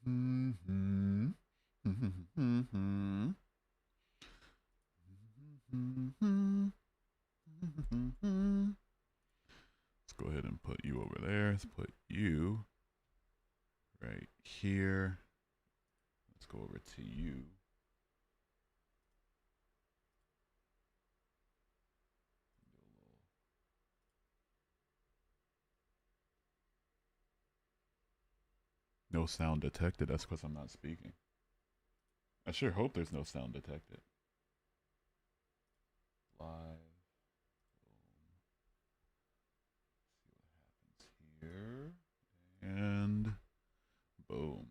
Mhm. Let's go ahead and put you over there. Let's put you right here. Let's go over to you. No sound detected. That's because I'm not speaking. I sure hope there's no sound detected. Live. Boom. See what happens here. And boom.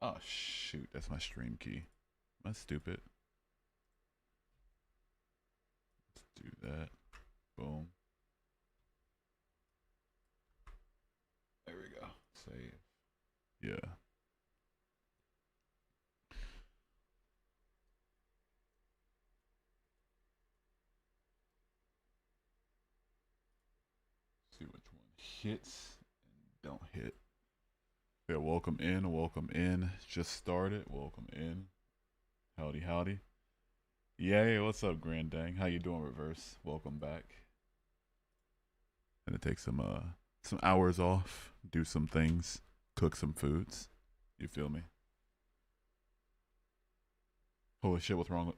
Oh shoot, that's my stream key. That's stupid. Let's do that. Boom. There we go. Save. Yeah. See which one hits and don't hit. Yeah, welcome in, welcome in. Just started, welcome in. Howdy, howdy. Yay, what's up, Grand Dang? How you doing, Reverse? Welcome back. Gonna take some hours off, do some things, cook some foods. You feel me? Holy shit, what's wrong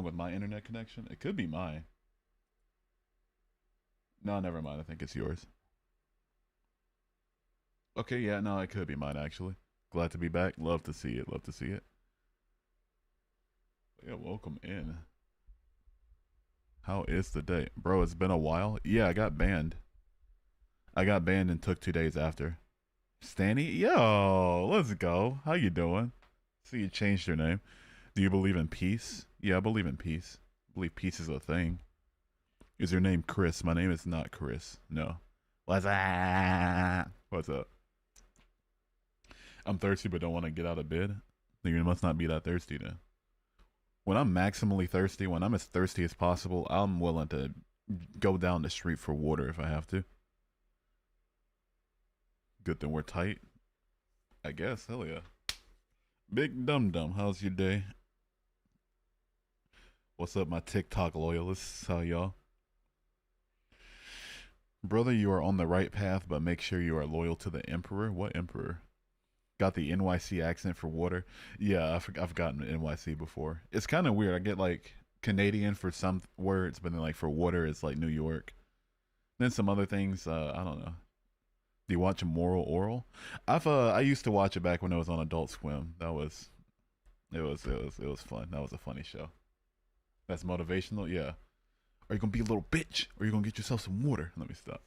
with my internet connection? It could be mine. No, never mind. I think it's yours. Okay, yeah, no, it could be mine actually. Glad to be back. Love to see it. Love to see it. But yeah, welcome in. How is the day? Bro, it's been a while. Yeah, I got banned. I got banned and took 2 days after. Stanny? Yo, let's go. How you doing? See you changed your name. Do you believe in peace? Yeah, I believe in peace. I believe peace is a thing. Is your name Chris? My name is not Chris. No. What's up? What's up? I'm thirsty but don't want to get out of bed. You must not be that thirsty then. When I'm maximally thirsty, when I'm as thirsty as possible, I'm willing to go down the street for water if I have to. Good thing we're tight. I guess. Hell yeah. Big Dum Dum, how's your day? What's up, my TikTok loyalists? How y'all? Brother, you are on the right path, but make sure you are loyal to the Emperor. What Emperor? Got the NYC accent for water. Yeah, I've gotten NYC before. It's kind of weird. I get like Canadian for some words, but then like for water, it's like New York. Then some other things. I don't know. Do you watch Moral Oral? I used to watch it back when it was on Adult Swim. It was fun. That was a funny show. That's motivational. Yeah. Are you gonna be a little bitch? Or are you gonna get yourself some water? Let me stop.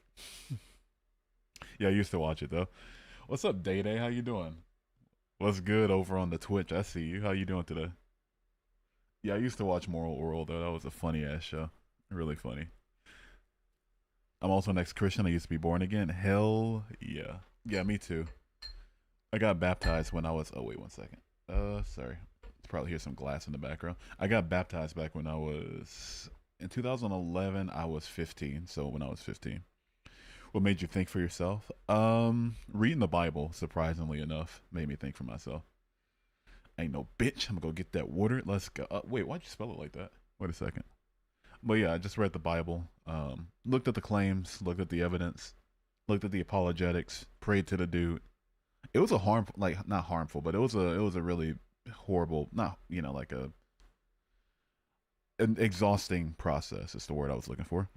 Yeah, I used to watch it though. What's up, Day Day? How you doing? What's good over on the Twitch? I see you. How you doing today? Yeah, I used to watch Moral Oral though. That was a funny ass show. Really funny. I'm also an ex-Christian. I used to be born again. Hell yeah. Yeah, me too. I got baptized when I was. Oh wait, 1 second. Sorry. You probably hear some glass in the background. I got baptized back when I was in 2011. I was 15. So when I was 15. What made you think for yourself? Reading the Bible, surprisingly enough, made me think for myself. Ain't no bitch. I'm gonna go get that water. Let's go. Wait, why'd you spell it like that? Wait a second. But yeah, I just read the Bible. Looked at the claims, looked at the evidence, looked at the apologetics, prayed to the dude. It was a harmful, like not harmful, but it was a really horrible, not like an exhausting process. Is the word I was looking for.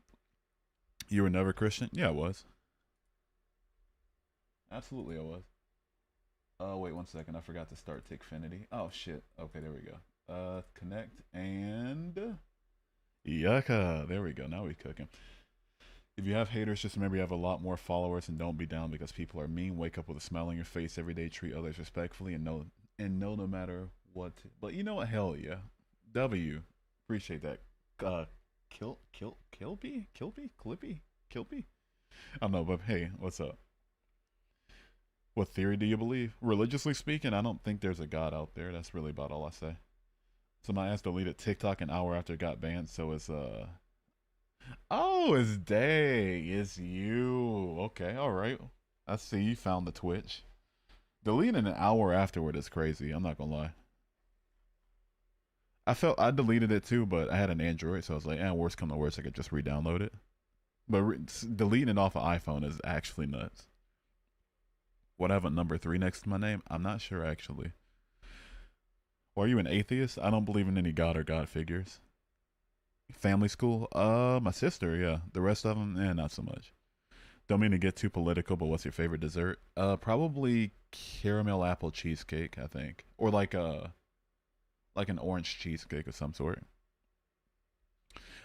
You were never Christian? Yeah, I was. Absolutely, I was. Wait 1 second. I forgot to start Tickfinity. Oh shit. Okay, there we go. Connect and yucca. There we go. Now we cooking. If you have haters, just remember you have a lot more followers, and don't be down because people are mean. Wake up with a smile on your face every day. Treat others respectfully, and know no matter what. But you know what? Hell yeah. W. Appreciate that. Kilby. I don't know, but hey, what's up? What theory do you believe? Religiously speaking, I don't think there's a God out there. That's really about all I say. So my ass deleted TikTok an hour after it got banned, so it's oh, it's Day. It's you. Okay, alright. I see you found the Twitch. Deleting an hour afterward is crazy. I'm not gonna lie. I deleted it too, but I had an Android, so I was like, worst come to worst, I could just re-download it. But deleting it off an iPhone is actually nuts. Would I have a number 3 next to my name? I'm not sure actually. Or are you an atheist? I don't believe in any God or God figures. Family school? My sister, yeah. The rest of them, not so much. Don't mean to get too political, but what's your favorite dessert? Probably caramel apple cheesecake, I think, or like an orange cheesecake of some sort.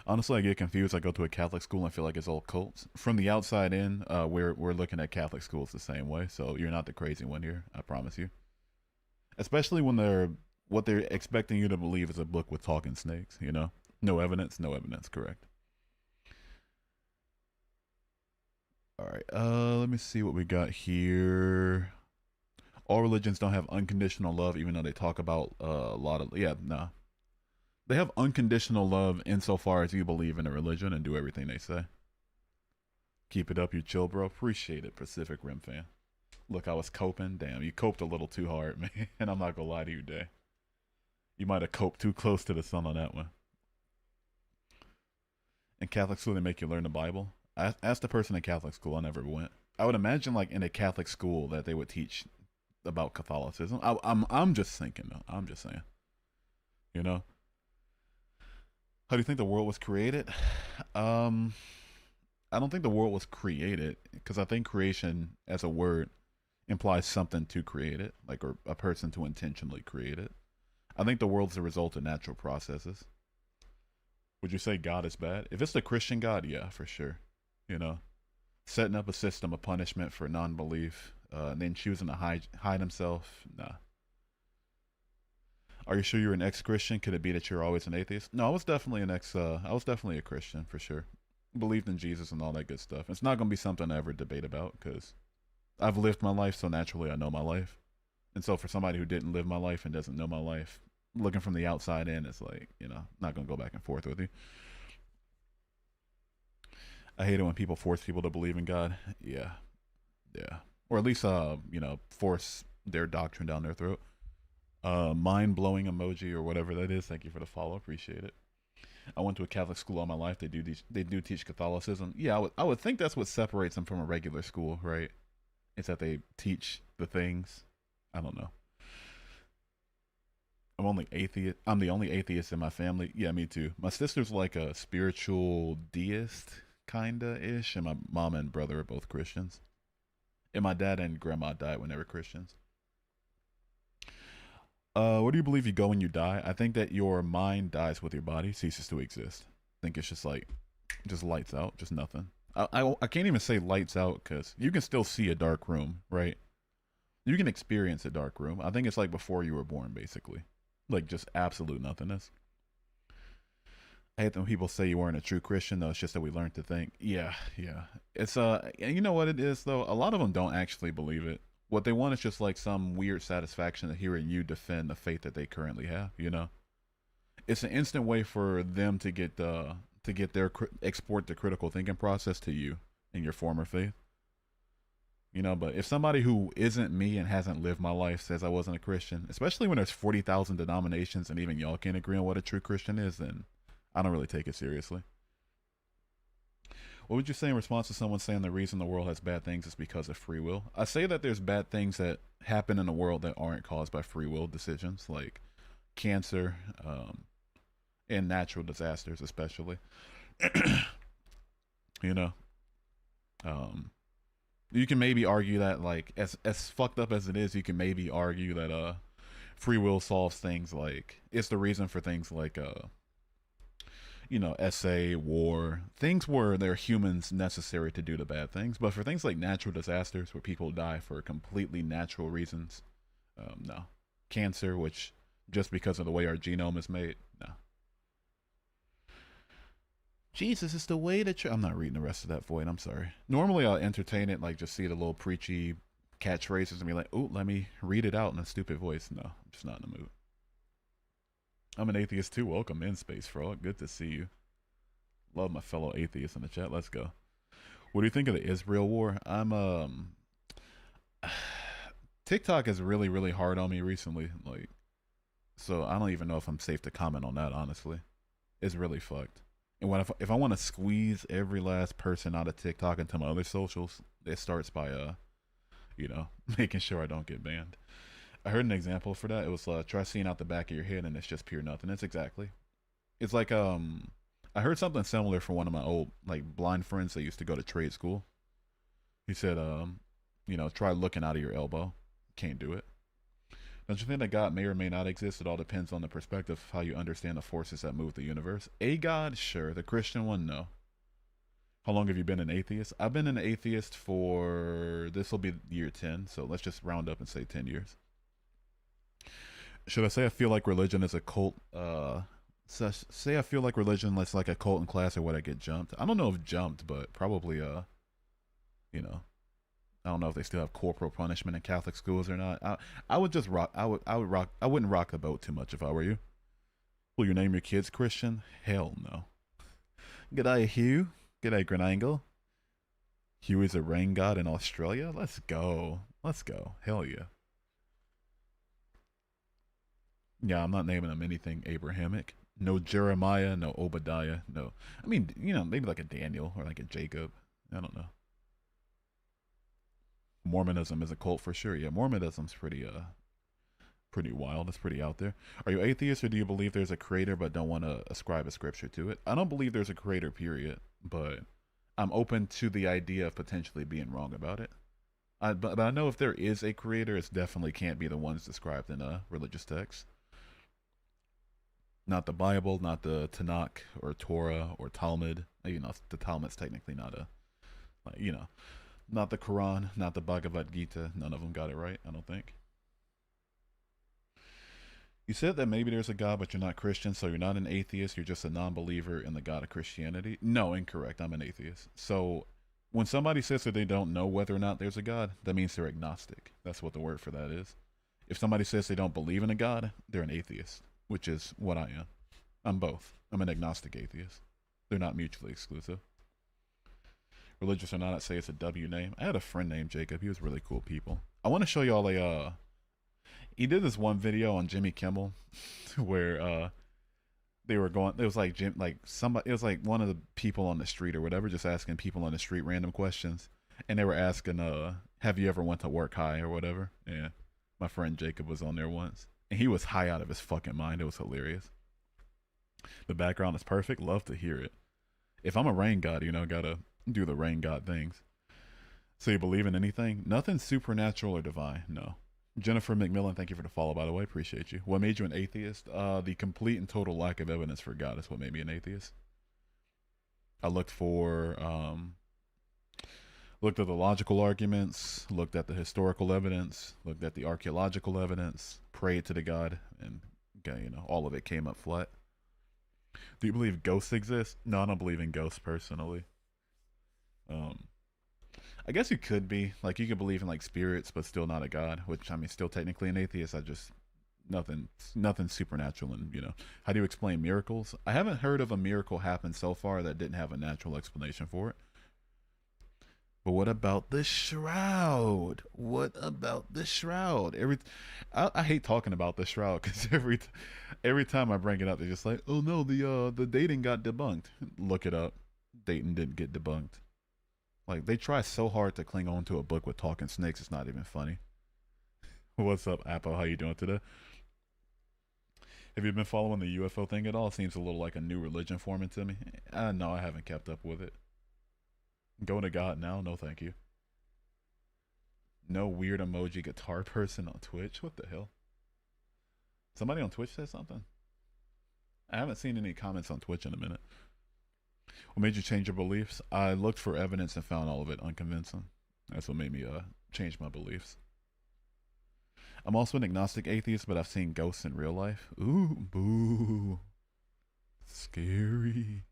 Honestly, I get confused. I go to a Catholic school and I feel like it's all cults. From the outside in, we're looking at Catholic schools the same way. So you're not the crazy one here, I promise you. Especially when what they're expecting you to believe is a book with talking snakes. You know, no evidence, no evidence. Correct. All right. Let me see what we got here. All religions don't have unconditional love, even though they talk about a lot of no. They have unconditional love insofar as you believe in a religion and do everything they say. Keep it up, you chill, bro. Appreciate it, Pacific Rim fan. Look, I was coping. Damn, you coped a little too hard, man. And I'm not gonna lie to you, Day. You might have coped too close to the sun on that one. In Catholic school, they make you learn the Bible. I asked the person in Catholic school. I never went. I would imagine, like in a Catholic school, that they would teach about Catholicism. I'm just thinking, though. I'm just saying. You know. How do you think the world was created? I don't think the world was created because I think creation as a word implies something to create it, like or a person to intentionally create it. I think the world's a result of natural processes. Would you say God is bad? If it's the Christian God, yeah, for sure. You know, setting up a system of punishment for non-belief, and then choosing to hide himself. Nah. Are you sure you're an ex-Christian? Could it be that you're always an atheist? No, I was definitely I was definitely a Christian for sure. Believed in Jesus and all that good stuff. It's not gonna be something I ever debate about because I've lived my life, so naturally I know my life. And so for somebody who didn't live my life and doesn't know my life, looking from the outside in, it's like, not gonna go back and forth with you. I hate it when people force people to believe in God. Yeah, yeah, or at least force their doctrine down their throat. Mind blowing emoji or whatever that is. Thank you for the follow. Appreciate it. I went to a Catholic school all my life. They do teach Catholicism. Yeah, I would think that's what separates them from a regular school, right? It's that they teach the things. I don't know. I'm only atheist. I'm the only atheist in my family. Yeah, me too. My sister's like a spiritual deist, kinda ish, and my mom and brother are both Christians. And my dad and grandma died when they were Christians. Where do you believe you go when you die? I think that your mind dies with your body, ceases to exist. I think it's just like, just lights out, just nothing. I can't even say lights out because you can still see a dark room, right? You can experience a dark room. I think it's like before you were born, basically. Like just absolute nothingness. I hate when people say you weren't a true Christian, though. It's just that we learned to think. Yeah, yeah. It's you know what it is though. A lot of them don't actually believe it. What they want is just like some weird satisfaction of hearing you defend the faith that they currently have. You know, it's an instant way for them to get their export the critical thinking process to you in your former faith. You know, but if somebody who isn't me and hasn't lived my life says I wasn't a Christian, especially when there's 40,000 denominations and even y'all can't agree on what a true Christian is, then I don't really take it seriously. What would you say in response to someone saying the reason the world has bad things is because of free will? I say that there's bad things that happen in the world that aren't caused by free will decisions, like cancer, and natural disasters, especially. You know, you can maybe argue that, like, as fucked up as it is, you can maybe argue that free will solves things like it's the reason for things like essay, war, things where there are humans necessary to do the bad things. But for things like natural disasters where people die for completely natural reasons, no. Cancer, which just because of the way our genome is made, no. Jesus is the way to I'm not reading the rest of that void, I'm sorry. Normally I'll entertain it, like just see the little preachy catchphrases and be like, oh, let me read it out in a stupid voice. No, I'm just not in the mood. I'm an atheist too. Welcome in, Space Frog. Good to see you. Love my fellow atheists in the chat. Let's go. What do you think of the Israel war? TikTok is really, really hard on me recently. Like, so I don't even know if I'm safe to comment on that. Honestly, it's really fucked. And when if I want to squeeze every last person out of TikTok into my other socials, it starts by you know, making sure I don't get banned. I heard an example for that. It was try seeing out the back of your head, and it's just pure nothing. It's exactly. It's like I heard something similar from one of my old like blind friends that used to go to trade school. He said you know, try looking out of your elbow. Can't do it. Don't you think that God may or may not exist? It all depends on the perspective of how you understand the forces that move the universe. A God, sure. The Christian one, no. How long have you been an atheist? I've been an atheist for this will be year 10, so let's just round up and say 10 years. Should I say I feel like religion is a cult? Say I feel like religion is like a cult in class, or would I get jumped? I don't know if jumped, but probably you know, I don't know if they still have corporal punishment in Catholic schools or not. I would just rock. I would rock. I wouldn't rock the boat too much if I were you. Will you name your kids Christian? Hell no. G'day Hugh. G'day Grenangle. Hugh is a rain god in Australia. Let's go. Let's go. Hell yeah. Yeah, I'm not naming him anything Abrahamic. No Jeremiah, no Obadiah, no. I mean, you know, maybe like a Daniel or like a Jacob. I don't know. Mormonism is a cult for sure. Yeah, Mormonism's pretty wild. It's pretty out there. Are you atheist, or do you believe there's a creator but don't want to ascribe a scripture to it? I don't believe there's a creator, period, but I'm open to the idea of potentially being wrong about it. But I know if there is a creator, it definitely can't be the ones described in a religious text. Not the Bible, not the Tanakh or Torah or Talmud. You know, the Talmud's technically not a, like, you know, not the Quran, not the Bhagavad Gita. None of them got it right, I don't think. You said that maybe there's a God, but you're not Christian, so you're not an atheist. You're just a non believer in the God of Christianity. No, incorrect. I'm an atheist. So when somebody says that they don't know whether or not there's a God, that means they're agnostic. That's what the word for that is. If somebody says they don't believe in a God, they're an atheist, which is what I am. I'm both. I'm an agnostic atheist. They're not mutually exclusive. Religious or not, I'd say it's a W name. I had a friend named Jacob. He was really cool people. I want to show y'all a he did this one video on Jimmy Kimmel where they were going, it was like somebody, it was like one of the people on the street or whatever, just asking people on the street random questions, and they were asking have you ever went to work high or whatever. Yeah, my friend Jacob was on there once, and he was high out of his fucking mind. It was hilarious. The background is perfect. Love to hear it. If I'm a rain god, you know, gotta do the rain god things. So you believe in anything? Nothing supernatural or divine, no. Jennifer McMillan, thank you for the follow, by the way. Appreciate you. What made you an atheist? The complete and total lack of evidence for God is what made me an atheist. I looked at the logical arguments, looked at the historical evidence, looked at the archaeological evidence, prayed to the God, and you know, all of it came up flat. Do you believe ghosts exist? No, I don't believe in ghosts personally. I guess you could be like, you could believe in like spirits, but still not a god. Which, I mean, still technically an atheist. I just nothing supernatural. And you know, how do you explain miracles? I haven't heard of a miracle happen so far that didn't have a natural explanation for it. But what about the shroud? What about the shroud? I hate talking about the shroud because every time I bring it up, they're just like, oh no, the dating got debunked. Look it up. Dayton didn't get debunked. Like, they try so hard to cling on to a book with talking snakes, it's not even funny. What's up, Apple? How you doing today? Have you been following the UFO thing at all? It seems a little like a new religion forming to me. No, I haven't kept up with it. Going to God now? No, thank you. No weird emoji guitar person on Twitch? What the hell? Somebody on Twitch said something? I haven't seen any comments on Twitch in a minute. What made you change your beliefs? I looked for evidence and found all of it unconvincing. That's what made me change my beliefs. I'm also an agnostic atheist, but I've seen ghosts in real life. Ooh, boo. Scary.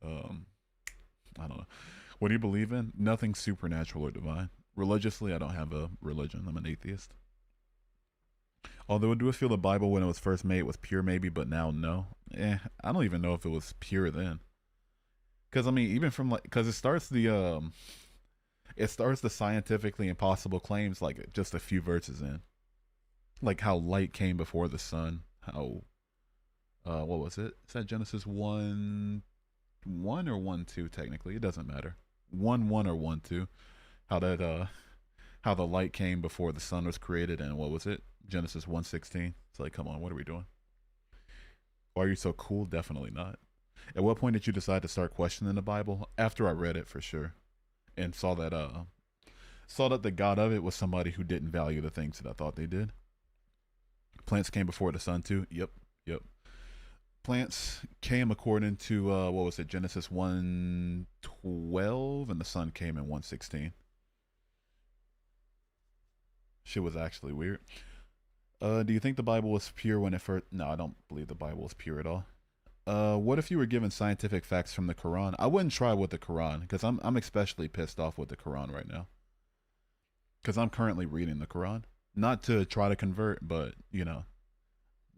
I don't know. What do you believe in? Nothing supernatural or divine. Religiously, I don't have a religion. I'm an atheist. Although I do feel the Bible when it was first made was pure maybe, but now no. I don't even know if it was pure then. Because I mean, even from like, because it It starts the scientifically impossible claims like just a few verses in, like how light came before the sun. How what was it? Is that Genesis 1:1 or 1:2? Technically, it doesn't matter. 1:1 or 1:2. How that how the light came before the sun was created, and what was it? Genesis 1:16. It's like, come on, what are we doing? Why are you so cool? Definitely not. At what point did you decide to start questioning the Bible? After I read it, for sure, and saw that the God of it was somebody who didn't value the things that I thought they did. Plants came before the sun too. Yep, yep. Plants came according to what was it? Genesis 1:12, and the sun came in 1:16. Shit was actually weird. Do you think the Bible was pure when it first? No, I don't believe the Bible was pure at all. What if you were given scientific facts from the Quran? I wouldn't try with the Quran because I'm especially pissed off with the Quran right now because I'm currently reading the Quran, not to try to convert, but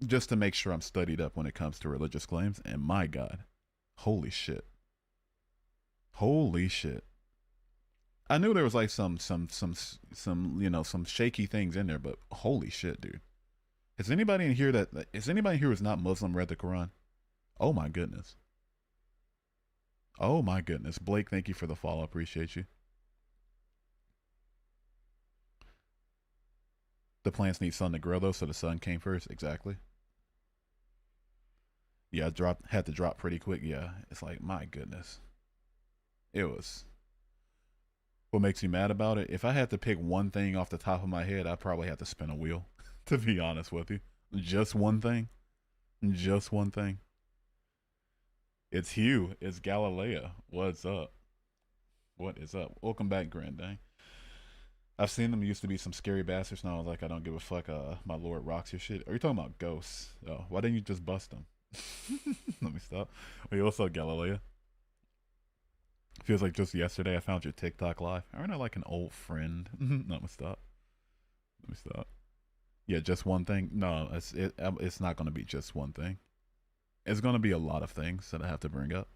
just to make sure I'm studied up when it comes to religious claims. And my God, holy shit, holy shit! I knew there was like some shaky things in there, but holy shit, dude! Has anybody in here who's not Muslim read the Quran? Oh my goodness. Oh my goodness. Blake, thank you for the follow. Appreciate you. The plants need sun to grow though, so the sun came first. Exactly. Yeah, had to drop pretty quick. Yeah. It's like, my goodness. It was. What makes you mad about it? If I had to pick one thing off the top of my head, I'd probably have to spin a wheel, to be honest with you. Just one thing. Just one thing. It's Hugh. It's Galileo. What's up? What is up? Welcome back, Grandang. I've seen them used to be some scary bastards. Now I was like, I don't give a fuck. My lord rocks your shit. Are you talking about ghosts? Oh, why didn't you just bust them? Let me stop. Wait, what's up, Galileo? Feels like just yesterday I found your TikTok live. Aren't I like an old friend? Let me stop. Let me stop. Yeah, just one thing. No, it's not going to be just one thing. It's going to be a lot of things that I have to bring up.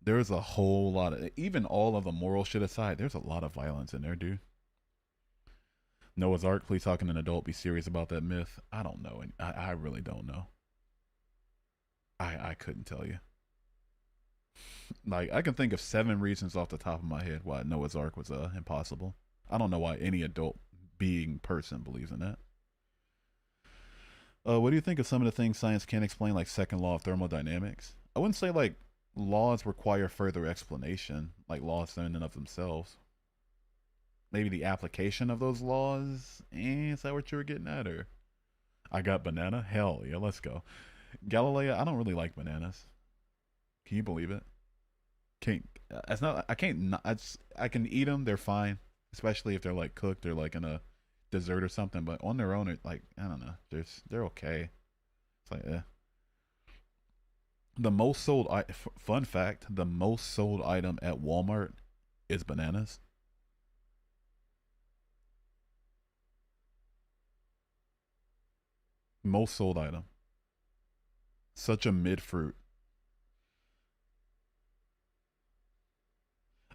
There's a whole lot of, even all of the moral shit aside, there's a lot of violence in there, dude. Noah's Ark, please talk to an adult, be serious about that myth. I don't know. I really don't know. I couldn't tell you. Like, I can think of 7 reasons off the top of my head why Noah's Ark was impossible. I don't know why any adult being person believes in that. What do you think of some of the things science can't explain, like second law of thermodynamics? I wouldn't say like laws require further explanation, like laws in and of themselves. Maybe the application of those laws. Is that what you were getting at? Or I got banana? Hell yeah, let's go. Galileo, I don't really like bananas. Can you believe it? Can't. It's not. I can't. Not, I can eat them. They're fine, especially if they're like cooked or like in a dessert or something. But on their own, like I don't know. They're okay. It's like the most sold. Fun fact: the most sold item at Walmart is bananas. Most sold item. Such a mid fruit.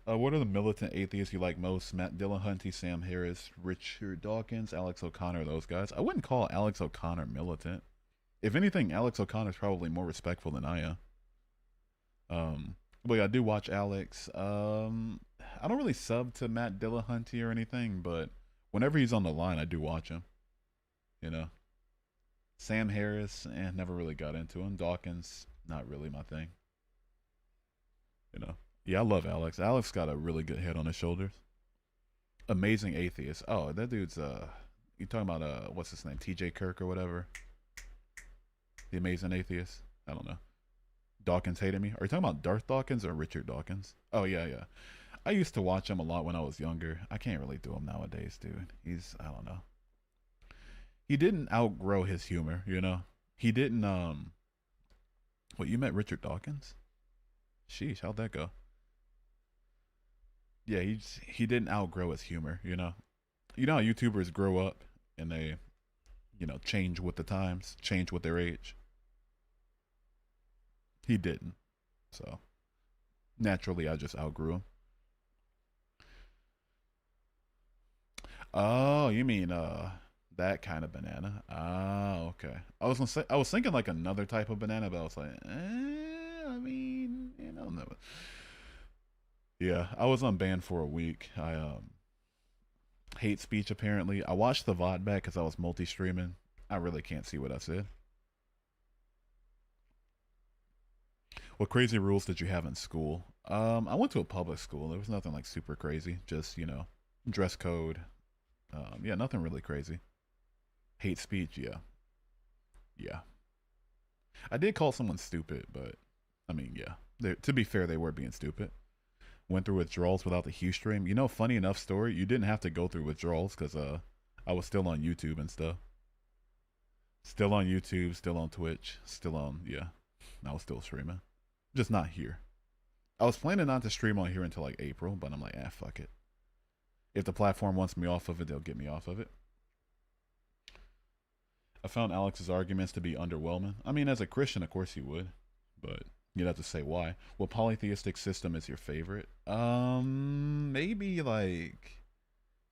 What are the militant atheists you like most? Matt Dillahunty, Sam Harris, Richard Dawkins, Alex O'Connor, those guys. I wouldn't call Alex O'Connor militant. If anything, Alex O'Connor's probably more respectful than I am. But yeah, I do watch Alex. I don't really sub to Matt Dillahunty or anything, but whenever he's on the line, I do watch him. You know, Sam Harris, never really got into him. Dawkins, not really my thing. You know, yeah, I love Alex. Alex got a really good head on his shoulders. Amazing atheist. Oh, that dude's you talking about what's his name? T.J. Kirk or whatever. The amazing atheist. I don't know. Dawkins hated me. Are you talking about Darth Dawkins or Richard Dawkins? Oh yeah, yeah. I used to watch him a lot when I was younger. I can't really do him nowadays, dude. I don't know. He didn't outgrow his humor, you know. He didn't What, you met Richard Dawkins? Sheesh, how'd that go? Yeah, he didn't outgrow his humor, you know. You know how YouTubers grow up and they, change with the times, change with their age. He didn't. So naturally I just outgrew him. Oh, you mean that kind of banana? Oh, okay. I was gonna say I was thinking like another type of banana, but I was like, I mean, no. Yeah, I was unbanned for a week. I hate speech apparently. I watched the VOD back because I was multi-streaming. I really can't see what I said. What crazy rules did you have in school? I went to a public school. There was nothing like super crazy. Just dress code. Yeah, nothing really crazy. Hate speech. Yeah, yeah. I did call someone stupid, but I mean, yeah. To be fair, they were being stupid. Went through withdrawals without the Hue stream. Funny enough story. You didn't have to go through withdrawals because I was still on YouTube and stuff. Still on YouTube, still on Twitch, still on yeah. I was still streaming, just not here. I was planning not to stream on here until like April, but I'm like, fuck it. If the platform wants me off of it, they'll get me off of it. I found Alex's arguments to be underwhelming. I mean, as a Christian, of course you would, but you'd have to say why. What polytheistic system is your favorite? Maybe like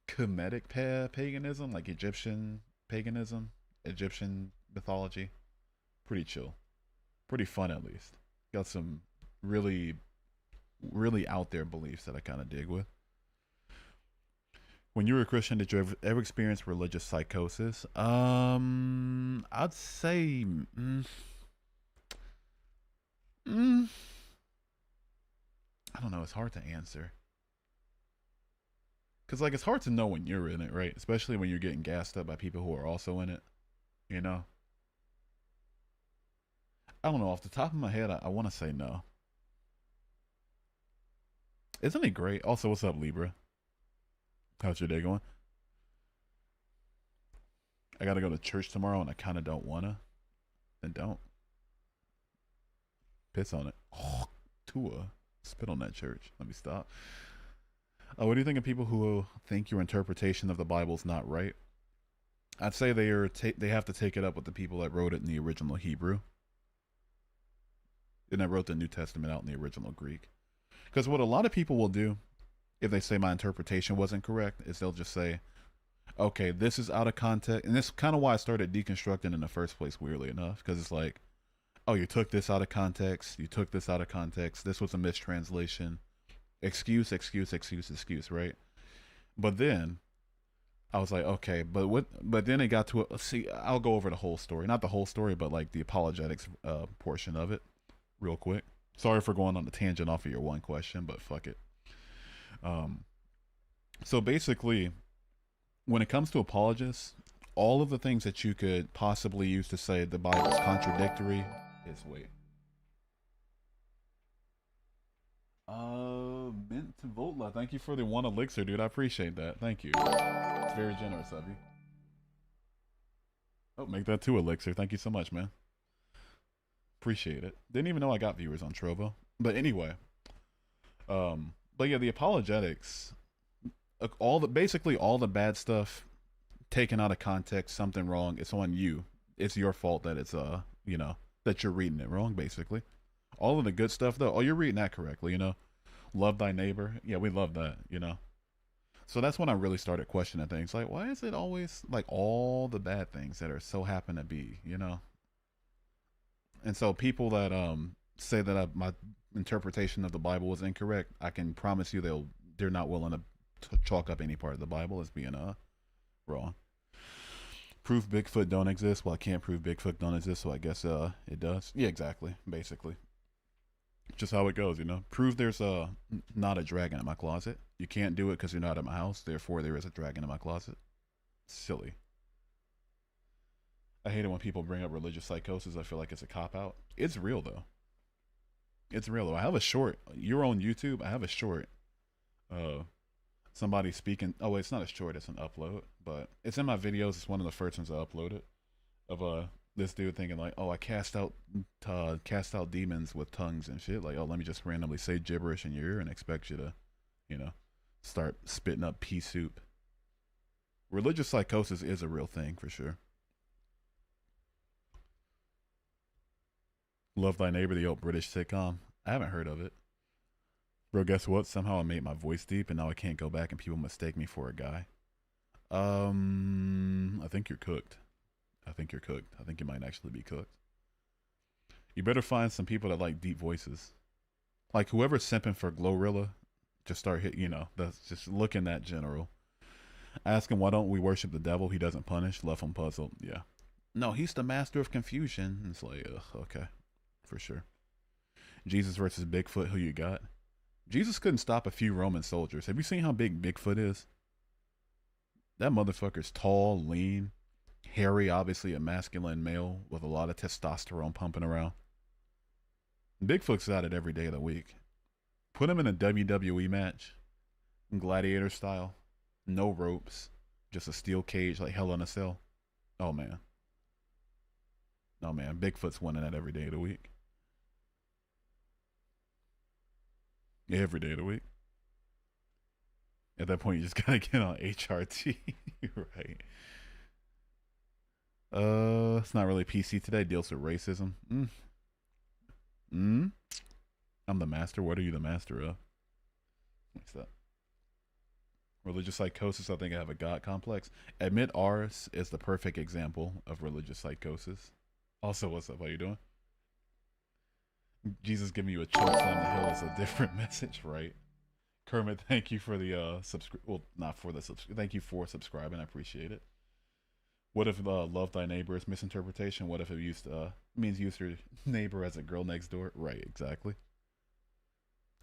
Kemetic paganism, like Egyptian paganism, Egyptian mythology. Pretty chill, pretty fun at least. Got some really, really out there beliefs that I kind of dig with. When you were a Christian, did you ever experience religious psychosis? I'd say, mm, I don't know. It's hard to answer because like it's hard to know when you're in it, right? Especially when you're getting gassed up by people who are also in it. You know, I don't know. Off the top of my head, I want to say no. Isn't it great? Also, what's up, Libra? How's your day going? I gotta go to church tomorrow, and I kind of don't wanna. Then don't piss on it. Oh, Tua, spit on that church. Let me stop. What do you think of people who think your interpretation of the Bible is not right? I'd say they have to take it up with the people that wrote it in the original Hebrew, and that wrote the New Testament out in the original Greek. Because what a lot of people will do, if they say my interpretation wasn't correct, is they'll just say, okay, this is out of context. And this is kind of why I started deconstructing in the first place, weirdly enough, because it's like, oh, you took this out of context. You took this out of context. This was a mistranslation. Excuse, right? But then I was like, okay, but then it got to see, I'll go over the whole story. Not the whole story, but like the apologetics portion of it real quick. Sorry for going on the tangent off of your one question, but fuck it. So basically, when it comes to apologists, all of the things that you could possibly use to say the Bible's contradictory is wait. Mint to Voltla, thank you for the one elixir, dude. I appreciate that. Thank you. It's very generous of you. Oh, make that two elixir. Thank you so much, man. Appreciate it. Didn't even know I got viewers on Trovo. But anyway, but yeah, the apologetics, basically all the bad stuff taken out of context, something wrong, it's on you. It's your fault that it's that you're reading it wrong, basically. All of the good stuff though, oh, you're reading that correctly, Love thy neighbor. Yeah, we love that, So that's when I really started questioning things. Like, why is it always like all the bad things that are so happen to be, And so people that say that my interpretation of the Bible was incorrect, I can promise you they're not willing to chalk up any part of the Bible as being wrong. Prove Bigfoot don't exist. Well, I can't prove Bigfoot don't exist, so I guess it does. Yeah, exactly. Basically, just how it goes, Prove there's not a dragon in my closet. You can't do it because you're not in my house. Therefore, there is a dragon in my closet. Silly. I hate it when people bring up religious psychosis. I feel like it's a cop out. It's real though. It's real though. I have a short. You're on YouTube. I have a short. Somebody speaking. Oh, wait, it's not a short. It's an upload, but it's in my videos. It's one of the first ones I uploaded of this dude thinking like, oh, I cast out demons with tongues and shit. Like, oh, let me just randomly say gibberish in your ear and expect you to, start spitting up pea soup. Religious psychosis is a real thing for sure. Love Thy Neighbor, the old British sitcom. I haven't heard of it. Bro, guess what? Somehow I made my voice deep and now I can't go back and people mistake me for a guy. I think you're cooked. I think you're cooked. I think you might actually be cooked. You better find some people that like deep voices. Like whoever's simping for Glorilla, just start hit. That's just look in that general. Ask him why don't we worship the devil? He doesn't punish. Left him puzzled. Yeah. No, he's the master of confusion. It's like, ugh, okay, for sure. Jesus versus Bigfoot. Who you got? Jesus couldn't stop a few Roman soldiers. Have you seen how big Bigfoot is? That motherfucker's tall, lean, hairy, obviously a masculine male with a lot of testosterone pumping around. Bigfoot's at it every day of the week. Put him in a WWE match, gladiator style, no ropes, just a steel cage like Hell in a Cell. Oh man. Oh man, Bigfoot's winning that every day of the week. Every day of the week. At that point, you just gotta get on HRT, right? It's not really PC today. Deals with racism. I'm the master. What are you the master of? What's that? Religious psychosis. I think I have a God complex. Admit ours is the perfect example of religious psychosis. Also, what's up? How you doing? Jesus giving you a choke slam the hill is a different message, right? Kermit, thank you for the subscribe. Well, not for the subscribe. Thank you for subscribing. I appreciate it. What if love thy neighbor is misinterpretation? What if it means use your neighbor as a girl next door? Right, exactly.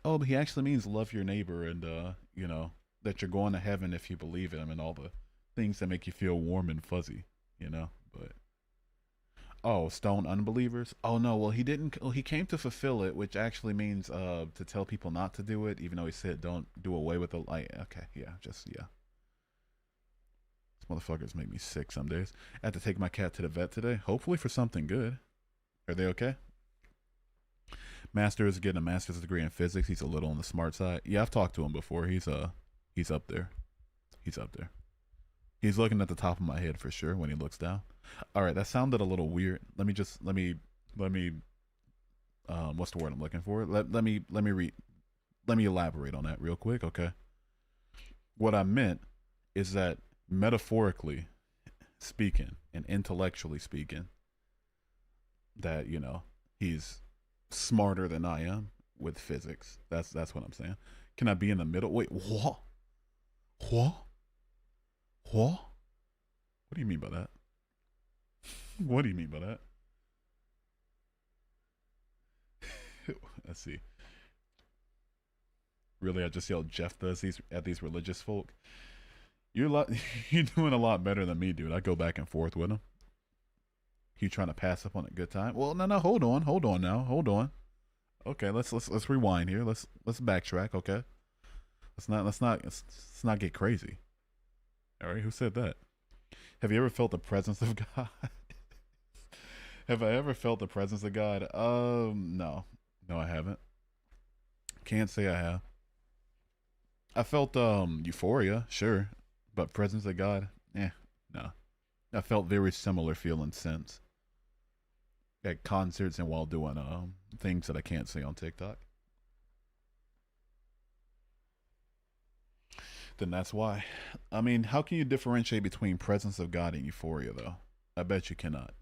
Oh, but he actually means love your neighbor and that you're going to heaven if you believe in him and all the things that make you feel warm and fuzzy, But oh, stone unbelievers. Oh no, well he didn't. Well, he came to fulfill it, which actually means to tell people not to do it, even though he said don't do away with the light. Okay, yeah, yeah. Motherfuckers make me sick some days. I had to take my cat to the vet today, hopefully for something good. Are they okay? Master is getting a master's degree in physics. He's a little on the smart side. Yeah, I've talked to him before. He's up there. He's up there. He's looking at the top of my head for sure when he looks down. All right, that sounded a little weird. Let me what's the word I'm looking for? Let me elaborate on that real quick, okay? What I meant is that metaphorically speaking and intellectually speaking, that he's smarter than I am with physics. That's what I'm saying. Can I be in the middle? Wait, what? What? What? What do you mean by that? What do you mean by that? Let's see. Really, I just yelled Jeff does these at these religious folk. You're doing a lot better than me, dude. I go back and forth with him. You trying to pass up on a good time? Well, no, hold on now, hold on. Okay, let's rewind here. Let's backtrack. Okay, let's not get crazy. All right, who said that? Have you ever felt the presence of God? Have I ever felt the presence of God? No, I haven't. Can't say I have. I felt euphoria, sure, but presence of God, no. I felt very similar feelings since at concerts and while doing things that I can't say on TikTok. Then that's why. I mean, how can you differentiate between presence of God and euphoria, though? I bet you cannot.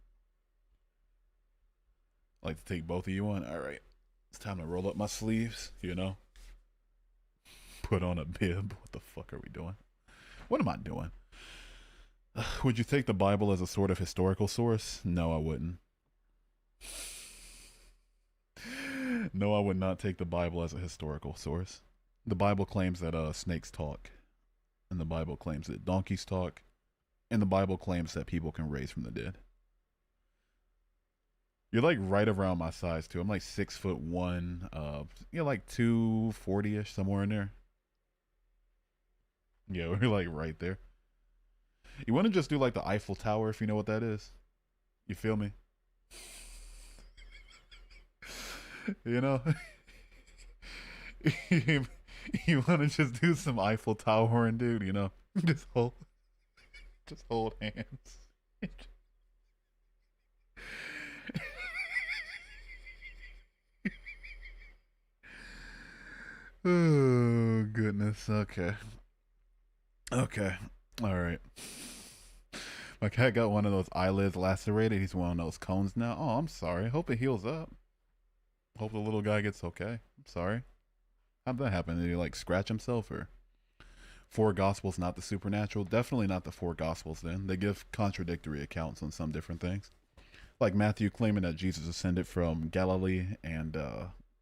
I'd like to take both of you on. All right, it's time to roll up my sleeves. Put on a bib. What the fuck are we doing? What am I doing? Would you take the Bible as a sort of historical source? No, I wouldn't. No, I would not take the Bible as a historical source. The Bible claims that snakes talk, and the Bible claims that donkeys talk, and the Bible claims that people can raise from the dead. You're like right around my size too. I'm like 6'1". You're like 240ish, somewhere in there. Yeah, we're like right there. You want to just do like the Eiffel Tower, if you know what that is. You feel me? you know, you want to just do some Eiffel Towering, dude. Just hold hands. Oh goodness. Okay. All right. My cat got one of those eyelids lacerated. He's one of those cones now. Oh, I'm sorry. Hope it heals up. Hope the little guy gets okay. I'm sorry. How'd that happen? Did he like scratch himself or? Four Gospels, not the supernatural. Definitely not the four Gospels. Then they give contradictory accounts on some different things. Like Matthew claiming that Jesus ascended from Galilee, and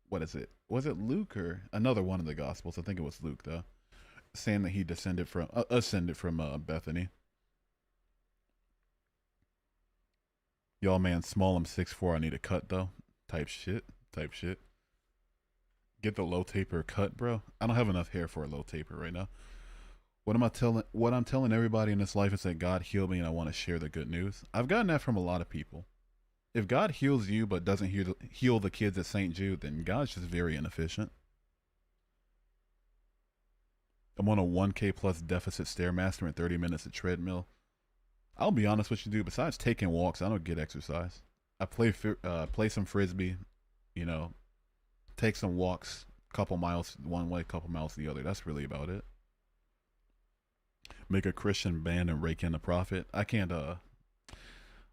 what is it? Was it Luke or another one of the Gospels? I think it was Luke though, saying that he ascended from Bethany. Y'all, man, small. I'm 6'4". I need a cut though. Type shit. Type shit. Get the low taper cut, bro. I don't have enough hair for a low taper right now. What I'm telling everybody in this life is that God healed me and I want to share the good news. I've gotten that from a lot of people. If God heals you but doesn't heal the kids at St. Jude, then God's just very inefficient. I'm on a 1K plus deficit Stairmaster and 30 minutes of treadmill. I'll be honest with you, dude. Besides taking walks, I don't get exercise. I play some frisbee, you know, take some walks, couple miles one way, couple miles the other. That's really about it. Make a Christian band and rake in a profit. I can't.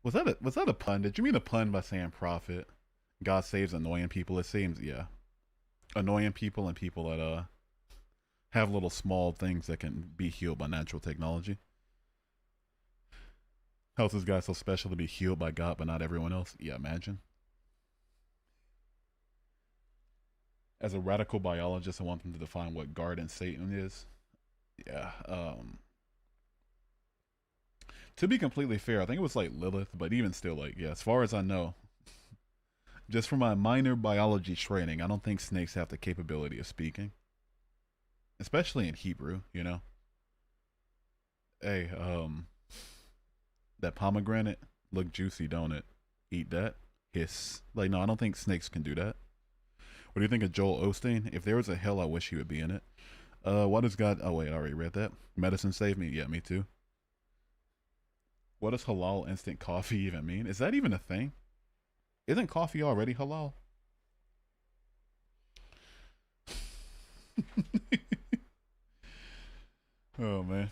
Was that a pun? Did you mean a pun by saying profit? God saves annoying people. It seems, yeah, annoying people and people that have little small things that can be healed by natural technology. How's this guy so special to be healed by God but not everyone else? Yeah, imagine. As a radical biologist, I want them to define what garden Satan is. Yeah. To be completely fair, I think it was like Lilith, but even still, like, yeah, as far as I know, just from my minor biology training, I don't think snakes have the capability of speaking, especially in Hebrew, you know? Hey, that pomegranate look juicy, don't it? Eat that. Hiss. Like, no, I don't think snakes can do that. What do you think of Joel Osteen? If there was a hell, I wish he would be in it. What does God? Oh wait, I already read that. Medicine saved me. Yeah, me too. What does halal instant coffee even mean? Is that even a thing? Isn't coffee already halal? Oh man.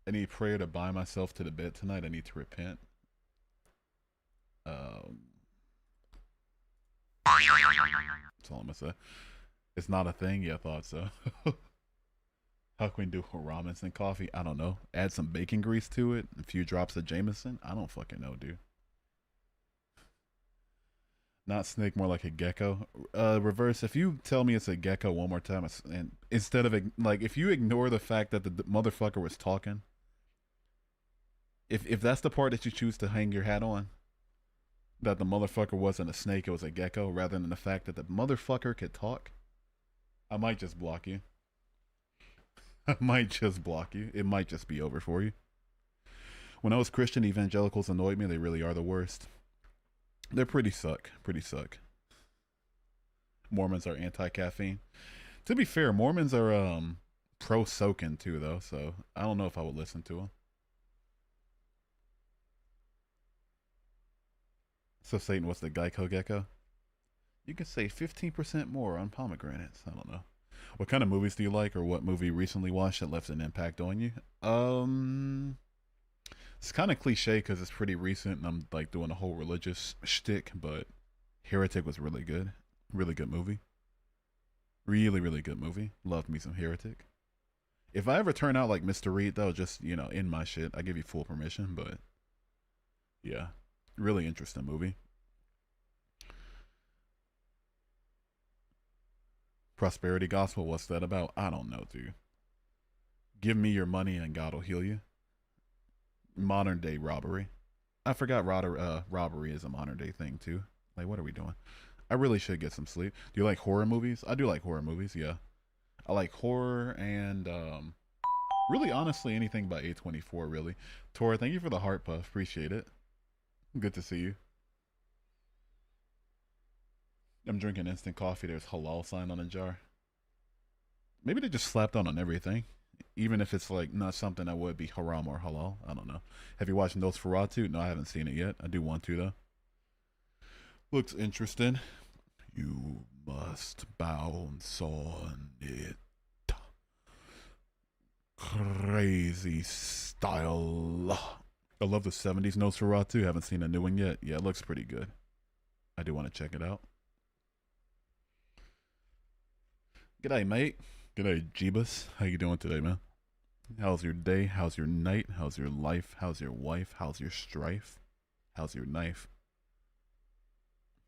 I need prayer to bind myself to the bed tonight. I need to repent. Um, that's all I'm gonna say. It's not a thing. Yeah, I thought so. How can we do ramen instant coffee? I don't know. Add some bacon grease to it. A few drops of Jameson. I don't fucking know, dude. Not snake, more like a gecko. Reverse. If you tell me it's a gecko one more time, and instead of like, if you ignore the fact that the motherfucker was talking, if that's the part that you choose to hang your hat on, that the motherfucker wasn't a snake, it was a gecko, rather than the fact that the motherfucker could talk, I might just block you. I might just block you. It might just be over for you. When I was Christian, evangelicals annoyed me. They really are the worst. They're pretty suck. Pretty suck. Mormons are anti-caffeine. To be fair, Mormons are pro soaking too, though. So I don't know if I would listen to them. So Satan, what's the Geico gecko? You can save 15% more on pomegranates. I don't know. What kind of movies do you like, or what movie you recently watched that left an impact on you? It's kind of cliche because it's pretty recent, and I'm like doing a whole religious shtick. But Heretic was really good, really good movie, really really good movie. Loved me some Heretic. If I ever turn out like Mr. Reed, though, just in my shit, I give you full permission. But yeah, really interesting movie. Prosperity gospel, what's that about? I don't know, dude. Give me your money and God will heal you. Modern day robbery. I forgot robbery is a modern day thing too. Like, what are we doing? I really should get some sleep. Do you like horror movies? I do like horror movies, yeah. I like horror and really honestly anything by A24 really. Tora, thank you for the heart puff. Appreciate it. Good to see you. I'm drinking instant coffee. There's halal sign on the jar. Maybe they just slapped on everything. Even if it's like not something that would be haram or halal. I don't know. Have you watched Nosferatu? No, I haven't seen it yet. I do want to though. Looks interesting. You must bounce on it. Crazy style. I love the 70s Nosferatu. Haven't seen a new one yet. Yeah, it looks pretty good. I do want to check it out. G'day, mate. G'day, Jeebus. How you doing today, man? How's your day? How's your night? How's your life? How's your wife? How's your strife? How's your knife?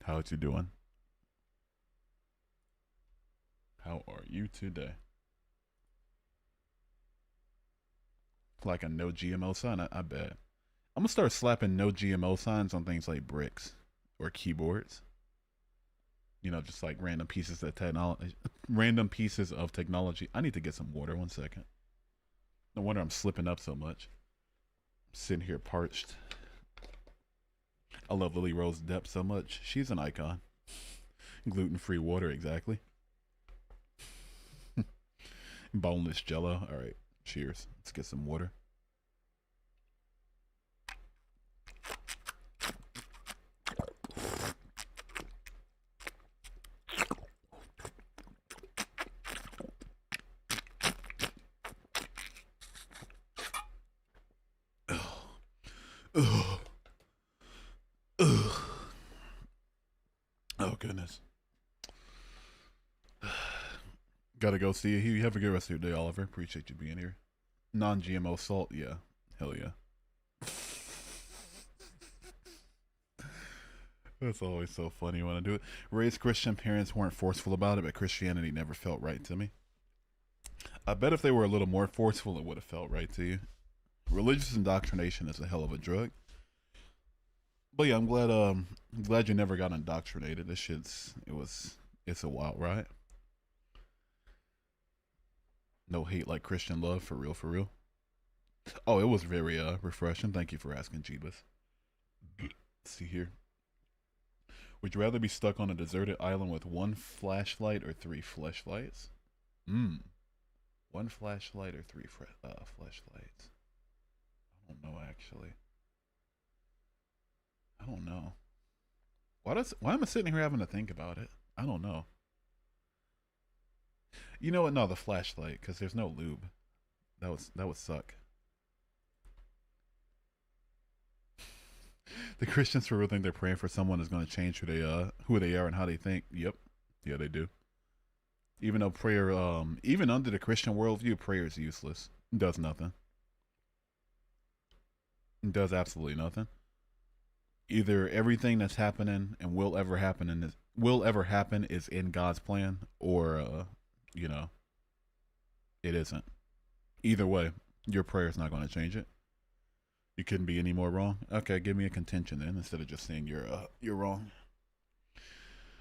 How's you doing? How are you today? Like a no GMO sign? I bet. I'm gonna start slapping no GMO signs on things like bricks or keyboards. You know, just like random pieces of technology. I need to get some water. 1 second. No wonder I'm slipping up so much. I'm sitting here parched. I love Lily Rose Depp so much. She's an icon. Gluten-free water, exactly. Boneless Jello. All right. Cheers. Let's get some water. Ugh. Ugh. Oh, goodness. Gotta go see you. You have a good rest of your day, Oliver. Appreciate you being here. Non-GMO salt, yeah. Hell yeah. That's always so funny when I do it. Raised Christian parents weren't forceful about it, but Christianity never felt right to me. I bet if they were a little more forceful, it would have felt right to you. Religious indoctrination is a hell of a drug. But yeah, I'm glad you never got indoctrinated. It's a wild ride. No hate like Christian love, for real, for real. Oh, it was very refreshing. Thank you for asking, Jeebus. Let's see here. Would you rather be stuck on a deserted island with one flashlight or three flashlights? One flashlight or three flashlights? I don't know, actually. I don't know. Why am I sitting here having to think about it? I don't know. You know what? No, the flashlight, because there's no lube. That would suck. The Christians for real think they're praying for someone is going to change who they are and how they think. Yep, yeah, they do. Even though prayer, even under the Christian worldview, prayer is useless. It does nothing. It does absolutely nothing. Either everything that's happening and will ever happen is in God's plan, or you know, it isn't. Either way, your prayer is not going to change it. You couldn't be any more wrong. Okay, give me a contention then, instead of just saying you're wrong.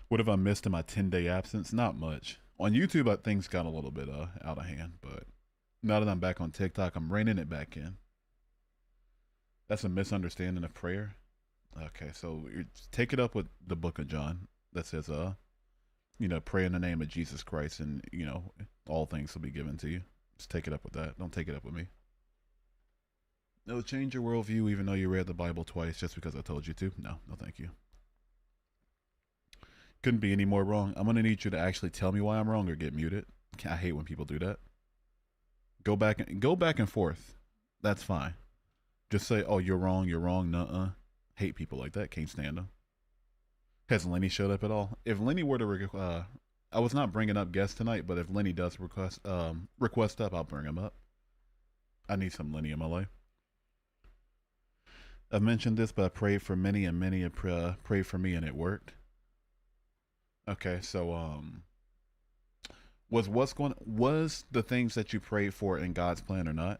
What have I missed in my 10-day absence? Not much. On YouTube, things got a little bit out of hand, but now that I'm back on TikTok, I'm reining it back in. That's a misunderstanding of prayer. Okay, so take it up with the Book of John that says, pray in the name of Jesus Christ, and all things will be given to you. Just take it up with that. Don't take it up with me. No, change your worldview even though you read the Bible twice just because I told you to. No, thank you. Couldn't be any more wrong. I'm gonna need you to actually tell me why I'm wrong or get muted. I hate when people do that. Go back and forth. That's fine. Just say, "Oh, you're wrong. Nuh-uh." Hate people like that. Can't stand them. Has Lenny showed up at all? If Lenny were to I was not bringing up guests tonight, but if Lenny does request up, I'll bring him up. I need some Lenny in my life. I've mentioned this, but I prayed for many, and many prayed for me, and it worked. Okay, so was the things that you prayed for in God's plan or not?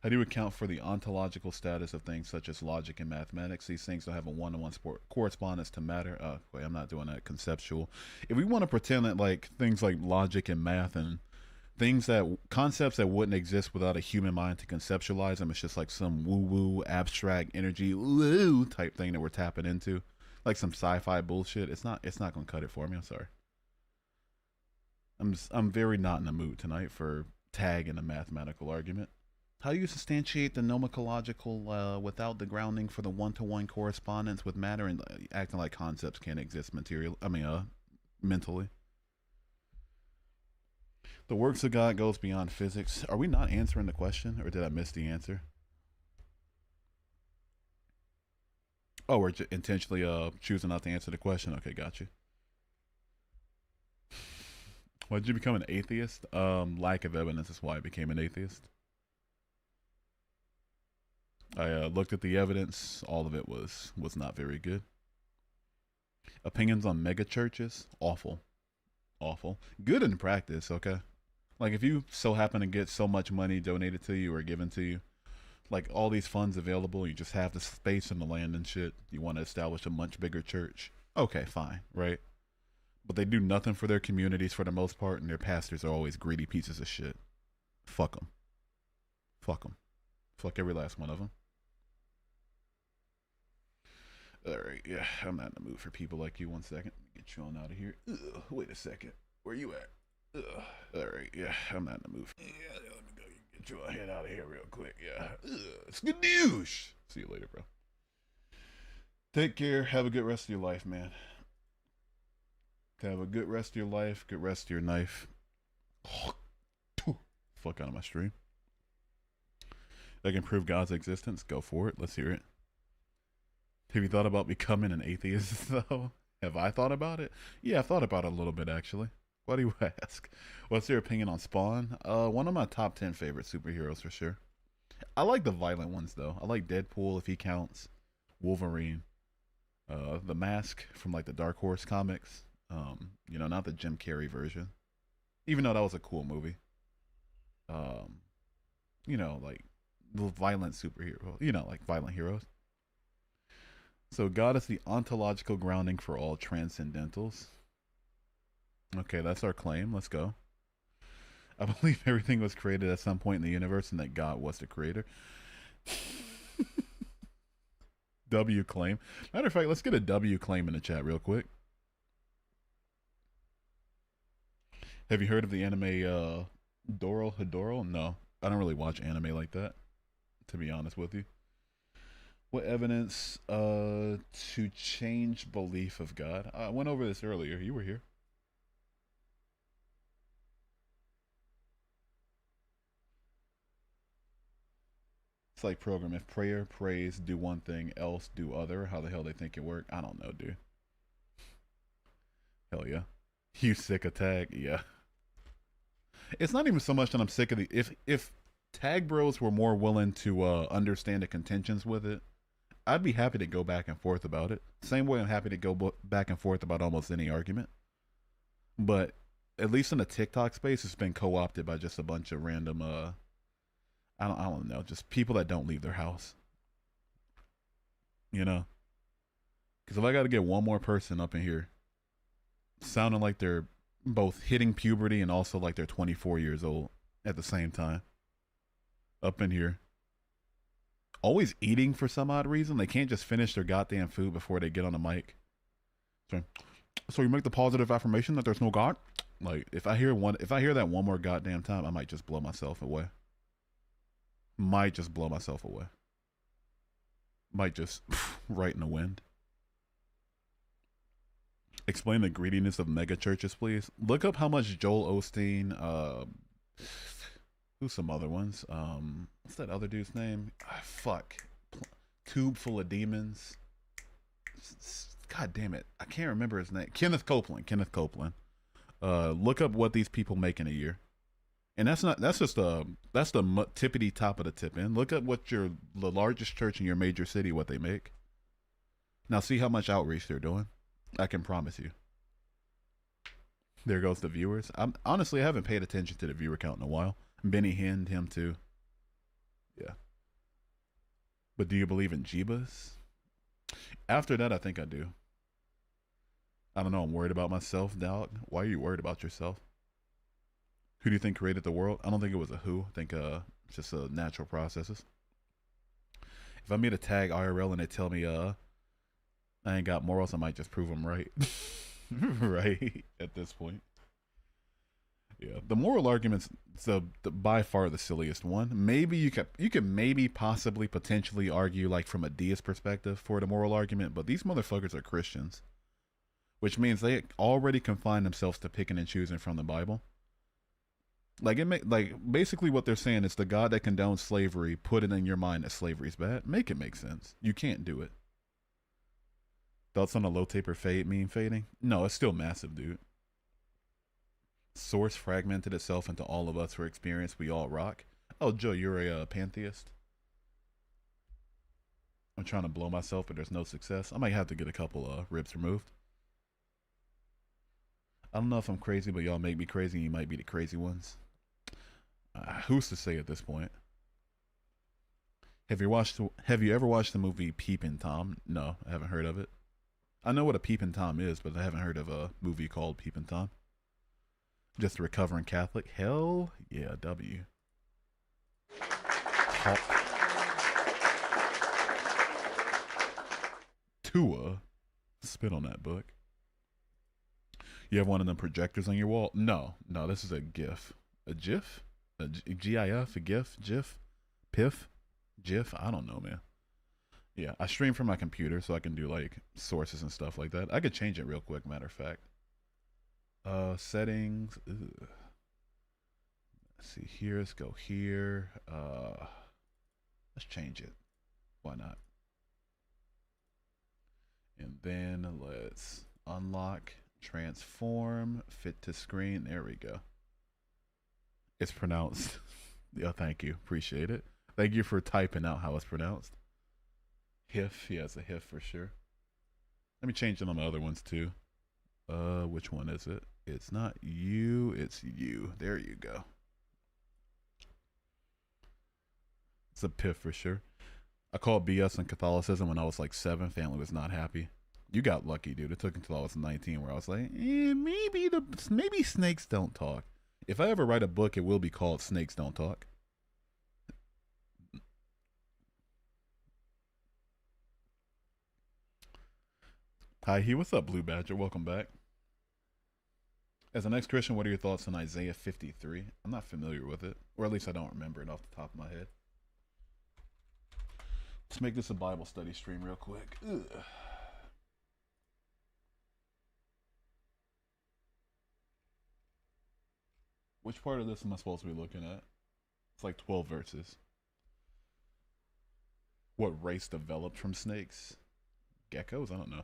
How do you account for the ontological status of things such as logic and mathematics? These things don't have a one-to-one correspondence to matter. Wait, I'm not doing that conceptual. If we want to pretend that like things like logic and math and concepts that wouldn't exist without a human mind to conceptualize them, it's just like some woo-woo abstract energy woo type thing that we're tapping into, like some sci-fi bullshit. It's not gonna cut it for me. I'm sorry. I'm very not in the mood tonight for tag in a mathematical argument. How do you substantiate the nomencological without the grounding for the one-to-one correspondence with matter and acting like concepts can't exist mentally? The works of God goes beyond physics. Are we not answering the question, or did I miss the answer? Oh, we're intentionally choosing not to answer the question. Okay, got you. Why did you become an atheist? Lack of evidence is why I became an atheist. I looked at the evidence. All of it was not very good. Opinions on mega churches? Awful. Awful. Good in practice, okay? Like, if you so happen to get so much money donated to you or given to you, like all these funds available, you just have the space and the land and shit, you want to establish a much bigger church, okay, fine, right? But they do nothing for their communities for the most part, and their pastors are always greedy pieces of shit. Fuck them. Fuck them. Fuck every last one of them. Alright, yeah, I'm not in the mood for people like you. 1 second. Get you on out of here. Ugh, wait a second. Where you at? Ugh. Alright, yeah, I'm not in the mood. Yeah, let me go get your head out of here real quick. Yeah. Ugh, it's good news. See you later, bro. Take care. Have a good rest of your life, man. Have a good rest of your life. Good rest of your knife. Fuck out of my stream. If I can prove God's existence, go for it. Let's hear it. Have you thought about becoming an atheist, though? Have I thought about it? Yeah, I've thought about it a little bit, actually. Why do you ask? What's your opinion on Spawn? One of my top 10 favorite superheroes, for sure. I like the violent ones, though. I like Deadpool, if he counts. Wolverine. The Mask from, like, the Dark Horse comics. You know, not the Jim Carrey version. Even though that was a cool movie. You know, like, the violent superhero. You know, like, violent heroes. So God is the ontological grounding for all transcendentals. Okay, that's our claim. Let's go. I believe everything was created at some point in the universe and that God was the creator. W claim. Matter of fact, let's get a W claim in the chat real quick. Have you heard of the anime Doro Hedoro? No, I don't really watch anime like that, to be honest with you. What evidence to change belief of God? I went over this earlier. You were here. It's like program. If prayer, praise, do one thing, else do other. How the hell they think it work? I don't know, dude. Hell yeah. You sick of tag? Yeah. It's not even so much that I'm sick of the. If tag bros were more willing to understand the contentions with it, I'd be happy to go back and forth about it. Same way I'm happy to go back and forth about almost any argument. But at least in the TikTok space, it's been co-opted by just a bunch of random, I don't know, just people that don't leave their house. You know? Because if I got to get one more person up in here sounding like they're both hitting puberty and also like they're 24 years old at the same time, up in here, always eating for some odd reason. They can't just finish their goddamn food before they get on the mic. So you make the positive affirmation that there's no God? Like, if I hear that one more goddamn time, I might just blow myself away. Might just blow myself away. Might just right in the wind. Explain the greediness of mega churches, please. Look up how much Joel Osteen, who's some other ones? What's that other dude's name? Fuck. Tube full of demons. God damn it. I can't remember his name. Kenneth Copeland. Look up what these people make in a year. And that's the tippity top of the tip in. Look at what the largest church in your major city, what they make. Now see how much outreach they're doing. I can promise you. There goes the viewers. Honestly, I haven't paid attention to the viewer count in a while. Benny Hinned, him too. Yeah. But do you believe in Jeebus? After that, I think I do. I don't know. I'm worried about myself, dog. Why are you worried about yourself? Who do you think created the world? I don't think it was a who. I think it's just natural processes. If I meet a tag IRL and they tell me I ain't got morals, I might just prove them right. Right at this point. Yeah, the moral argument's the by far the silliest one. Maybe you could maybe possibly potentially argue like from a deist perspective for the moral argument, but these motherfuckers are Christians, which means they already confine themselves to picking and choosing from the Bible. Like basically what they're saying is the God that condones slavery put it in your mind that slavery is bad. Make it make sense. You can't do it. Thoughts on the low taper fade meme fading? No, it's still massive, dude. Source fragmented itself into all of us for experience. We all rock. Oh, Joe, you're a pantheist. I'm trying to blow myself, but there's no success. I might have to get a couple ribs removed. I don't know if I'm crazy, but y'all make me crazy. And you might be the crazy ones. Who's to say at this point? Have you ever watched the movie Peepin' Tom? No, I haven't heard of it. I know what a Peepin' Tom is, but I haven't heard of a movie called Peepin' Tom. Just a recovering Catholic. Hell yeah, W. Tua. Spit on that book. You have one of them projectors on your wall? No, this is a GIF. A GIF? A GIF? A GIF? GIF? PIF? GIF? I don't know, man. Yeah, I stream from my computer so I can do like sources and stuff like that. I could change it real quick, matter of fact. Settings. Ugh. Let's see here. Let's go here. Let's change it. Why not? And then let's unlock, transform, fit to screen. There we go. It's pronounced. Yeah, thank you. Appreciate it. Thank you for typing out how it's pronounced. HIF. Yeah, it's a HIF for sure. Let me change it on the other ones too. Which one is it? It's not you, it's you. There you go. It's a PIF for sure. I called BS on Catholicism when I was like 7. Family was not happy. You got lucky, dude. It took until I was 19 where I was like, maybe snakes don't talk. If I ever write a book, it will be called Snakes Don't Talk. Hi, what's up, Blue Badger? Welcome back. As an ex-Christian, what are your thoughts on Isaiah 53? I'm not familiar with it, or at least I don't remember it off the top of my head. Let's make this a Bible study stream real quick. Ugh. Which part of this am I supposed to be looking at? It's like 12 verses. What race developed from snakes? Geckos? I don't know.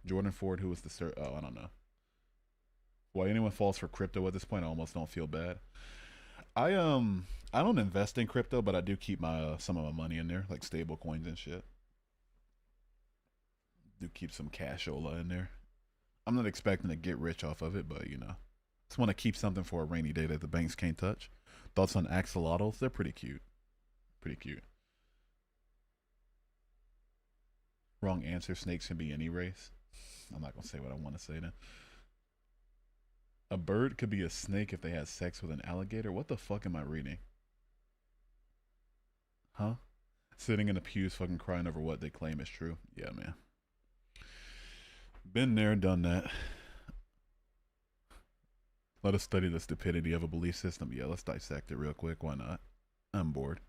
Jordan Ford, who was the oh, I don't know. Why anyone falls for crypto at this point, I almost don't feel bad. I don't invest in crypto, but I do keep my some of my money in there, like stable coins and shit. Do keep some cashola in there. I'm not expecting to get rich off of it, but you know, just want to keep something for a rainy day that the banks can't touch. Thoughts on axolotls? They're pretty cute. Pretty cute. Wrong answer. Snakes can be any race. I'm not gonna say what I want to say then. A bird could be a snake if they had sex with an alligator. What the fuck am I reading? Huh? Sitting in the pews fucking crying over what they claim is true. Yeah, man. Been there, done that. Let us study the stupidity of a belief system. Yeah, let's dissect it real quick. Why not? I'm bored.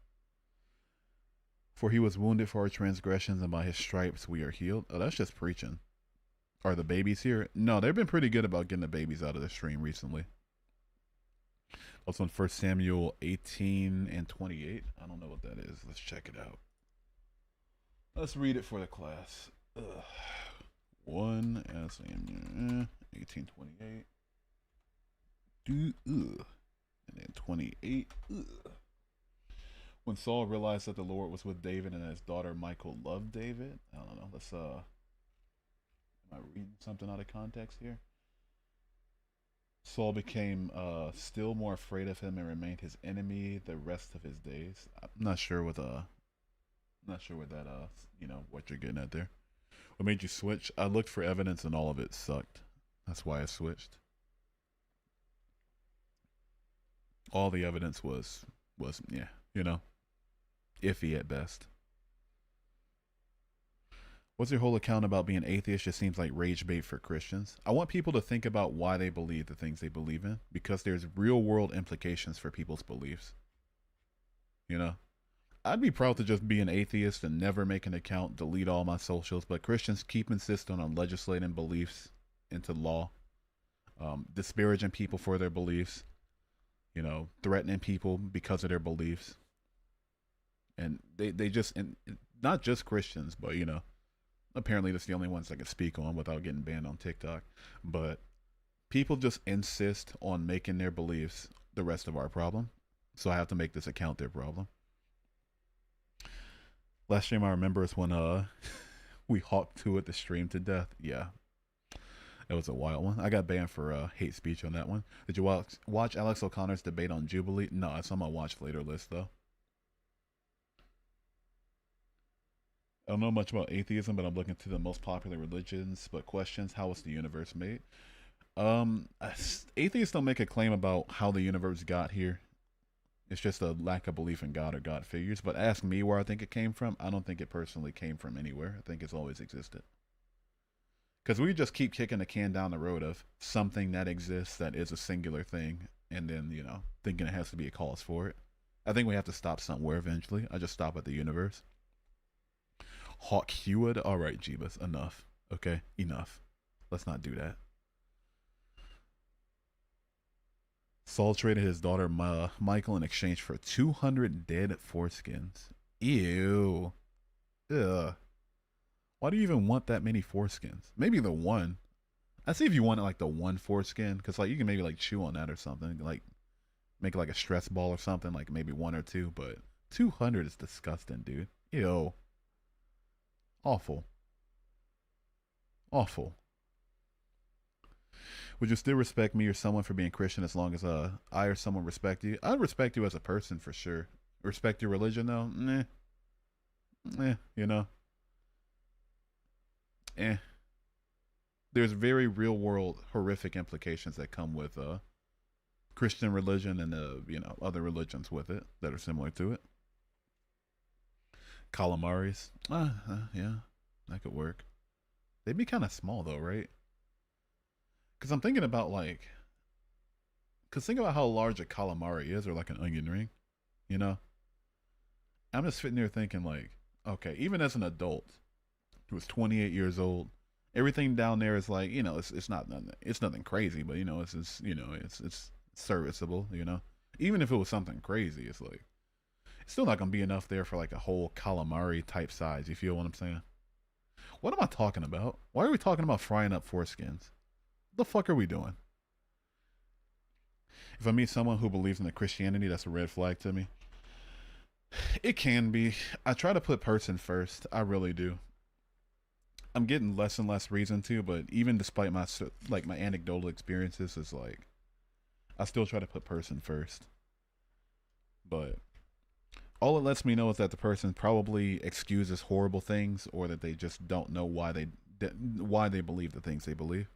For he was wounded for our transgressions, and by his stripes we are healed. Oh, that's just preaching. Are the babies here? No, they've been pretty good about getting the babies out of the stream recently. Also on 1 Samuel 18 and 28. I don't know what that is. Let's check it out. Let's read it for the class. 1 Samuel 18, 28. And then 28. When Saul realized that the Lord was with David and his daughter Michal loved David. I don't know. Let's Am I reading something out of context here? Saul became still more afraid of him and remained his enemy the rest of his days. I'm not sure what that you know what you're getting at there. What made you switch? I looked for evidence and all of it sucked. That's why I switched. All the evidence was yeah, you know, iffy at best. What's your whole account about being atheist? Just seems like rage bait for Christians. I want people to think about why they believe the things they believe in, because there's real world implications for people's beliefs. You know, I'd be proud to just be an atheist and never make an account, delete all my socials, but Christians keep insisting on legislating beliefs into law, disparaging people for their beliefs. threatening people because of their beliefs. And they just, and not just Christians, but, apparently that's the only ones I can speak on without getting banned on TikTok. But people just insist on making their beliefs the rest of our problem. So I have to make this account their problem. Last stream I remember is when we hawked to it the stream to death. Yeah, it was a wild one. I got banned for hate speech on that one. Did you watch Alex O'Connor's debate on Jubilee? No, it's on my watch later list though. I don't know much about atheism, but I'm looking to the most popular religions. But questions: how was the universe made? Um, Atheists don't make a claim about how the universe got here. It's just a lack of belief in God or God figures. But ask me where I think it came from. I don't think it personally came from anywhere. I think it's always existed. Because we just keep kicking the can down the road of something that exists that is a singular thing, and then, thinking it has to be a cause for it. I think we have to stop somewhere eventually. I just stop at the universe. Hawk Hewitt? Alright, Jeebus, enough. Okay, enough. Let's not do that. Saul traded his daughter Michael in exchange for 200 dead foreskins. Ew. Ugh. Why do you even want that many foreskins? Maybe the one. I see if you wanted like the one foreskin, because like you can maybe like chew on that or something, like make it like a stress ball or something, like maybe one or two. But 200 is disgusting, dude. Ew. Awful. Awful. Would you still respect me or someone for being Christian as long as I or someone respect you? I'd respect you as a person for sure. Respect your religion though? Eh. There's very real world horrific implications that come with Christian religion and other religions with it that are similar to it. Calamaris, yeah, that could work. They'd be kind of small though, right? Because I'm thinking about think about how large a calamari is, or like an onion ring, you know. I'm just sitting there thinking like, okay, even as an adult who was 28 years old, everything down there is like, it's nothing crazy, but it's just, it's serviceable, Even if it was something crazy, it's like it's still not gonna be enough there for like a whole calamari type size. You feel what I'm saying? What am I talking about? Why are we talking about frying up foreskins? What the fuck are we doing? If I meet someone who believes in the Christianity, that's a red flag to me. It can be. I try to put person first. I really do. I'm getting less and less reason to, but even despite my anecdotal experiences, it's like I still try to put person first. But all it lets me know is that the person probably excuses horrible things, or that they just don't know why they believe the things they believe.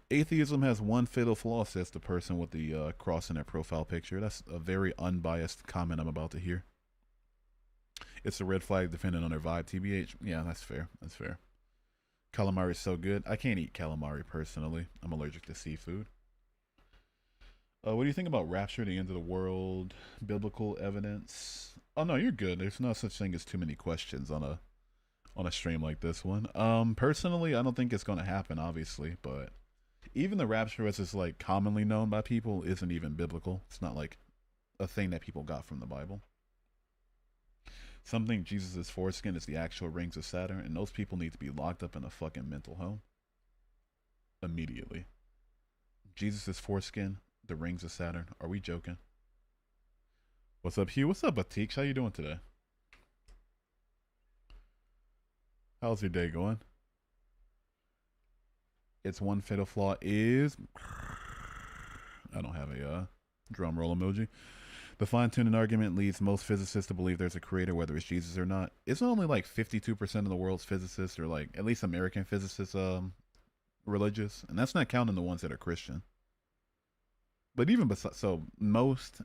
Atheism has one fatal flaw, says the person with the cross in their profile picture. That's a very unbiased comment I'm about to hear. It's a red flag depending on their vibe, TBH. Yeah, that's fair. That's fair. Calamari is so good. I can't eat calamari personally. I'm allergic to seafood. What do you think about rapture, the end of the world, biblical evidence? Oh no, you're good. There's no such thing as too many questions on a stream like this one. Personally, I don't think it's gonna happen, obviously, but even the rapture as is like commonly known by people isn't even biblical. It's not like a thing that people got from the Bible. Some think Jesus' foreskin is the actual rings of Saturn, and those people need to be locked up in a fucking mental home immediately. Jesus' foreskin, the rings of Saturn. Are we joking? What's up, Hugh? What's up, Batik? How you doing today? How's your day going? Its one fatal flaw is I don't have a drum roll emoji. The fine-tuning argument leads most physicists to believe there's a creator, whether it's Jesus or not. Isn't only like 52% of the world's physicists, or like at least American physicists, religious? And that's not counting the ones that are Christian. But even besides, so most,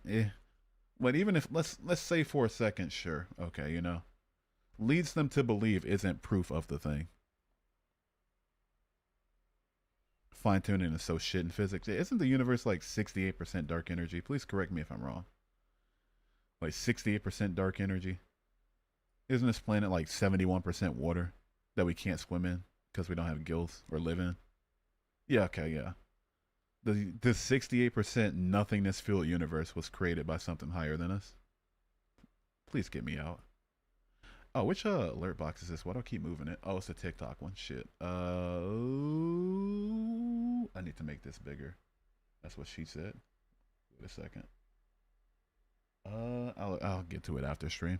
but even if let's say for a second, sure, okay, leads them to believe isn't proof of the thing. Fine tuning is so shit in physics. Isn't the universe like 68% dark energy? Please correct me if I'm wrong. Like 68% dark energy. Isn't this planet like 71% water that we can't swim in because we don't have gills or live in? Yeah, okay, yeah. The 68% nothingness filled universe was created by something higher than us. Please get me out. Oh, which alert box is this? Why do I keep moving it? Oh, it's a TikTok one. Shit. I need to make this bigger. That's what she said. Wait a second. I'll get to it after stream.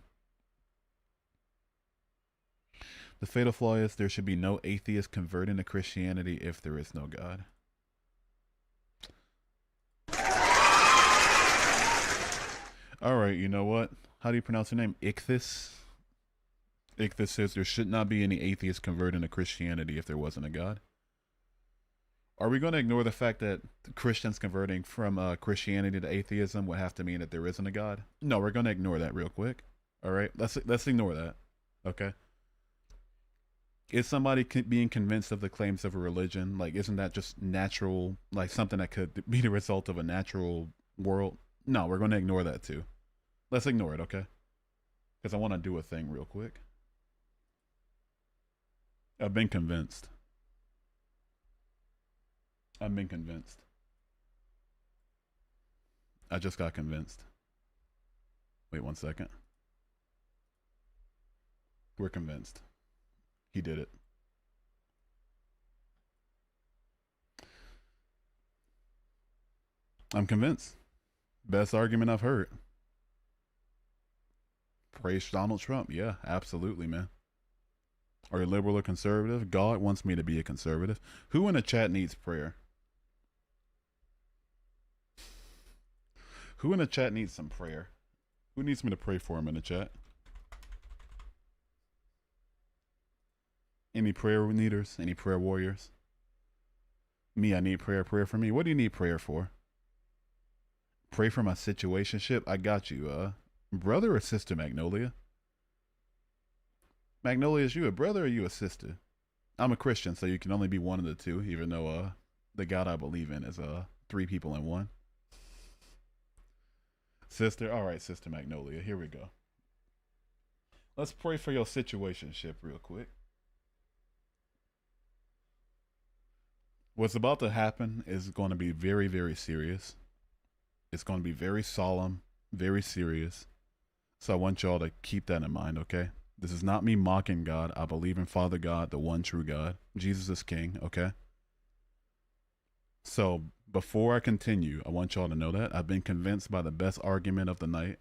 The fatal flaw is there should be no atheist converting to Christianity if there is no God. All right, you know what? How do you pronounce your name? Ichthys? Ichthys says there should not be any atheists converting to Christianity if there wasn't a God. Are we going to ignore the fact that Christians converting from Christianity to atheism would have to mean that there isn't a God? No, we're going to ignore that real quick. All right, let's ignore that. Okay. Is somebody being convinced of the claims of a religion, like, isn't that just natural, like something that could be the result of a natural world? No, we're going to ignore that too. Let's ignore it, okay? Because I want to do a thing real quick. I've been convinced. I've been convinced. I just got convinced. Wait 1 second. We're convinced. He did it. I'm convinced. Best argument I've heard. Praise Donald Trump. Yeah, absolutely, man. Are you liberal or conservative? God wants me to be a conservative. Who in the chat needs prayer? Who in the chat needs some prayer? Who needs me to pray for him in the chat? Any prayer needers? Any prayer warriors? Me, I need prayer. Prayer for me. What do you need prayer for? Pray for my situationship. I got you. Brother or sister Magnolia? Magnolia, is you a brother or you a sister? I'm a Christian, so you can only be one of the two, even though the God I believe in is 3 people in one. Sister, all right, Sister Magnolia, here we go. Let's pray for your situationship real quick. What's about to happen is going to be very, very serious. It's going to be very solemn, very serious. So I want y'all to keep that in mind, okay? This is not me mocking God. I believe in Father God, the one true God. Jesus is King, okay? So before I continue, I want y'all to know that I've been convinced by the best argument of the night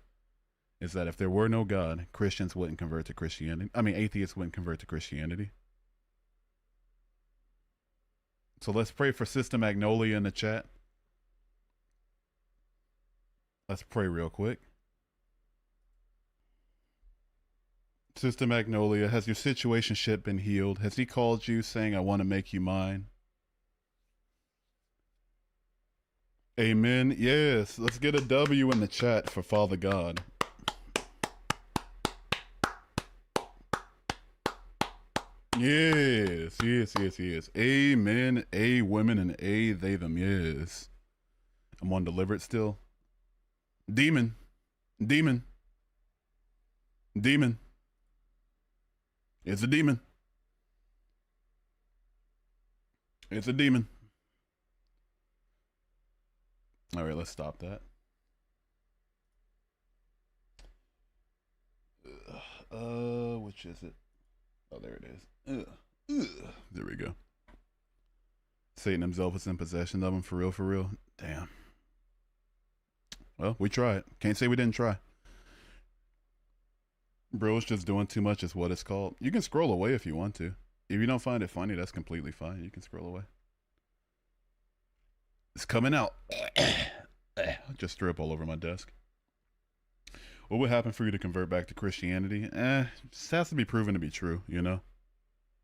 is that if there were no God, Christians wouldn't convert to Christianity. I mean, atheists wouldn't convert to Christianity. So let's pray for Sister Magnolia in the chat. Let's pray real quick. Sister Magnolia, has your situationship been healed? Has he called you saying, I want to make you mine? Amen. Yes. Let's get a W in the chat for Father God. Yes. Yes, yes, yes. Amen. A women and a they them. Yes. I'm on delivered still. Demon. Demon. Demon. It's a demon. It's a demon. All right, let's stop that. Which is it? Oh, there it is. There we go. Satan himself is in possession of him, for real, for real. Damn. Well, we tried. Can't say we didn't try. Bro's just doing too much is what it's called. You can scroll away if you want to. If you don't find it funny, that's completely fine. You can scroll away. It's coming out. Just threw up all over my desk. What would happen for you to convert back to Christianity? Just has to be proven to be true, you know?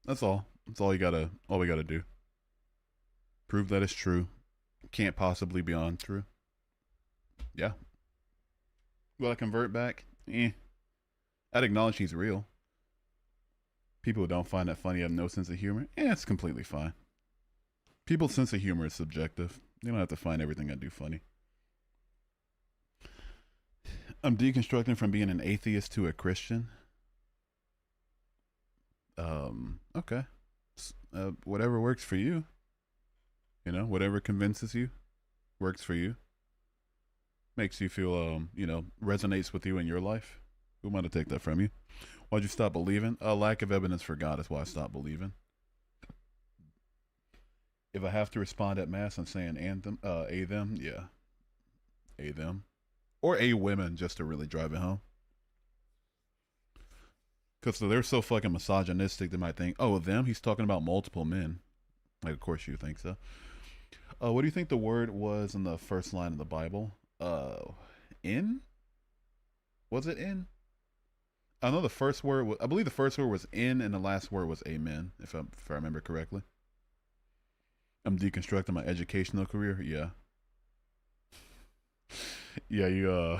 That's all. That's all we gotta do. Prove that it's true. Can't possibly be untrue. Yeah. Will I convert back? I'd acknowledge he's real. People who don't find that funny have no sense of humor. It's completely fine. People's sense of humor is subjective. You don't have to find everything I do funny. I'm deconstructing from being an atheist to a Christian. Okay. Whatever works for you. You know, whatever convinces you. works for you, makes you feel, resonates with you in your life. Who might have taken that from you? Why'd you stop believing? A lack of evidence for God is why I stopped believing. If I have to respond at mass, I'm saying anthem, a them, yeah, a them, or a women, just to really drive it home. Because they're so fucking misogynistic, they might think, oh, them, he's talking about multiple men. Like, of course you think so. What do you think the word was in the first line of the Bible? In? Was it in? I know the first word. I believe the first word was in, and the last word was amen. If I remember correctly. I'm deconstructing my educational career. Yeah. Yeah. You.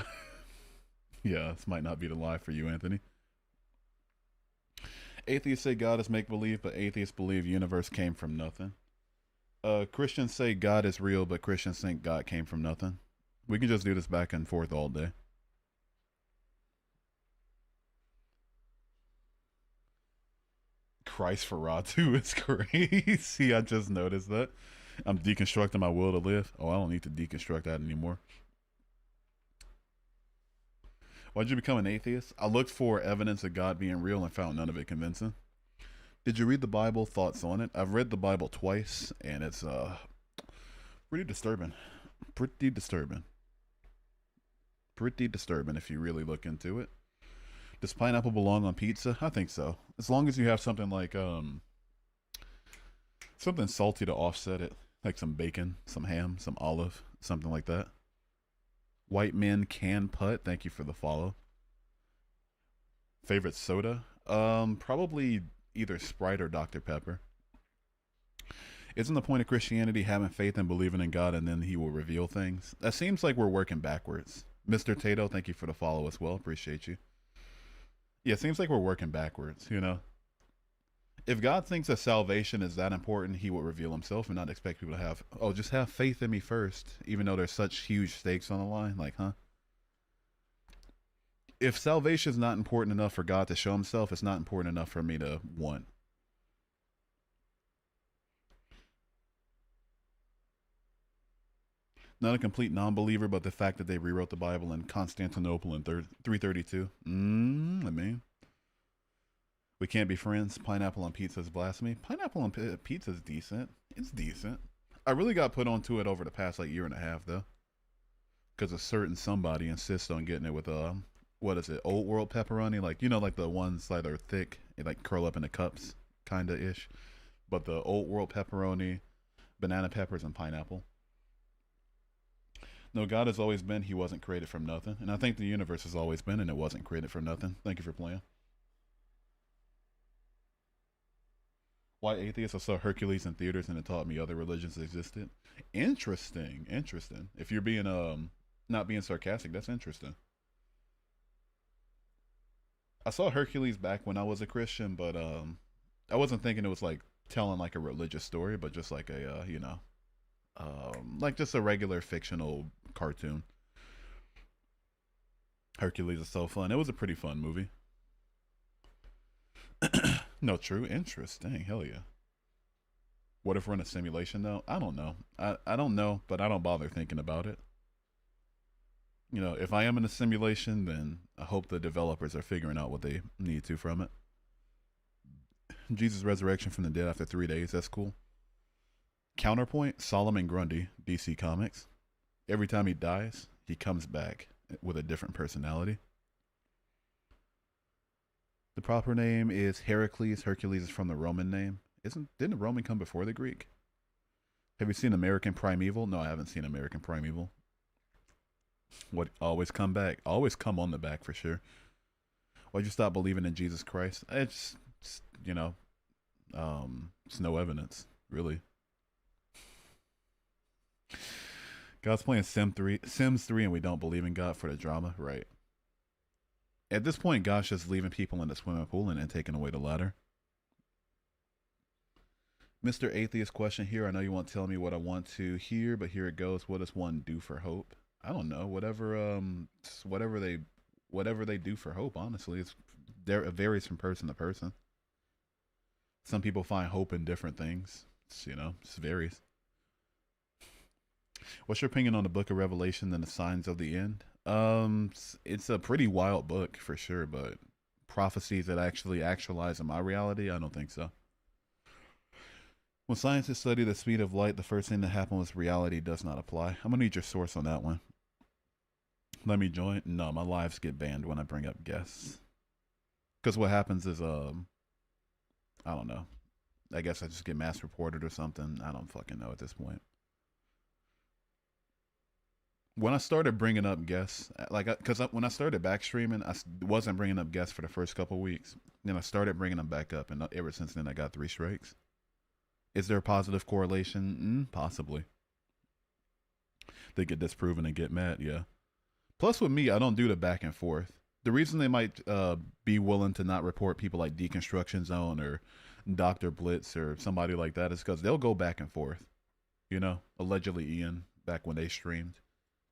Yeah. This might not be the lie for you, Anthony. Atheists say God is make believe, but atheists believe universe came from nothing. Christians say God is real, but Christians think God came from nothing. We can just do this back and forth all day. Christ Ferratu is crazy. I just noticed that. I'm deconstructing my will to live. Oh, I don't need to deconstruct that anymore. Why'd you become an atheist? I looked for evidence of God being real and found none of it convincing. Did you read the Bible? Thoughts on it? I've read the Bible twice, and it's pretty disturbing. Pretty disturbing. Pretty disturbing if you really look into it. Does pineapple belong on pizza? I think so. As long as you have something like something salty to offset it, like some bacon, some ham, some olive, something like that. White men can putt. Thank you for the follow. Favorite soda? Probably either Sprite or Dr. Pepper. Isn't the point of Christianity having faith and believing in God and then he will reveal things? That seems like we're working backwards. Mr. Tato, thank you for the follow as well. Appreciate you. Yeah, it seems like we're working backwards, you know? If God thinks that salvation is that important, he will reveal himself and not expect people to have, oh, just have faith in me first, even though there's such huge stakes on the line. Like, huh? If salvation is not important enough for God to show himself, it's not important enough for me to want. Not a complete non-believer, but the fact that they rewrote the Bible in Constantinople in 332. I mean, we can't be friends. Pineapple on pizza is blasphemy. Pineapple on pizza is decent. It's decent. I really got put onto it over the past like year and a half though, because a certain somebody insists on getting it with what is it, old world pepperoni? Like, you know, like the ones that are thick, they like curl up into cups, kinda ish. But the old world pepperoni, banana peppers, and pineapple. No, God has always been. He wasn't created from nothing. And I think the universe has always been, and it wasn't created from nothing. Thank you for playing. Why atheists? I saw Hercules in theaters, and it taught me other religions existed. Interesting, interesting. If you're being not being sarcastic, that's interesting. I saw Hercules back when I was a Christian, but I wasn't thinking it was like telling like a religious story, but just like a like just a regular fictional cartoon. Hercules is so fun. It was a pretty fun movie. No, true. Interesting. Hell yeah. What if we're in a simulation though? I don't know. I don't know, but I don't bother thinking about it. You know, if I am in a simulation, then I hope the developers are figuring out what they need to from it. Jesus' resurrection from the dead after 3 days. That's cool. Counterpoint, Solomon Grundy, DC Comics. Every time he dies, he comes back with a different personality. The proper name is Heracles. Hercules is from the Roman name. Didn't the Roman come before the Greek? Have you seen American Primeval? No, I haven't seen American Primeval. What, always come back? Always come on the back for sure. Why'd you stop believing in Jesus Christ? It's you know, it's no evidence, really. God's playing Sims 3, and we don't believe in God for the drama, right? At this point, God's just leaving people in the swimming pool and then taking away the ladder. Mr. Atheist question here. I know you won't tell me what I want to hear, but here it goes. What does one do for hope? I don't know. Whatever they do for hope. Honestly, it varies from person to person. Some people find hope in different things. It varies. What's your opinion on the Book of Revelation and the signs of the end? It's a pretty wild book for sure, but prophecies that actually actualize in my reality, I don't think so. When scientists study the speed of light, the first thing that happens with reality does not apply. I'm gonna need your source on that one. Let me join. No, my lives get banned when I bring up guests. Because what happens is, I don't know. I guess I just get mass reported or something. I don't fucking know at this point. When I started bringing up guests, because when I started back streaming, wasn't bringing up guests for the first couple weeks. Then I started bringing them back up, and ever since then, I got 3 strikes. Is there a positive correlation? Possibly. They get disproven and get mad, yeah. Plus, with me, I don't do the back and forth. The reason they might be willing to not report people like Deconstruction Zone or Dr. Blitz or somebody like that is because they'll go back and forth. You know, allegedly Ian, back when they streamed.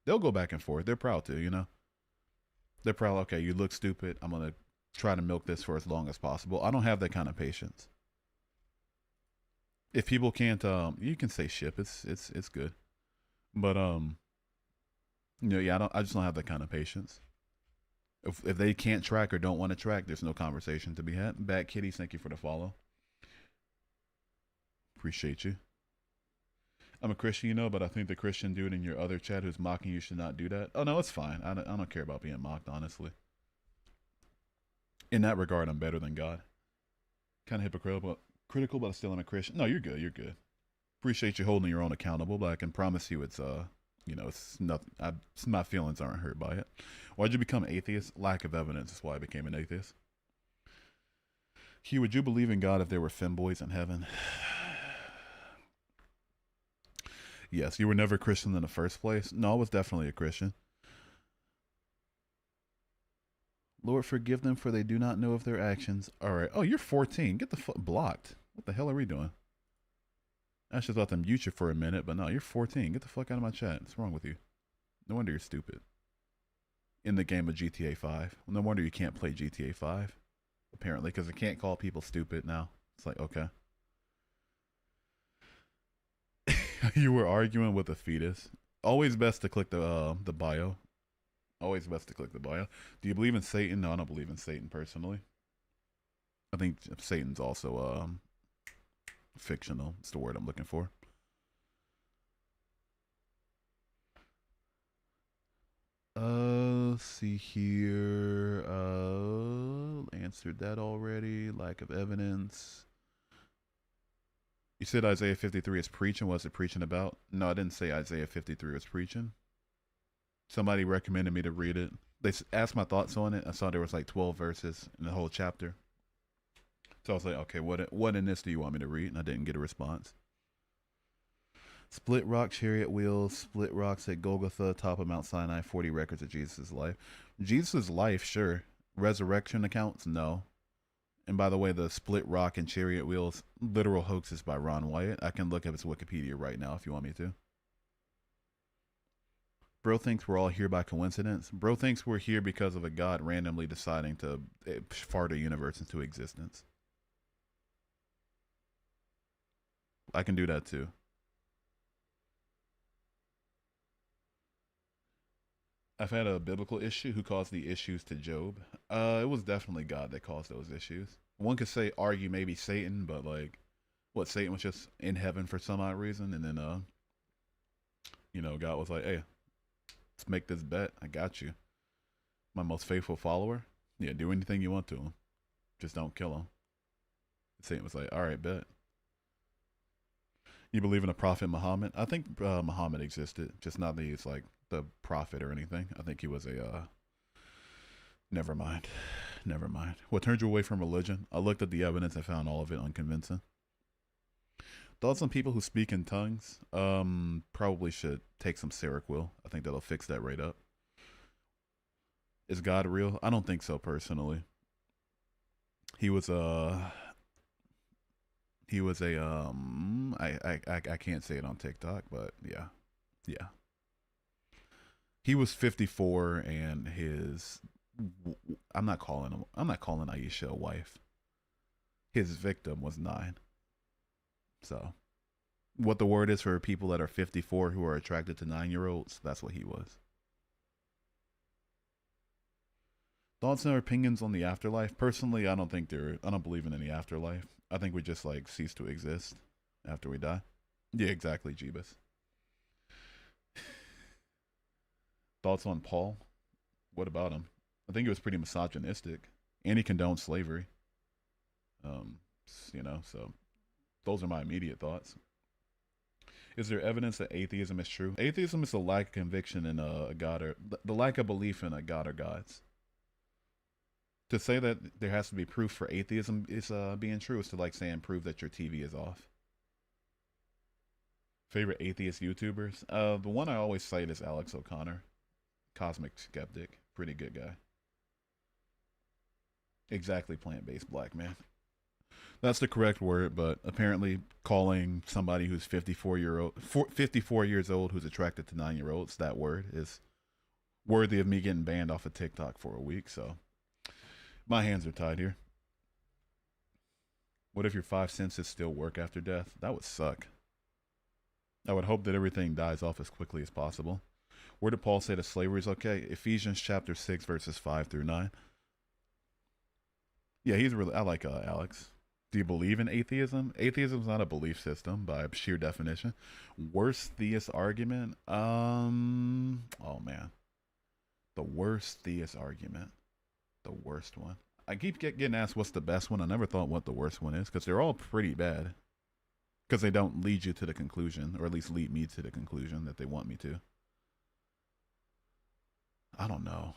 They'll go back and forth. They're proud to, you know. They're proud, okay, you look stupid. I'm going to try to milk this for as long as possible. I don't have that kind of patience. If people can't, you can say ship. It's good. But, you know, yeah, I just don't have that kind of patience. If they can't track or don't want to track, there's no conversation to be had. Bad Kitties, thank you for the follow. Appreciate you. I'm a Christian, you know, but I think the Christian dude in your other chat who's mocking you should not do that. Oh, no, it's fine. I don't care about being mocked, honestly. In that regard, I'm better than God. Kind of hypocritical, but still I'm a Christian. No, you're good. You're good. Appreciate you holding your own accountable, but I can promise you it's, you know, it's nothing. My feelings aren't hurt by it. Why'd you become atheist? Lack of evidence is why I became an atheist. Hugh, would you believe in God if there were femboys in heaven? Yes, you were never Christian in the first place. No, I was definitely a Christian. Lord, forgive them for they do not know of their actions. All right. Oh, you're 14. Get the fuck blocked. What the hell are we doing? I should thought to mute you for a minute, but no, you're 14. Get the fuck out of my chat. What's wrong with you? No wonder you're stupid. In the game of GTA 5. No wonder you can't play GTA 5. Apparently, because I can't call people stupid now. It's like, okay. You were arguing with a fetus. Always best to click the bio. Always best to click the bio. Do you believe in Satan? No, I don't believe in Satan personally. I think Satan's also fictional. It's the word I'm looking for. Let's see here. Answered that already. Lack of evidence. You said Isaiah 53 is preaching. What's it preaching about? No, I didn't say Isaiah 53 was preaching. Somebody recommended me to read it. They asked my thoughts on it. I saw there was like 12 verses in the whole chapter. So I was like, okay, what in this do you want me to read? And I didn't get a response. Split rock chariot wheels, split rocks at Golgotha, top of Mount Sinai, 40 records of Jesus' life. Jesus' life, sure. Resurrection accounts, no. And by the way, the split rock and chariot wheels, literal hoaxes by Ron Wyatt. I can look up his Wikipedia right now if you want me to. Bro thinks we're all here by coincidence. Bro thinks we're here because of a god randomly deciding to fart a universe into existence. I can do that too. I've had a biblical issue. Who caused the issues to Job? It was definitely God that caused those issues. One could argue maybe Satan, but like, what, Satan was just in heaven for some odd reason, and then you know, God was like, hey, let's make this bet. I got you. My most faithful follower. Yeah, do anything you want to him. Just don't kill him. Satan was like, all right, bet. You believe in a prophet Muhammad? I think Muhammad existed, just not that he's like the prophet or anything. I think he was a never mind. Never mind. What turned you away from religion? I looked at the evidence and found all of it unconvincing. Thoughts on people who speak in tongues? Probably should take some Seroquel. I think that'll fix that right up. Is God real? I don't think so personally. He was a I can't say it on TikTok, but yeah. He was 54 and I'm not calling Aisha a wife. His victim was 9. So What the word is for people that are 54 who are attracted to 9-year-olds, that's what he was. Thoughts and opinions on the afterlife? Personally, I don't believe in any afterlife. I think we just like cease to exist after we die. Yeah, exactly, Jeebus. Thoughts on Paul? What about him? I think he was pretty misogynistic, and he condoned slavery. Um, so those are my immediate thoughts. Is there evidence that atheism is true? Atheism is the lack of conviction in a god, or the lack of belief in a god or gods. To say that there has to be proof for atheism is being true is to like saying prove that your TV is off. Favorite atheist YouTubers? The one I always cite is Alex O'Connor, Cosmic Skeptic, pretty good guy. Exactly, plant-based black man. That's the correct word, but apparently calling somebody who's 54 years old who's attracted to 9-year-olds that word is worthy of me getting banned off of TikTok for a week. So my hands are tied here. What if your five senses still work after death? That would suck. I would hope that everything dies off as quickly as possible. Where did Paul say that slavery is okay? Ephesians chapter 6 verses 5 through 9. Yeah, he's really. I like Alex. Do you believe in atheism? Atheism is not a belief system by sheer definition. Worst theist argument? Oh man, the worst theist argument, the worst one. I keep getting asked what's the best one. I never thought what the worst one is because they're all pretty bad. Because they don't lead you to the conclusion, or at least lead me to the conclusion that they want me to. I don't know.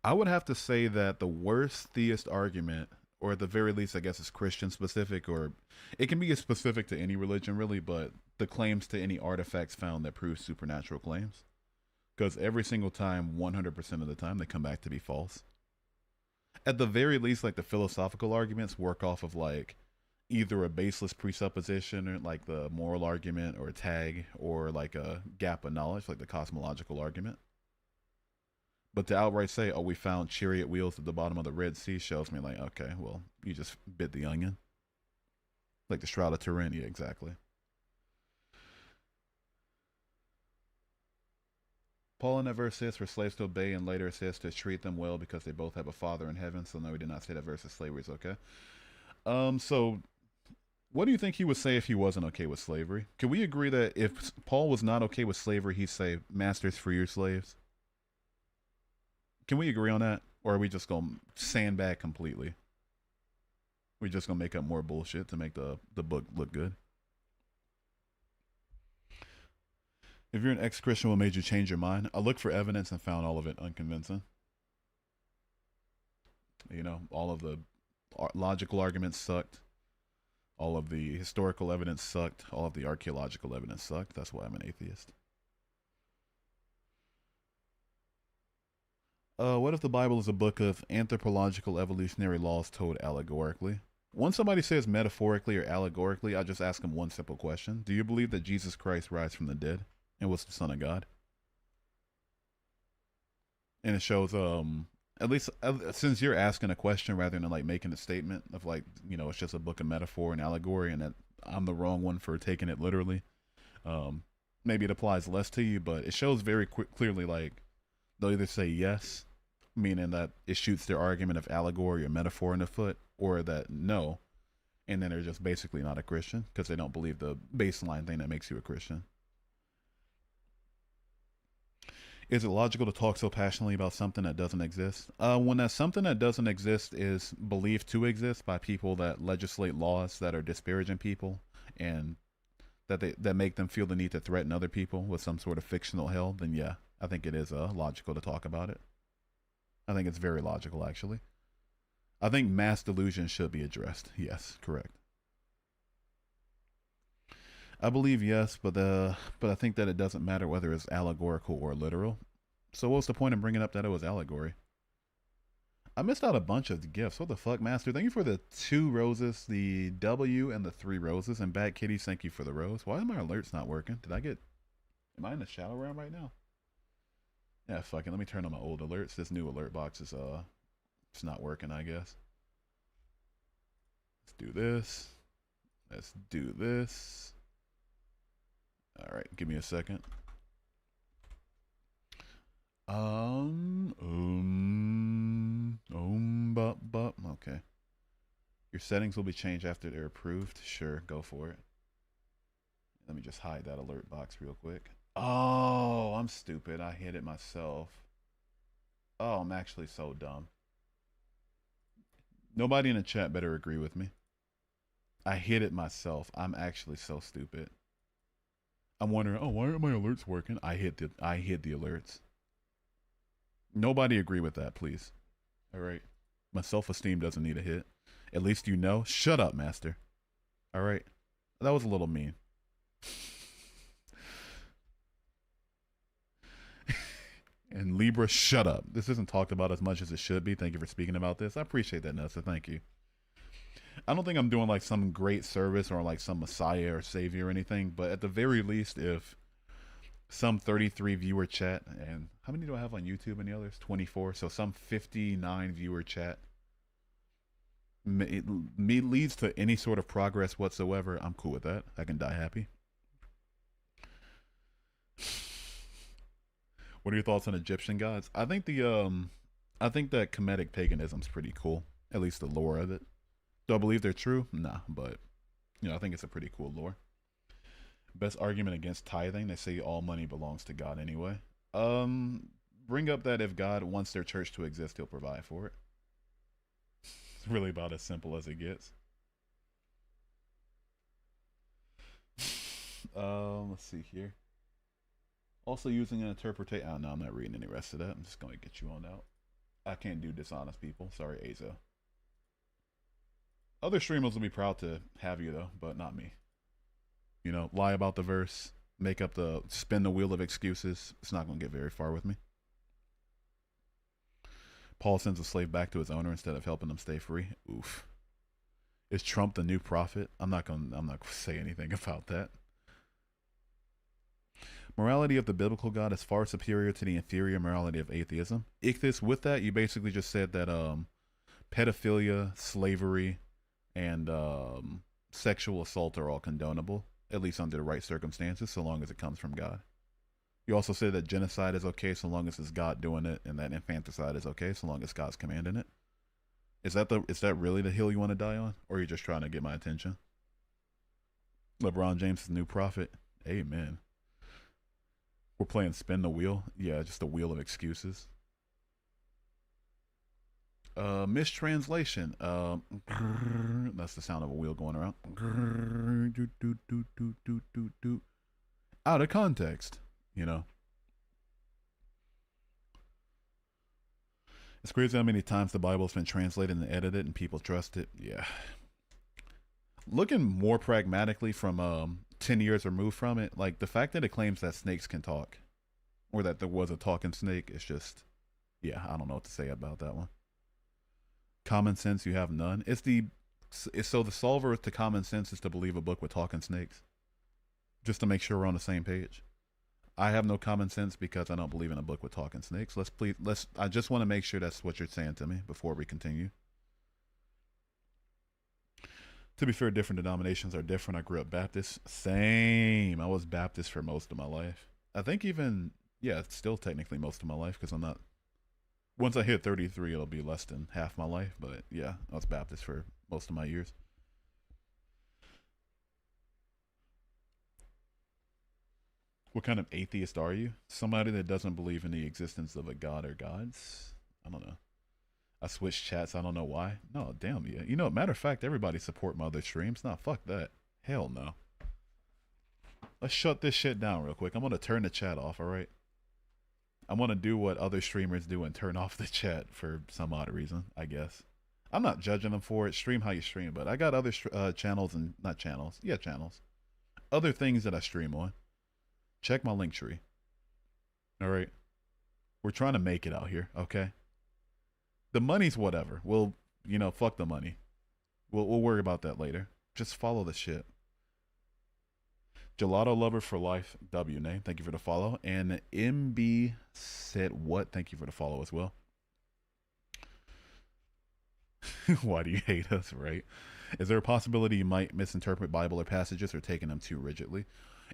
I would have to say that the worst theist argument, or at the very least, I guess it's Christian specific, or it can be specific to any religion really, but the claims to any artifacts found that prove supernatural claims. Because every single time, 100% of the time, they come back to be false. At the very least, like the philosophical arguments work off of like either a baseless presupposition or like the moral argument or a tag or like a gap of knowledge, like the cosmological argument. But to outright say, "Oh, we found chariot wheels at the bottom of the Red Sea," shows me like, okay, well, you just bit the onion, like the Shroud of Turin. Yeah, exactly. Paul in that verse says for slaves to obey, and later it says to treat them well because they both have a father in heaven. So no, we did not say that verse of slavery is okay. So what do you think he would say if he wasn't okay with slavery? Can we agree that if Paul was not okay with slavery, he'd say, "Masters, free your slaves"? Can we agree on that? Or are we just going to sandbag completely? We're just going to make up more bullshit to make the book look good? If you're an ex-Christian, what made you change your mind? I looked for evidence and found all of it unconvincing. You know, all of the logical arguments sucked. All of the historical evidence sucked. All of the archaeological evidence sucked. That's why I'm an atheist. What if the Bible is a book of anthropological evolutionary laws told allegorically? When somebody says metaphorically or allegorically, I just ask them one simple question. Do you believe that Jesus Christ rise from the dead and was the Son of God? And it shows, at least since you're asking a question rather than like making a statement of like, it's just a book of metaphor and allegory and that I'm the wrong one for taking it literally. Maybe it applies less to you, but it shows very clearly like they'll either say yes, meaning that it shoots their argument of allegory or metaphor in the foot, or that no, and then they're just basically not a Christian because they don't believe the baseline thing that makes you a Christian. Is it logical to talk so passionately about something that doesn't exist? When that something that doesn't exist is believed to exist by people that legislate laws that are disparaging people and that make them feel the need to threaten other people with some sort of fictional hell, then yeah, I think it is logical to talk about it. I think it's very logical, actually. I think mass delusion should be addressed. Yes, correct. I believe yes, but I think that it doesn't matter whether it's allegorical or literal. So what's the point of bringing up that it was allegory? I missed out a bunch of gifts. What the fuck, Master? Thank you for the 2 roses, the W, and the 3 roses. And Bad Kitties, thank you for the rose. Why are my alerts not working? Am I in the shadow realm right now? Yeah, fuck it. Let me turn on my old alerts. This new alert box is it's not working, I guess. Let's do this. Let's do this. All right, give me a second. But okay. Your settings will be changed after they're approved. Sure, go for it. Let me just hide that alert box real quick. Oh, I'm stupid. I hit it myself. Oh, I'm actually so dumb. Nobody in the chat better agree with me. I hit it myself. I'm actually so stupid. I'm wondering, oh, why aren't my alerts working? I hit the alerts. Nobody agree with that, please. All right. My self-esteem doesn't need a hit. At least you know. Shut up, master. All right. That was a little mean. And Libra, shut up. This isn't talked about as much as it should be. Thank you for speaking about this. I appreciate that, Nessa. Thank you. I don't think I'm doing like some great service or like some messiah or savior or anything, but at the very least, if some 33 viewer chat, and how many do I have on YouTube and the others? 24. So some 59 viewer chat it leads to any sort of progress whatsoever, I'm cool with that. I can die happy. What are your thoughts on Egyptian gods? I think that Kemetic paganism's pretty cool. At least the lore of it. Do I believe they're true? Nah, but I think it's a pretty cool lore. Best argument against tithing, they say all money belongs to God anyway. Bring up that if God wants their church to exist, he'll provide for it. It's really about as simple as it gets. Let's see here. Also using an interpretation. Oh, no, I'm not reading any rest of that. I'm just going to get you on out. I can't do dishonest people. Sorry, Azo. Other streamers will be proud to have you, though, but not me. Lie about the verse, spin the wheel of excuses. It's not going to get very far with me. Paul sends a slave back to his owner instead of helping him stay free. Oof. Is Trump the new prophet? I'm not going to say anything about that. Morality of the biblical God is far superior to the inferior morality of atheism. Ichthys, with that, you basically just said that pedophilia, slavery, and sexual assault are all condonable, at least under the right circumstances, so long as it comes from God. You also said that genocide is okay so long as it's God doing it, and that infanticide is okay so long as God's commanding it. Is that really the hill you want to die on, or are you just trying to get my attention? LeBron James is the new prophet. Amen. We're playing spin the wheel. Yeah, just a wheel of excuses. Mistranslation. That's the sound of a wheel going around. Out of context, It's crazy how many times the Bible's been translated and edited and people trust it. Yeah. Looking more pragmatically from 10 years removed from it, like the fact that it claims that snakes can talk, or that there was a talking snake, is just, yeah, I don't know what to say about that one. Common sense, you have none. So the solver to common sense is to believe a book with talking snakes, just to make sure we're on the same page. I have no common sense because I don't believe in a book with talking snakes. I just want to make sure that's what you're saying to me before we continue. To be fair, different denominations are different. I grew up Baptist. Same. I was Baptist for most of my life. I think it's still technically most of my life because I'm not. Once I hit 33, it'll be less than half my life. But yeah, I was Baptist for most of my years. What kind of atheist are you? Somebody that doesn't believe in the existence of a god or gods? I don't know. I switched chats. I don't know why. No, damn yeah. Matter of fact, everybody support my other streams. Nah, fuck that. Hell no. Let's shut this shit down real quick. I'm going to turn the chat off, all right? I want to do what other streamers do and turn off the chat for some odd reason, I guess. I'm not judging them for it. Stream how you stream, but I got other channels and not channels. Yeah, channels. Other things that I stream on. Check my link tree. All right. We're trying to make it out here, okay? The money's whatever. We'll, fuck the money. We'll worry about that later. Just follow the shit. Gelato Lover for Life, W name. Thank you for the follow. And MB said what? Thank you for the follow as well. Why do you hate us, right? Is there a possibility you might misinterpret Bible or passages or taking them too rigidly?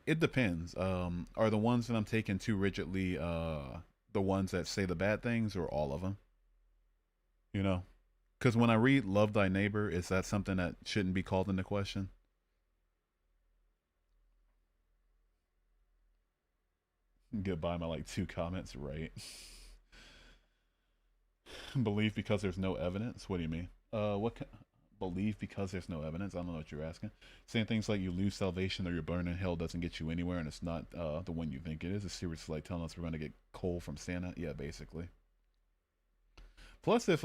It depends. Are the ones that I'm taking too rigidly the ones that say the bad things or all of them? You know? Because when I read "Love Thy Neighbor," is that something that shouldn't be called into question? Goodbye, my like two comments, right? Believe because there's no evidence. What do you mean? Believe because there's no evidence? I don't know what you're asking. Saying things like you lose salvation or you're burned in hell doesn't get you anywhere, and it's not the one you think it is. It's seriously like telling us we're gonna get coal from Santa. Yeah, basically. Plus, if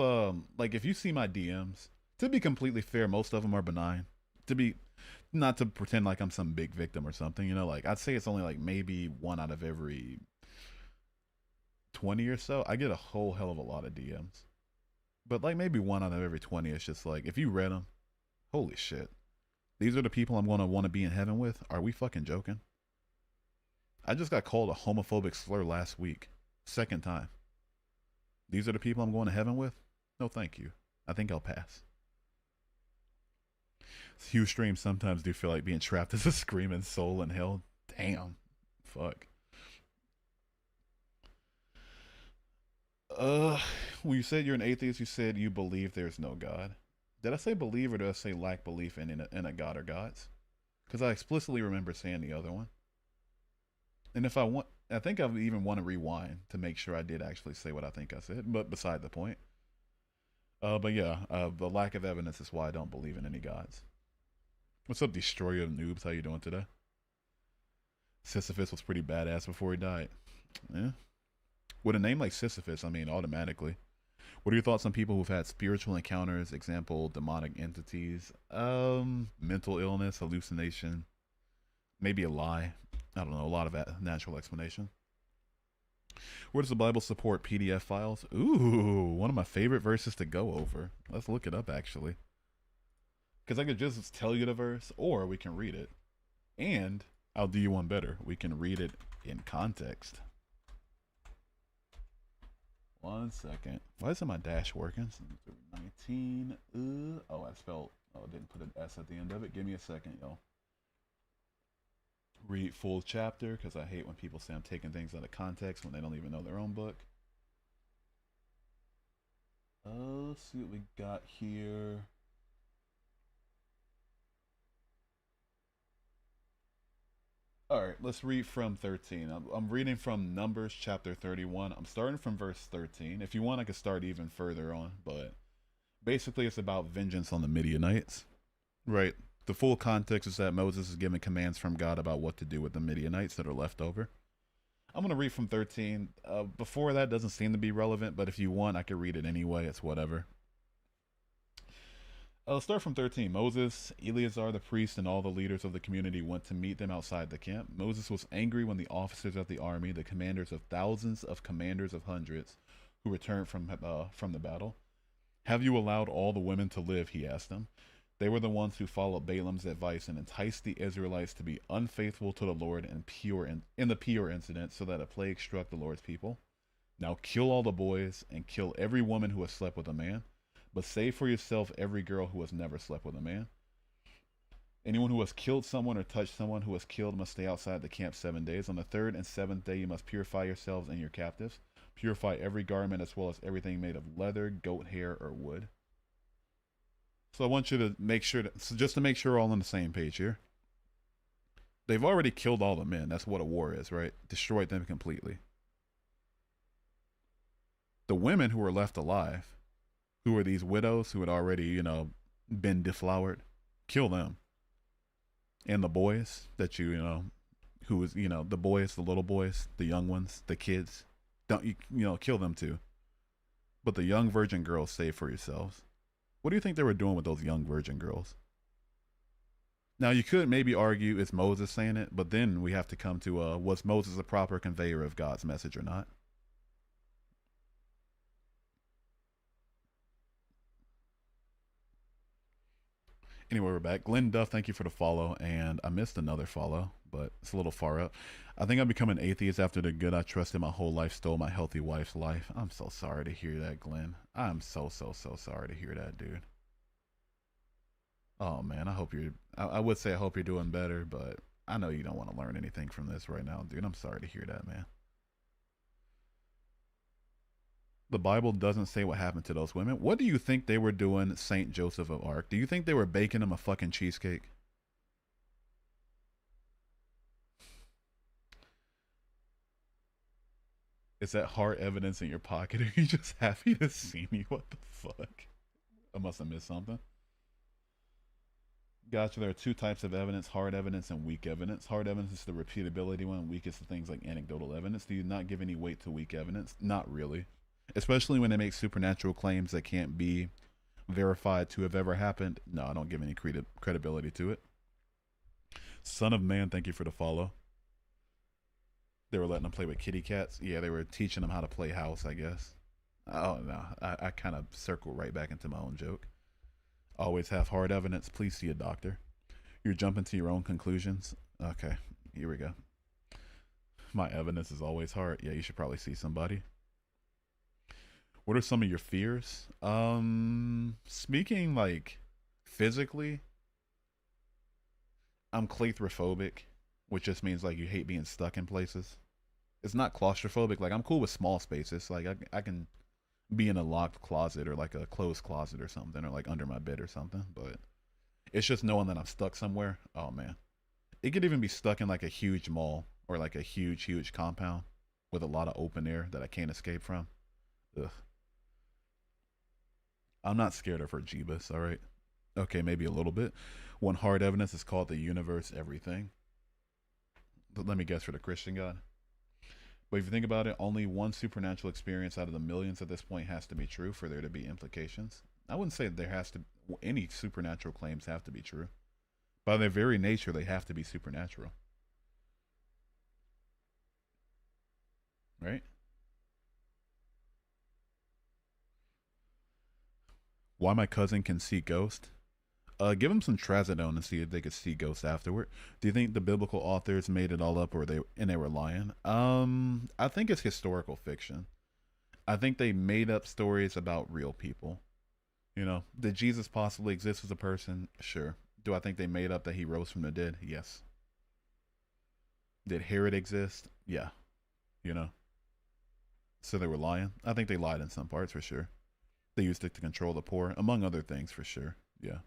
you see my DMs, to be completely fair, most of them are benign. To be not to pretend like I'm some big victim or something, like I'd say it's only like maybe one out of every 20 or so. I get a whole hell of a lot of DMs. But like maybe one out of every 20 is just like if you read them, holy shit. These are the people I'm going to want to be in heaven with? Are we fucking joking? I just got called a homophobic slur last week. Second time. These are the people I'm going to heaven with? No, thank you. I think I'll pass. Huge streams sometimes do feel like being trapped as a screaming soul in hell. Damn. Fuck. Uh, when you said you're an atheist, you said you believe there's no God. Did I say believe or did I say lack belief in a God or gods? Because I explicitly remember saying the other one. And if I want, I think I even want to rewind to make sure I did actually say what I think I said. But beside the point. But yeah, the lack of evidence is why I don't believe in any gods. What's up, Destroyer of Noobs? How you doing today? Sisyphus was pretty badass before he died. Yeah. With a name like Sisyphus, I mean, automatically. What are your thoughts on people who've had spiritual encounters? Example, demonic entities, mental illness, hallucination, maybe a lie. I don't know, a lot of natural explanation. Where does the Bible support PDF files? Ooh, one of my favorite verses to go over. Let's look it up, actually. Because I could just tell you the verse, or we can read it. And I'll do you one better. We can read it in context. One second. Why isn't my dash working? 19. Oh, I spelled. Oh, I didn't put an S at the end of it. Give me a second, y'all. Read full chapter because I hate when people say I'm taking things out of context when they don't even know their own book. Let's see what we got here. All right, let's read from 13. I'm reading from Numbers chapter 31. I'm starting from verse 13. If you want, I could start even further on, but basically it's about vengeance on the Midianites. Right. The full context is that Moses is given commands from God about what to do with the Midianites that are left over. I'm going to read from 13. Before that doesn't seem to be relevant, but if you want, I could read it anyway. It's whatever. Let's start from 13. Moses, Eleazar the priest, and all the leaders of the community went to meet them outside the camp. Moses was angry when the officers of the army, the commanders of thousands of commanders of hundreds, who returned from the battle. Have you allowed all the women to live? He asked them. They were the ones who followed Balaam's advice and enticed the Israelites to be unfaithful to the Lord and pure in the Peor incident, so that a plague struck the Lord's people. Now kill all the boys and kill every woman who has slept with a man. But save for yourself every girl who has never slept with a man. Anyone who has killed someone or touched someone who was killed must stay outside the camp 7 days. On the third and seventh day you must purify yourselves and your captives. Purify every garment as well as everything made of leather, goat hair, or wood. So I want you to make sure so just to make sure we're all on the same page here. They've already killed all the men. That's what a war is, right? Destroyed them completely. The women who were left alive, who were these widows who had already, been deflowered, kill them. And the boys that who was, the boys, the little boys, the young ones, the kids, don't kill them too. But the young virgin girls, save for yourselves. What do you think they were doing with those young virgin girls? Now you could maybe argue it's Moses saying it, but then we have to come to was Moses a proper conveyor of God's message or not? Anyway, we're back. Glenn Duff, thank you for the follow. And I missed another follow, but it's a little far up. I think I've become an atheist after the good I trusted my whole life stole my healthy wife's life. I'm so sorry to hear that, Glenn. I'm so sorry to hear that, dude. Oh man, I hope you're. I would say I hope you're doing better, but I know you don't want to learn anything from this right now, dude. I'm sorry to hear that, man. The Bible doesn't say what happened to those women. What do you think they were doing, Saint Joseph of Arc? Do you think they were baking him a fucking cheesecake? Is that hard evidence in your pocket? Are you just happy to see me? What the fuck? I must have missed something. Gotcha. There are two types of evidence: hard evidence and weak evidence. Hard evidence is the repeatability one. Weak is the things like anecdotal evidence. Do you not give any weight to weak evidence? Not really. Especially when they make supernatural claims that can't be verified to have ever happened. No, I don't give any credibility to it. Son of Man, thank you for the follow. They were letting them play with kitty cats. Yeah, they were teaching them how to play house, I guess. Oh, no. I kind of circled right back into my own joke. Always have hard evidence. Please see a doctor. You're jumping to your own conclusions. Okay, here we go. My evidence is always hard. Yeah, you should probably see somebody. What are some of your fears? Speaking like physically, I'm claustrophobic, which just means like you hate being stuck in places. It's not claustrophobic. Like I'm cool with small spaces. Like I can be in a locked closet or like a closed closet or something, or like under my bed or something. But it's just knowing that I'm stuck somewhere. Oh man, it could even be stuck in like a huge mall or like a huge compound with a lot of open air that I can't escape from. Ugh. I'm not scared of her Jeebus. All right. Okay, maybe a little bit. One hard evidence is called the universe everything. But let me guess, for the Christian God. But if you think about it, only one supernatural experience out of the millions at this point has to be true for there to be implications. I wouldn't say there has to any supernatural claims have to be true. By their very nature, they have to be supernatural. Right? Why my cousin can see ghosts? Give them some trazodone and see if they could see ghosts afterward. Do you think the biblical authors made it all up, or they were lying? I think it's historical fiction. I think they made up stories about real people. You know, did Jesus possibly exist as a person? Sure. Do I think they made up that he rose from the dead? Yes. Did Herod exist? Yeah. You know, so they were lying. I think they lied in some parts for sure. They used it to control the poor, among other things for sure. Yeah.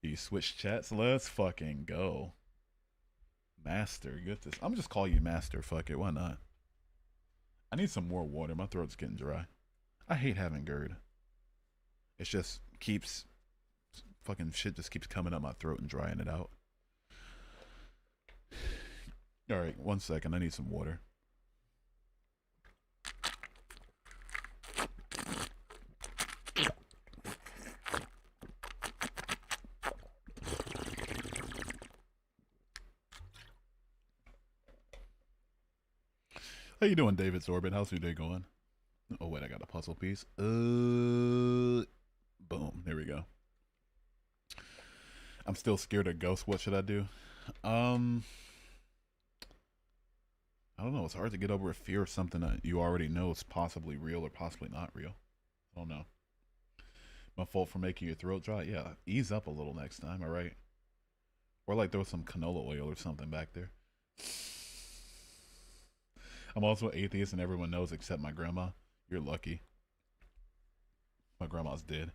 You switch chats? Let's fucking go. Master, get this. I'm just call you Master. Fuck it. Why not? I need some more water. My throat's getting dry. I hate having GERD. It just keeps fucking shit just keeps coming up my throat and drying it out. All right, 1 second. I need some water. How you doing, David's Orbit? How's your day going? Oh wait, I got a puzzle piece. Boom. There we go. I'm still scared of ghosts. What should I do? Um, I don't know. It's hard to get over a fear of something that you already know is possibly real or possibly not real. I don't know. My fault for making your throat dry. Yeah, ease up a little next time. All right. Or like throw some canola oil or something back there. I'm also an atheist and everyone knows except my grandma. You're lucky. My grandma's dead.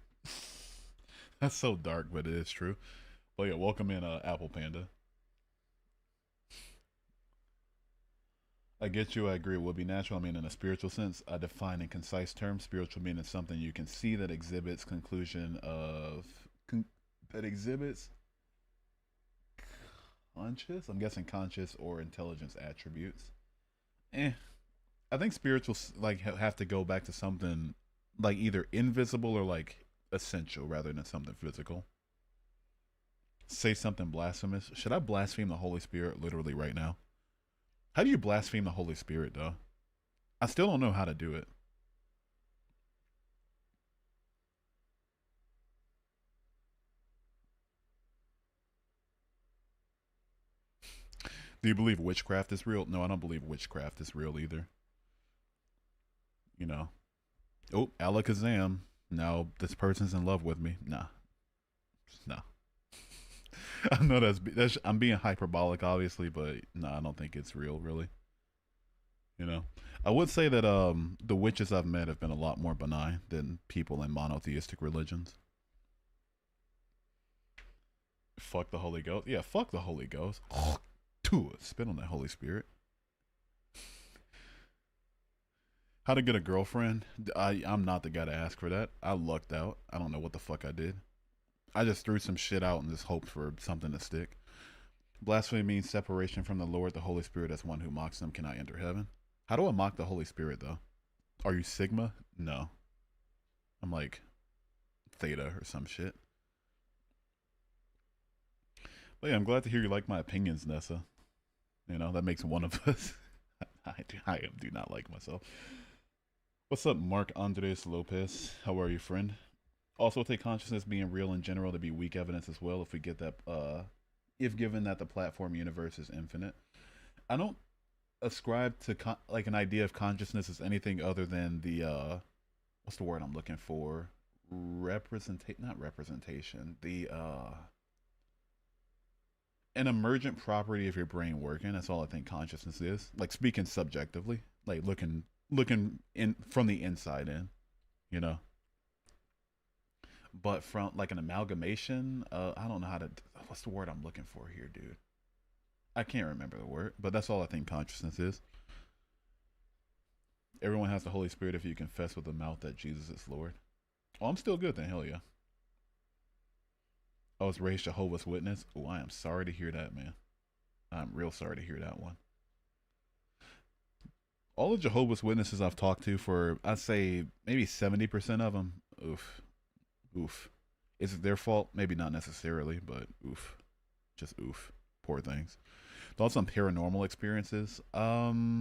That's so dark, but it is true. But yeah, welcome in, Apple Panda. I get you. I agree. It would be natural. I mean, in a spiritual sense, I define in concise terms. Spiritual meaning something you can see that exhibits conclusion of that exhibits conscious. I'm guessing conscious or intelligence attributes. I think spirituals like have to go back to something like either invisible or like essential rather than something physical. Say something blasphemous. Should I blaspheme the Holy Spirit literally right now? How do you blaspheme the Holy Spirit though? I still don't know how to do it. Do you believe witchcraft is real? No, I don't believe witchcraft is real either. You know. Oh, Alakazam. Now this person's in love with me. Nah, nah. I know that's I'm being hyperbolic, obviously, but nah, I don't think it's real, really. You know, I would say that the witches I've met have been a lot more benign than people in monotheistic religions. Fuck the Holy Ghost. Yeah, fuck the Holy Ghost. Spit on that Holy Spirit. How to get a girlfriend? I'm not the guy to ask for that. I lucked out. I don't know what the fuck I did. I just threw some shit out and just hoped for something to stick. Blasphemy means separation from the Lord. The Holy Spirit, as one who mocks them, cannot enter heaven. How do I mock the Holy Spirit, though? Are you Sigma? No. I'm like Theta or some shit. But yeah, I'm glad to hear you like my opinions, Nessa. You know, that makes one of us. I do not like myself. What's up, Mark Andres Lopez? How are you, friend? Also, take consciousness being real in general to be weak evidence as well. If we get that, if given that the platform universe is infinite, I don't ascribe to like an idea of consciousness as anything other than the what's the word I'm looking for? Not representation. The an emergent property of your brain working. That's all I think consciousness is. Like speaking subjectively, like looking in from the inside in, you know. But from like an amalgamation, I don't know how to. What's the word I'm looking for here, dude? I can't remember the word, but that's all I think consciousness is. Everyone has the Holy Spirit if you confess with the mouth that Jesus is Lord. Oh, I'm still good then. Hell yeah. I was raised Jehovah's Witness. Oh, I am sorry to hear that, man. I'm real sorry to hear that one. All the Jehovah's Witnesses I've talked to, for I'd say maybe 70% of them, oof, oof. Is it their fault? Maybe not necessarily, but oof, just oof. Poor things. Thoughts on paranormal experiences? I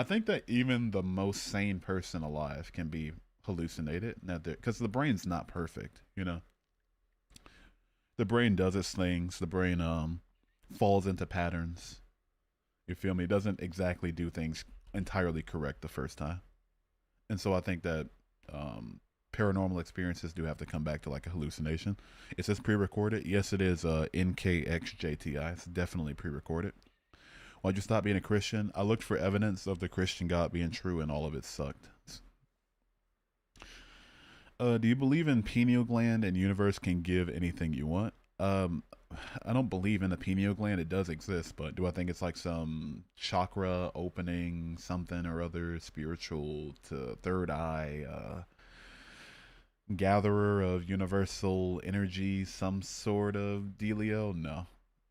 think that even the most sane person alive can be hallucinated. Now, because the brain's not perfect, you know. The brain does its things. The brain falls into patterns. You feel me? It doesn't exactly do things entirely correct the first time. And so I think that paranormal experiences do have to come back to like a hallucination. It says pre-recorded. Yes, it is NKXJTI. It's definitely pre-recorded. Why'd you stop being a Christian? I looked for evidence of the Christian God being true, and all of it sucked. Do you believe in pineal gland and universe can give anything you want? I don't believe in the pineal gland. It does exist, but do I think it's like some chakra opening, something or other, spiritual to third eye, gatherer of universal energy, some sort of dealio? No.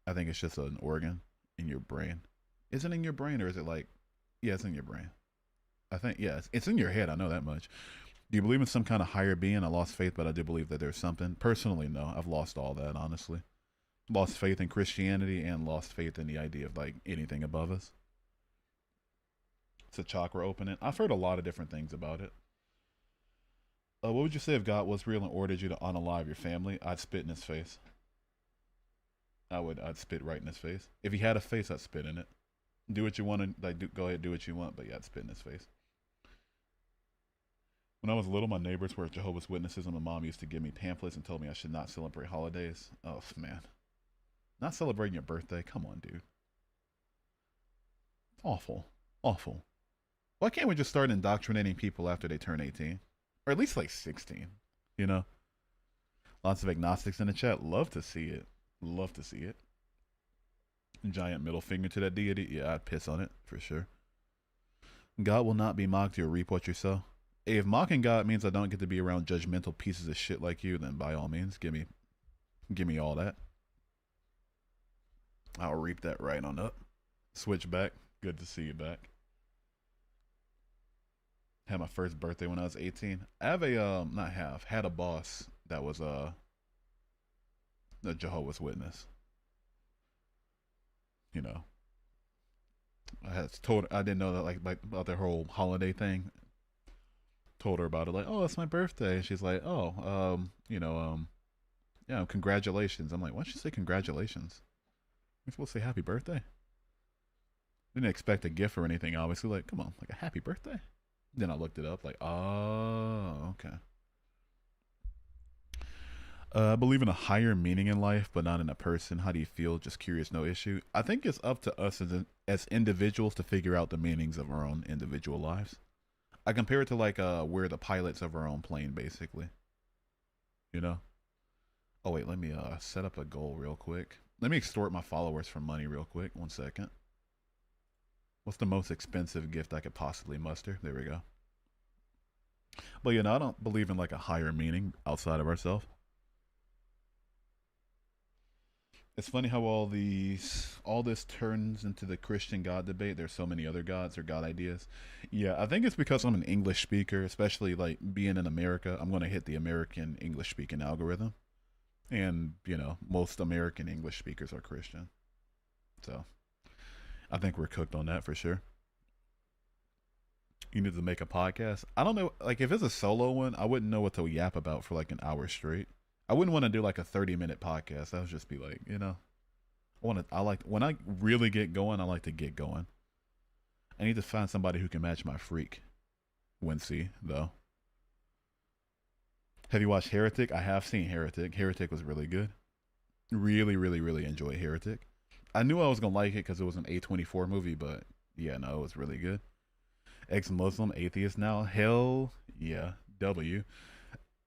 I think it's just an organ in your brain. Is it in your brain or is it like, yeah, it's in your brain. I think, yeah, it's in your head. I know that much. Do you believe in some kind of higher being? I lost faith, but I do believe that there's something. Personally, no. I've lost all that, honestly. Lost faith in Christianity and lost faith in the idea of like anything above us. It's a chakra opening. I've heard a lot of different things about it. What would you say if God was real and ordered you to unalive your family? I'd spit in his face. I'd spit right in his face. If he had a face, I'd spit in it. Do what you want to, like, go ahead, do what you want, but yeah, I'd spit in his face. When I was little, my neighbors were Jehovah's Witnesses, and my mom used to give me pamphlets and told me I should not celebrate holidays. Oh, man. Not celebrating your birthday? Come on, dude. Awful. Awful. Why can't we just start indoctrinating people after they turn 18? Or at least like 16, you know? Lots of agnostics in the chat. Love to see it. Love to see it. Giant middle finger to that deity. Yeah, I'd piss on it, for sure. God will not be mocked. You'll reap what you sow. If mocking God means I don't get to be around judgmental pieces of shit like you, then by all means, give me all that. I'll reap that right on up. Switch back. Good to see you back. Had my first birthday when I was 18. I have a had a boss that was a Jehovah's Witness. You know, I didn't know that like about their whole holiday thing. Told her about it, like, oh, it's my birthday. And she's like, oh, yeah, congratulations. I'm like, why don't you say congratulations? You're supposed to say happy birthday. Didn't expect a gift or anything, obviously. Like, come on, like a happy birthday. Then I looked it up, like, oh, okay. I believe in a higher meaning in life, but not in a person. How do you feel? Just curious, no issue. I think it's up to us as individuals to figure out the meanings of our own individual lives. I compare it to like we're the pilots of our own plane, basically. You know. Oh wait, let me set up a goal real quick. Let me extort my followers for money real quick. 1 second. What's the most expensive gift I could possibly muster? There we go. But you know, I don't believe in like a higher meaning outside of ourselves. It's funny how all this turns into the Christian God debate. There's so many other gods or God ideas. Yeah, I think it's because I'm an English speaker, especially like being in America. I'm gonna hit the American English speaking algorithm, and you know most American English speakers are Christian, so I think we're cooked on that for sure. You need to make a podcast. I don't know, like if it's a solo one, I wouldn't know what to yap about for like an hour straight. I wouldn't want to do like a 30-minute podcast. That would just be like, you know, I like when I really get going, I like to get going. I need to find somebody who can match my freak. Wincy, though. Have you watched Heretic? I have seen Heretic. Heretic was really good. Really, really, really enjoyed Heretic. I knew I was gonna like it because it was an A24 movie, but yeah, no, it was really good. Ex-Muslim, atheist now. Hell yeah. W.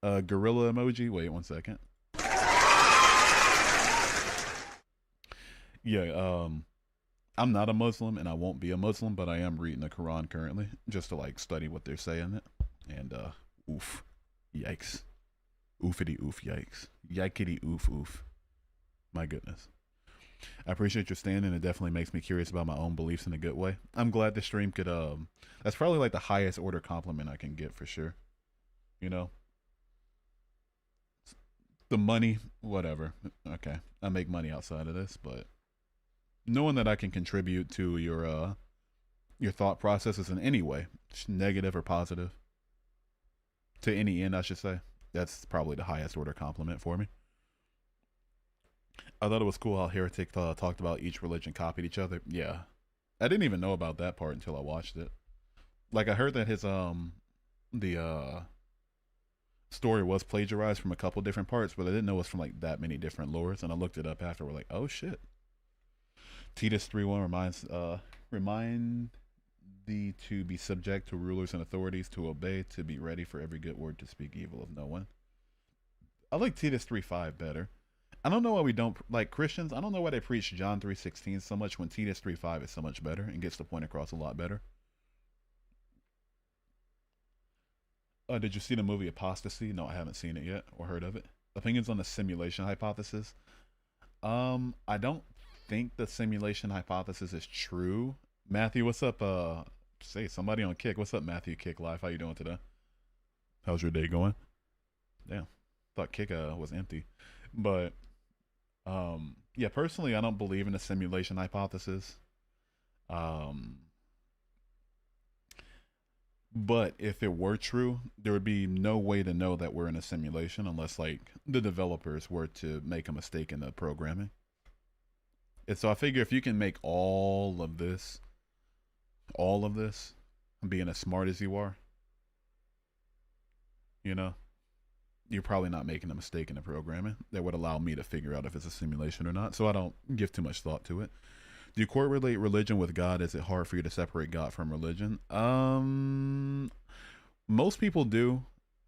Gorilla emoji. Wait 1 second. Yeah, I'm not a Muslim and I won't be a Muslim, but I am reading the Quran currently just to like study what they're saying it. And oof. Yikes. Oofity oof yikes. Yikety oof oof. My goodness. I appreciate your stand, and it definitely makes me curious about my own beliefs in a good way. I'm glad the stream could that's probably like the highest order compliment I can get for sure. You know? The money, whatever. Okay. I make money outside of this, but knowing that I can contribute to your thought processes in any way, negative or positive, to any end, I should say. That's probably the highest order compliment for me. I thought it was cool how Heretic talked about each religion copied each other. Yeah, I didn't even know about that part until I watched it. Like I heard that his the story was plagiarized from a couple different parts, but I didn't know it was from like that many different lores. And I looked it up after. We're like, oh shit. Titus 3:1 remind thee to be subject to rulers and authorities, to obey, to be ready for every good word, to speak evil of no one. I like Titus 3:5 better. I don't know why we don't like Christians. I don't know why they preach John 3:16 so much when Titus 3:5 is so much better and gets the point across a lot better. Did you see the movie Apostasy? No, I haven't seen it yet or heard of it. Opinions on the simulation hypothesis. I don't think the simulation hypothesis is true. Matthew, what's up? Say somebody on Kick. What's up, Matthew? Kick Live. How you doing today? How's your day going? Damn, thought Kick was empty, but yeah, personally, I don't believe in the simulation hypothesis. Um, but if it were true, there would be no way to know that we're in a simulation unless like the developers were to make a mistake in the programming. And so I figure if you can make all of this, being as smart as you are, you know, you're probably not making a mistake in the programming that would allow me to figure out if it's a simulation or not. So I don't give too much thought to it. Do you correlate religion with God? Is it hard for you to separate God from religion? Most people do,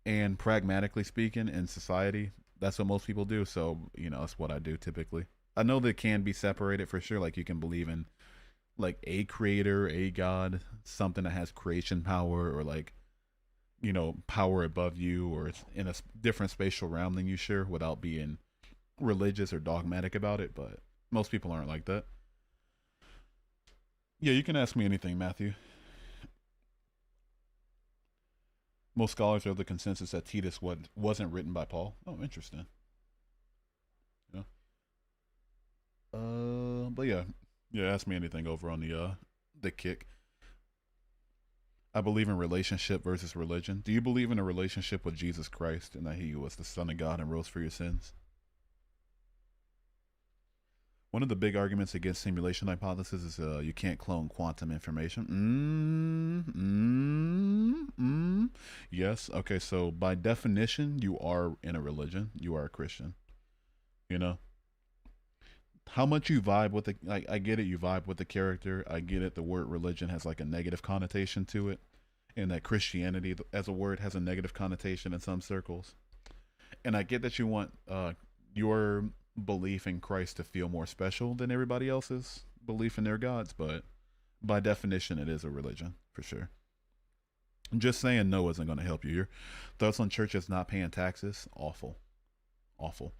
and pragmatically speaking, in society, that's what most people do. So you know, that's what I do typically. I know they can be separated for sure. Like you can believe in like a creator, a God, something that has creation power, or like you know power above you, or it's in a different spatial realm than you share, without being religious or dogmatic about it. But most people aren't like that. Yeah, you can ask me anything, Matthew. Most scholars are of the consensus that Titus wasn't written by Paul. Oh, interesting. Yeah. But yeah, ask me anything over on the Kick. I believe in relationship versus religion. Do you believe in a relationship with Jesus Christ and that He was the Son of God and rose for your sins? One of the big arguments against simulation hypothesis is you can't clone quantum information. Yes. Okay. So by definition, you are in a religion. You are a Christian. You know how much you vibe with the. I get it. You vibe with the character. I get it. The word religion has like a negative connotation to it, and that Christianity as a word has a negative connotation in some circles. And I get that you want your belief in Christ to feel more special than everybody else's belief in their gods, but by definition, it is a religion for sure. Just saying no isn't going to help you. Your thoughts on churches not paying taxes? Awful. Awful.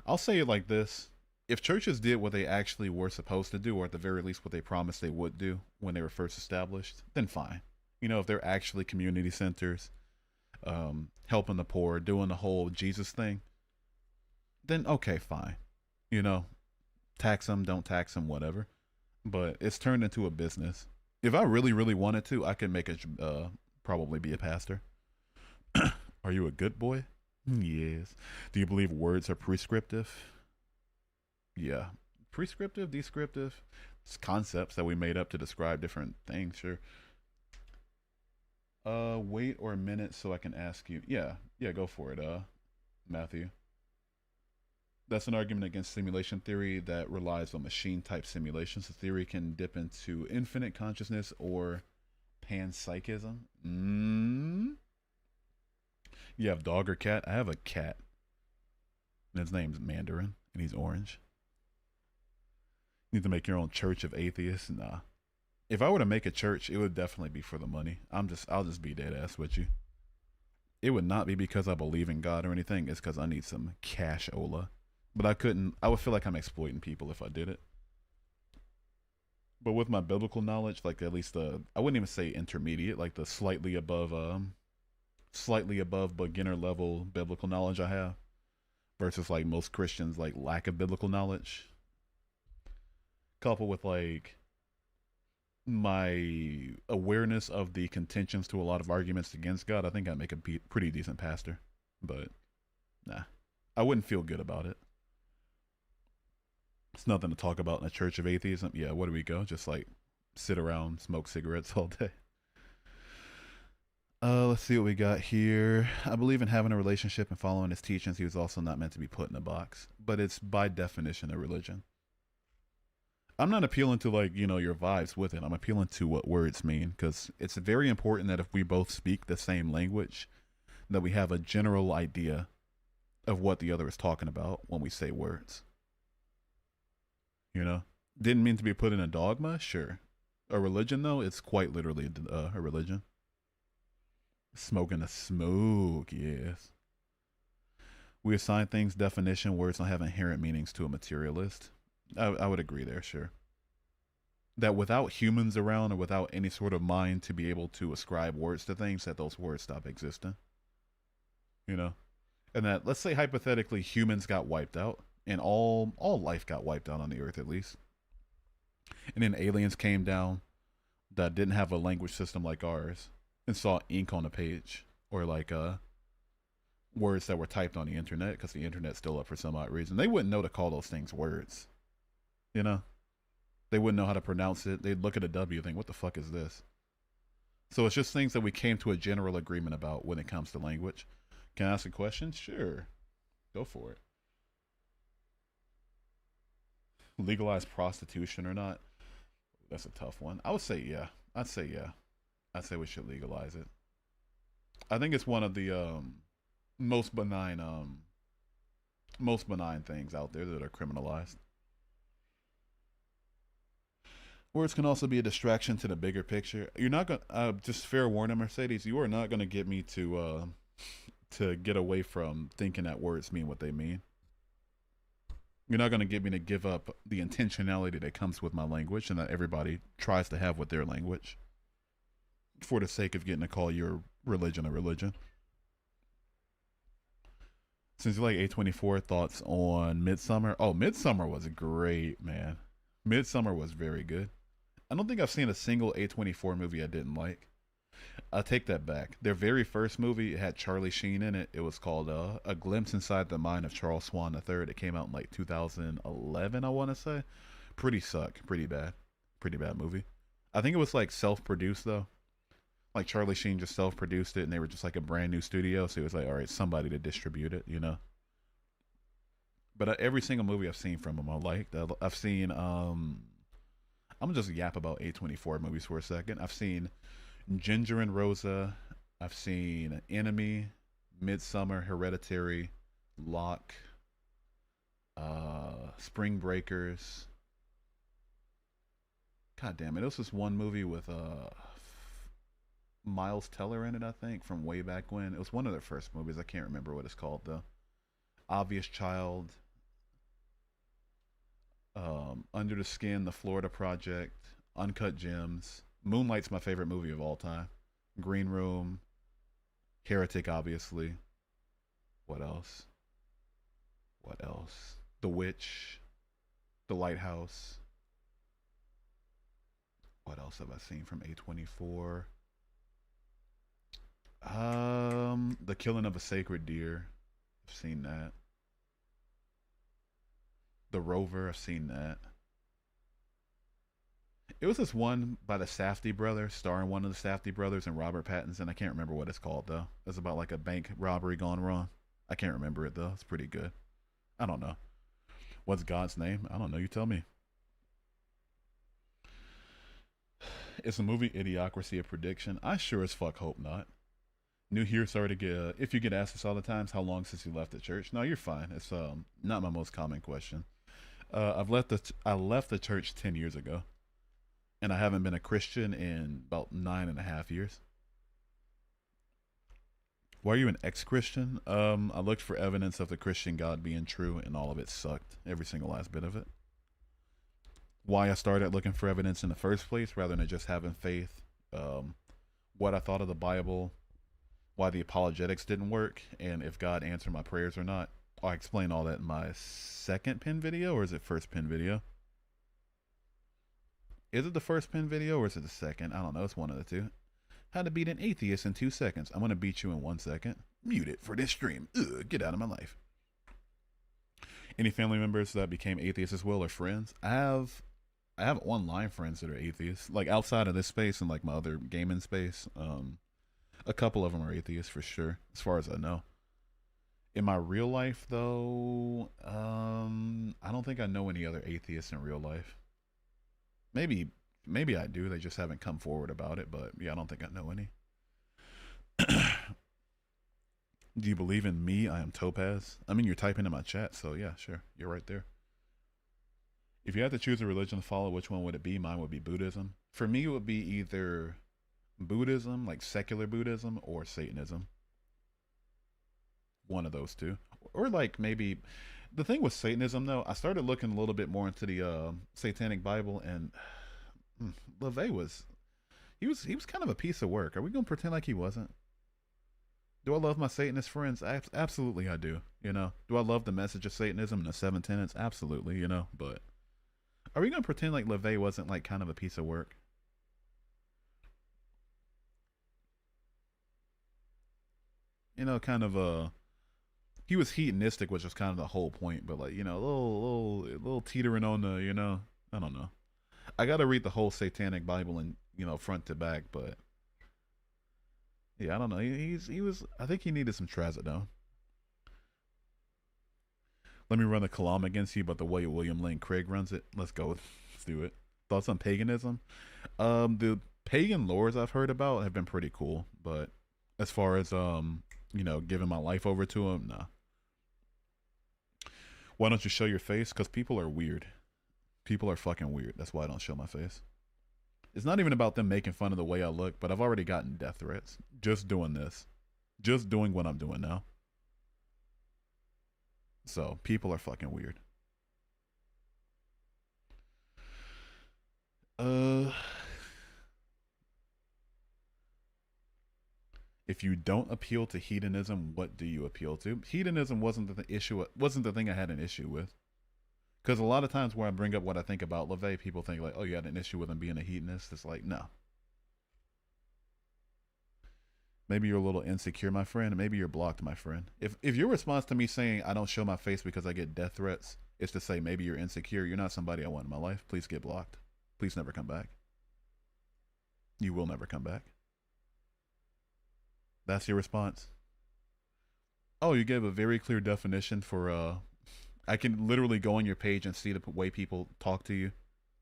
I'll say it like this. If churches did what they actually were supposed to do, or at the very least what they promised they would do when they were first established, then fine. You know, if they're actually community centers, helping the poor, doing the whole Jesus thing, then okay, fine. You know, tax them, don't tax them, whatever. But it's turned into a business. If I really, really wanted to, I could make a probably be a pastor. Are you a good boy? Yes. Do you believe words are prescriptive? Yeah. Prescriptive, descriptive. It's concepts that we made up to describe different things, sure. Wait or a minute so I can ask you. Yeah, go for it, Matthew. That's an argument against simulation theory that relies on machine type simulations. The theory can dip into infinite consciousness or panpsychism. You have dog or cat? I have a cat. And his name's Mandarin, and he's orange. You need to make your own church of atheists? Nah. If I were to make a church, it would definitely be for the money. I'll just be dead ass with you. It would not be because I believe in God or anything. It's because I need some cash ola. But I would feel like I'm exploiting people if I did it. But with my biblical knowledge, like at least I wouldn't even say intermediate, like the slightly above beginner level biblical knowledge I have, versus like most Christians like lack of biblical knowledge, coupled with like my awareness of the contentions to a lot of arguments against God, I think I make a pretty decent pastor. But nah, I wouldn't feel good about it. It's nothing to talk about in a church of atheism. Yeah, where do we go? Just like sit around, smoke cigarettes all day. Let's see what we got here. I believe in having a relationship and following his teachings. He was also not meant to be put in a box, but it's by definition a religion. I'm not appealing to like, your vibes with it. I'm appealing to what words mean, because it's very important that if we both speak the same language, that we have a general idea of what the other is talking about when we say words. Didn't mean to be put in a dogma, sure. A religion, though, it's quite literally a religion. Smoking a smoke, yes. We assign things definition, words don't have inherent meanings to a materialist. I would agree there, sure. That without humans around or without any sort of mind to be able to ascribe words to things, that those words stop existing. And that, let's say hypothetically, humans got wiped out. And all life got wiped out on the earth, at least. And then aliens came down that didn't have a language system like ours and saw ink on a page, or like words that were typed on the internet, because the internet's still up for some odd reason. They wouldn't know to call those things words. They wouldn't know how to pronounce it. They'd look at a W and think, what the fuck is this? So it's just things that we came to a general agreement about when it comes to language. Can I ask a question? Sure. Go for it. Legalize prostitution or not? That's a tough one. I would say yeah. I'd say we should legalize it. I think it's one of the most benign things out there that are criminalized. Words can also be a distraction to the bigger picture. You're not gonna just fair warning, Mercedes. You are not gonna get me to get away from thinking that words mean what they mean. You're not going to get me to give up the intentionality that comes with my language and that everybody tries to have with their language for the sake of getting to call your religion a religion. Since you like A24, thoughts on Midsummer? Oh, Midsummer was great, man. Midsummer was very good. I don't think I've seen a single A24 movie I didn't like. I take that back. Their very first movie had Charlie Sheen in it. It was called A Glimpse Inside the Mind of Charles Swan III. It came out in like 2011, I want to say. Pretty suck. Pretty bad. Pretty bad movie. I think it was like self produced though. Like Charlie Sheen just self produced it and they were just like a brand new studio. So it was like, all right, somebody to distribute it, you know? But every single movie I've seen from him, I liked. I've seen, I'm gonna just yap about A24 movies for a second. I've seen Ginger and Rosa. I've seen Enemy, Midsummer, Hereditary, Locke, Spring Breakers. God damn it! It was this one movie with Miles Teller in it. I think from way back when. It was one of their first movies. I can't remember what it's called though. Obvious Child, Under the Skin, The Florida Project, Uncut Gems. Moonlight's my favorite movie of all time. Green Room, Heretic, obviously. What else? What else? The Witch, The Lighthouse. What else have I seen from A24? The Killing of a Sacred Deer. I've seen that. The Rover. I've seen that. It was this one by the Safdie brothers, starring one of the Safdie brothers and Robert Pattinson. I can't remember what it's called though. It's about like a bank robbery gone wrong. I can't remember it though. It's pretty good. I don't know. What's God's name? I don't know. You tell me. Is the movie Idiocracy a prediction? I sure as fuck hope not. New here, sorry to get. If you get asked this all the times, how long since you left the church? No, you're fine. It's not my most common question. I left the church 10 years ago, and I haven't been a Christian in about 9.5 years. Why are you an ex-Christian? I looked for evidence of the Christian God being true, and all of it sucked. Every single last bit of it. Why I started looking for evidence in the first place, rather than just having faith. What I thought of the Bible, why the apologetics didn't work, and if God answered my prayers or not. I explain all that in my second pin video, or is it first pin video? Is it the first pin video, or is it the second? I don't know. It's one of the two. How to beat an atheist in 2 seconds. I'm going to beat you in 1 second. Mute it for this stream. Ugh, get out of my life. Any family members that became atheists as well, or friends? I have online friends that are atheists, like outside of this space and like my other gaming space. A couple of them are atheists for sure, as far as I know. In my real life, though, I don't think I know any other atheists in real life. Maybe I do. They just haven't come forward about it. But yeah, I don't think I know any. Do you believe in me? I am Topaz. I mean, you're typing in my chat, so yeah, sure, you're right there. If you had to choose a religion to follow, which one would it be? Mine would be Buddhism. For me, it would be either Buddhism, like secular Buddhism, or Satanism. One of those two, or like maybe. The thing with Satanism, though, I started looking a little bit more into the Satanic Bible, and LaVey was kind of a piece of work. Are we gonna pretend like he wasn't? Do I love my Satanist friends? Absolutely, I do. You know, do I love the message of Satanism and the seven tenets? Absolutely, you know. But are we gonna pretend like LaVey wasn't like kind of a piece of work? You know, kind of he was hedonistic, which was kind of the whole point. But like, you know, a little teetering on the, you know, I don't know. I got to read the whole Satanic Bible and front to back, but yeah, I don't know. He was. I think he needed some trazodone. Let me run the Kalam against you, but the way William Lane Craig runs it. Let's go. Let's do it. Thoughts on paganism? The pagan lores I've heard about have been pretty cool, but as far as giving my life over to them, nah. Why don't you show your face? Because people are weird. People are fucking weird. That's why I don't show my face. It's not even about them making fun of the way I look, but I've already gotten death threats just doing this, just doing what I'm doing now. So people are fucking weird. If you don't appeal to hedonism, what do you appeal to? Hedonism wasn't the issue. Wasn't the thing I had an issue with. Because a lot of times where I bring up what I think about LaVey, people think like, "Oh, you had an issue with him being a hedonist." It's like, no. Maybe you're a little insecure, my friend. Maybe you're blocked, my friend. If your response to me saying I don't show my face because I get death threats is to say maybe you're insecure, you're not somebody I want in my life. Please get blocked. Please never come back. You will never come back. That's your response. Oh, you gave a very clear definition for I can literally go on your page and see the way people talk to you.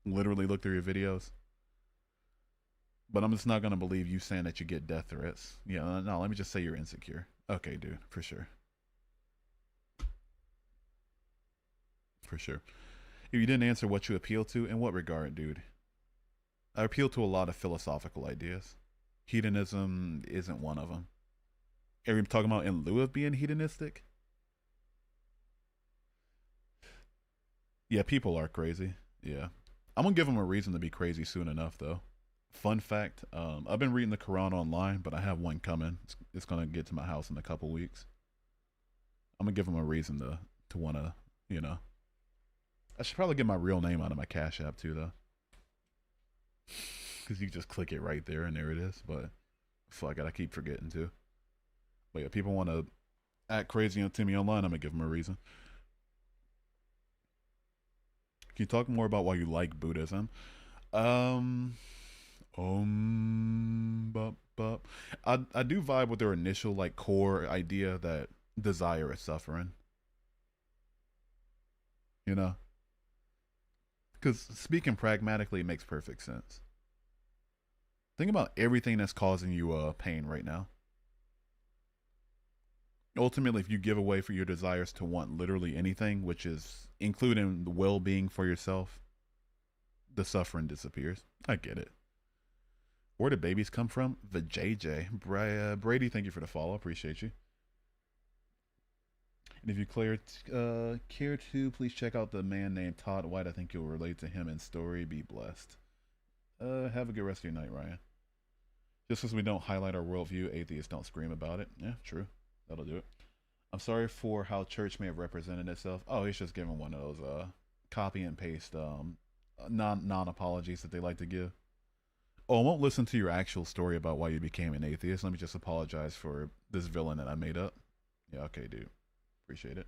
Literally look through your videos. But I'm just not gonna believe you saying that you get death threats. Yeah, no, let me just say you're insecure. Okay, dude, for sure. For sure. If you didn't answer what you appeal to, in what regard, dude? I appeal to a lot of philosophical ideas. Hedonism isn't one of them. Are you talking about in lieu of being hedonistic? Yeah, people are crazy. Yeah. I'm gonna give them a reason to be crazy soon enough, though. Fun fact: I've been reading the Quran online, but I have one coming. It's gonna get to my house in a couple weeks. I'm gonna give them a reason to wanna, you know. I should probably get my real name out of my Cash App too, though, because you just click it right there and there it is. But fuck it, I keep forgetting to. But yeah, people want to act crazy to me online. I'm gonna give them a reason. Can you talk more about why you like Buddhism? Um, Bup, bup. I do vibe with their initial like core idea that desire is suffering. You know, because speaking pragmatically, it makes perfect sense. Think about everything that's causing you pain right now. Ultimately, if you give away for your desires to want literally anything, which is including the well-being for yourself, the suffering disappears. I get it. Where did babies come from? The JJ. Brady, thank you for the follow. Appreciate you. And if you care to, please check out the man named Todd White. I think you'll relate to him in story. Be blessed. Have a good rest of your night, Ryan. Just as we don't highlight our worldview, atheists don't scream about it. Yeah, true. That'll do it. I'm sorry for how church may have represented itself. Oh, he's just giving one of those copy and paste non apologies that they like to give. Oh, I won't listen to your actual story about why you became an atheist. Let me just apologize for this villain that I made up. Yeah, okay, dude. Appreciate it.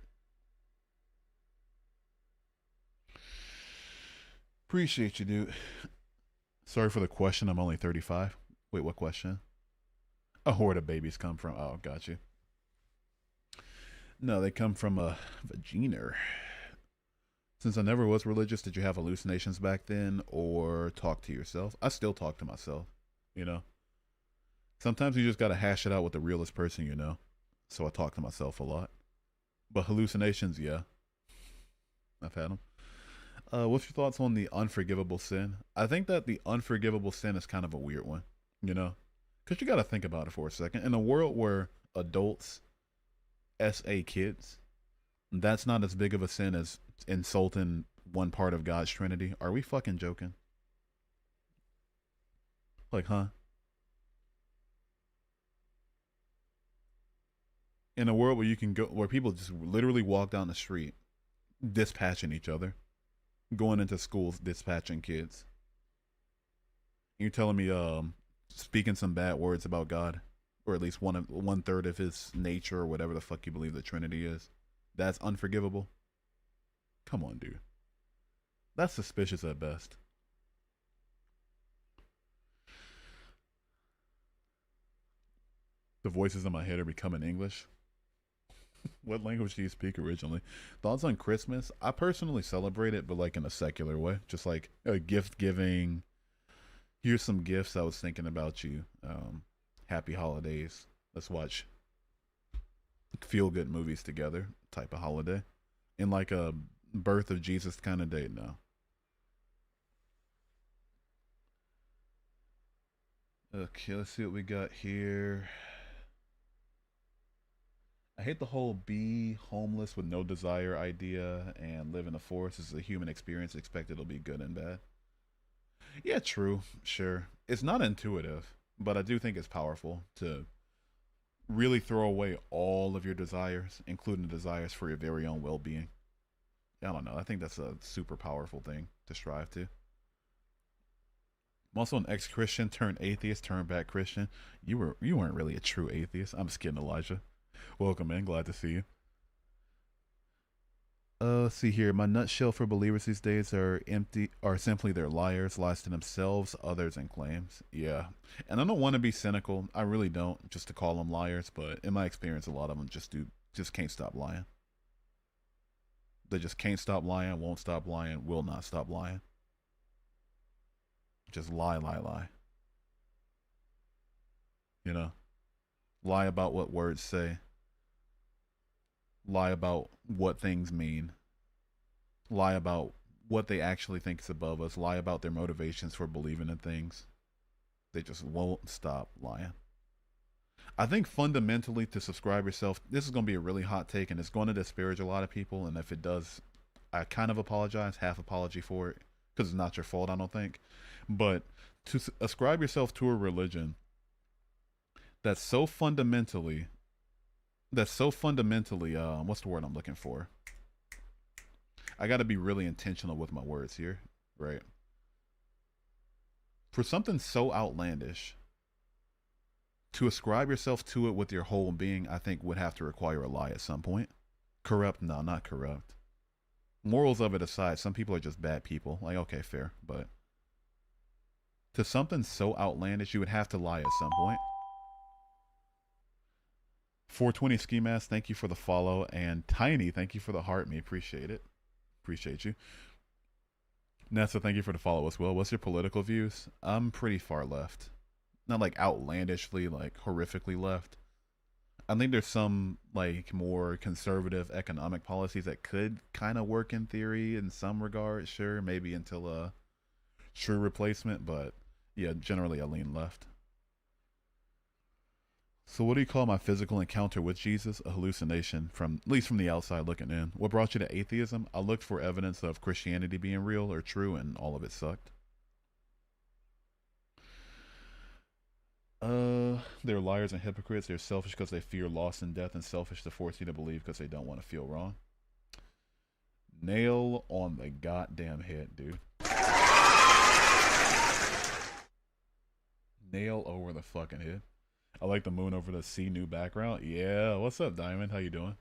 Appreciate you, dude. Sorry for the question. I'm only 35. Wait, what question? Oh, where do babies come from? Oh, got you. No, they come from a vagina. Since I never was religious, did you have hallucinations back then or talk to yourself? I still talk to myself, you know? Sometimes you just gotta hash it out with the realest person you know. So I talk to myself a lot. But hallucinations, yeah. I've had them. What's your thoughts on the unforgivable sin? I think that the unforgivable sin is kind of a weird one, you know? Because you gotta think about it for a second. In a world where adults SA kids, that's not as big of a sin as insulting one part of God's Trinity. Are we fucking joking? Like, huh? In a world where you can go, where people just literally walk down the street, dispatching each other, going into schools, dispatching kids. You're telling me, speaking some bad words about God, or at least one third of His nature, or whatever the fuck you believe the Trinity is, that's unforgivable. Come on, dude. That's suspicious at best. The voices in my head are becoming English. What language do you speak originally? Thoughts on Christmas? I personally celebrate it, but like in a secular way. Just like a gift giving. Here's some gifts. I was thinking about you. Happy holidays. Let's watch feel good movies together type of holiday. In like a birth of Jesus kind of day. No. Okay, let's see what we got here. I hate the whole be homeless with no desire idea and live in the forest is a human experience. Expect it'll be good and bad. Yeah, true. Sure. It's not intuitive, but I do think it's powerful to really throw away all of your desires, including the desires for your very own well being. I don't know. I think that's a super powerful thing to strive to. I'm also an ex-Christian turned atheist turned back Christian. You weren't really a true atheist. I'm just kidding, Elijah. Welcome in. Glad to see you. Let's see here. My nutshell for believers these days are empty, are simply they're liars, lies to themselves, others, and claims. Yeah, and I don't want to be cynical. I really don't, just to call them liars. But in my experience, a lot of them just can't stop lying. They just can't stop lying, won't stop lying, will not stop lying. Just lie, lie, lie. You know, lie about what words say. Lie about what things mean. Lie about what they actually think is above us. Lie about their motivations for believing in things. They just won't stop lying. I think fundamentally to subscribe yourself, this is going to be a really hot take and it's going to disparage a lot of people. And if it does, I kind of apologize, half apology for it, because it's not your fault, I don't think. But to ascribe yourself to a religion that's so fundamentally, what's the word I'm looking for? I got to be really intentional with my words here, right? For something so outlandish, to ascribe yourself to it with your whole being, I think would have to require a lie at some point. Corrupt? No, not corrupt. Morals of it aside, some people are just bad people. Like, okay, fair. But to something so outlandish, you would have to lie at some point. 420 Ski Mask, thank you for the follow. And Tiny, thank you for the heart me. Appreciate it. Appreciate you. Nessa, thank you for the follow as well. What's your political views? I'm pretty far left. Not like outlandishly, like horrifically left. I think there's some like more conservative economic policies that could kind of work in theory in some regard. Sure, maybe until a true replacement, but yeah, generally I lean left. So what do you call my physical encounter with Jesus? A hallucination, from at least from the outside looking in. What brought you to atheism? I looked for evidence of Christianity being real or true, and all of it sucked. They're liars and hypocrites. They're selfish because they fear loss and death, and selfish to force you to believe because they don't want to feel wrong. Nail on the goddamn head, dude. Nail over the fucking head. I like the moon over the sea, new background. Yeah, what's up, Diamond? How you doing?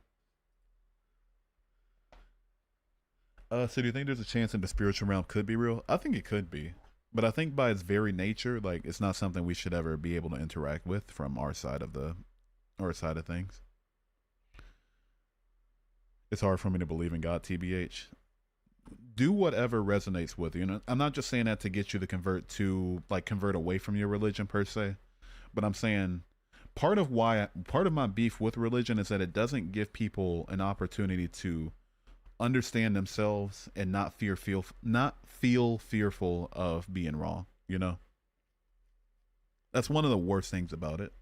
So do you think there's a chance that the spiritual realm could be real? I think it could be. But I think by its very nature, like it's not something we should ever be able to interact with from our side of things. It's hard for me to believe in God, TBH. Do whatever resonates with you. You know, I'm not just saying that to get you to convert away from your religion per se. But I'm saying part of my beef with religion is that it doesn't give people an opportunity to understand themselves and not feel fearful of being wrong, you know? That's one of the worst things about it.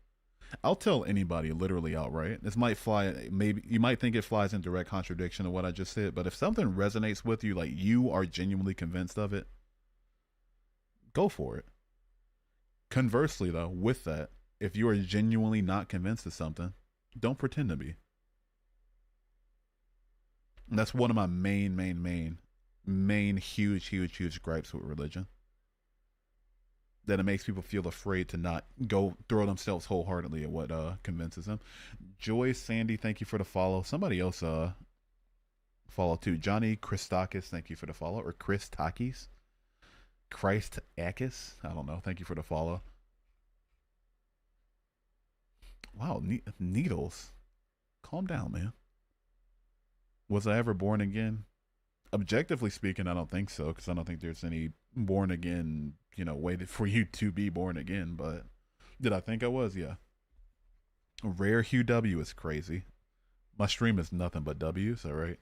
I'll tell anybody literally outright. This might fly, maybe you might think it flies in direct contradiction of what I just said, but if something resonates with you, like you are genuinely convinced of it, go for it. Conversely, though, with that, if you are genuinely not convinced of something, don't pretend to be. And that's one of my main, huge gripes with religion. That it makes people feel afraid to not go throw themselves wholeheartedly at what convinces them. Joy Sandy, thank you for the follow. Somebody else follow too. Johnny Christakis, thank you for the follow. Or Chris Takis. Christ Akis, I don't know. Thank you for the follow. Wow, needles. Calm down, man. Was I ever born again? Objectively speaking, I don't think so, because I don't think there's any born again, way for you to be born again. But did I think I was? Yeah. Rare Hugh W is crazy. My stream is nothing but W's, all right?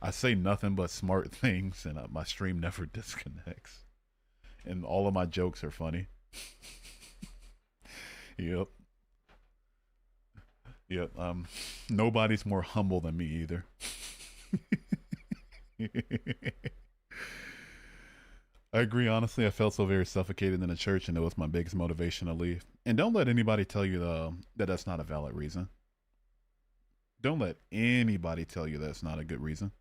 I say nothing but smart things, and my stream never disconnects. And all of my jokes are funny. Yep. Nobody's more humble than me either. I agree, honestly. I felt so very suffocated in the church, and it was my biggest motivation to leave. And don't let anybody tell you that that's not a valid reason. Don't let anybody tell you that's not a good reason.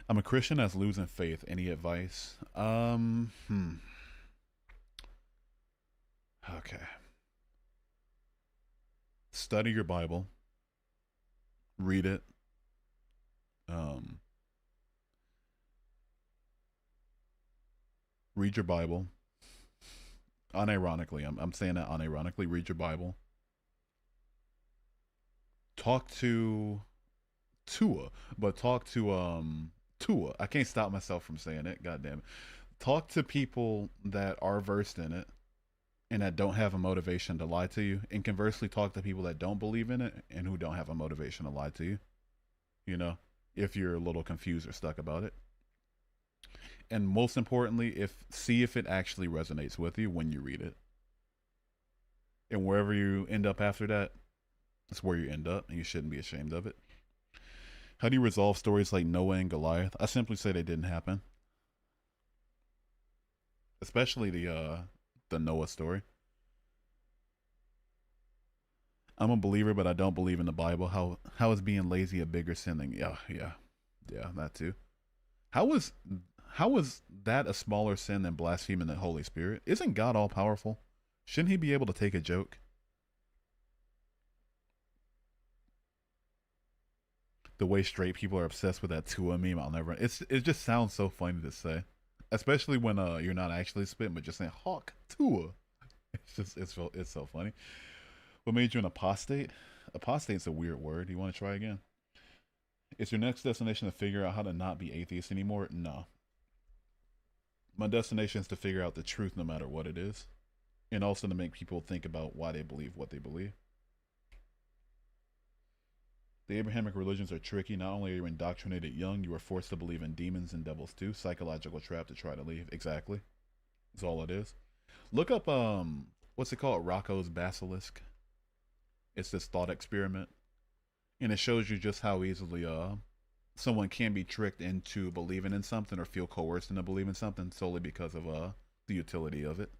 I'm a Christian that's losing faith. Any advice? Okay. Study your Bible. Read it. Um, read your Bible. Unironically, I'm saying that unironically. Read your Bible. Talk to Tua, but talk to Tua. I can't stop myself from saying it. God damn it. Talk to people that are versed in it and that don't have a motivation to lie to you. And conversely, talk to people that don't believe in it and who don't have a motivation to lie to you. You know, if you're a little confused or stuck about it. And most importantly, if see if it actually resonates with you when you read it. And wherever you end up after that, that's where you end up, and you shouldn't be ashamed of it. How do you resolve stories like Noah and Goliath? I simply say they didn't happen. Especially the Noah story. I'm a believer, but I don't believe in the Bible. How is being lazy a bigger sin than yeah, that too. How is how is that a smaller sin than blaspheming the Holy Spirit? Isn't God all powerful? Shouldn't he be able to take a joke? The way straight people are obsessed with that Tua meme, I'll never. It just sounds so funny to say, especially when you're not actually spitting, but just saying Hawk Tua. It's so funny. What made you an apostate? Apostate's a weird word. You want to try again? Is your next destination to figure out how to not be atheist anymore? No. My destination is to figure out the truth no matter what it is, and also to make people think about why they believe what they believe. The Abrahamic religions are tricky. Not only are you indoctrinated young, you are forced to believe in demons and devils too. Psychological trap to try to leave. Exactly. That's all it is. Look up what's it called? Rocco's Basilisk. It's this thought experiment. And it shows you just how easily someone can be tricked into believing in something or feel coerced into believing something solely because of the utility of it.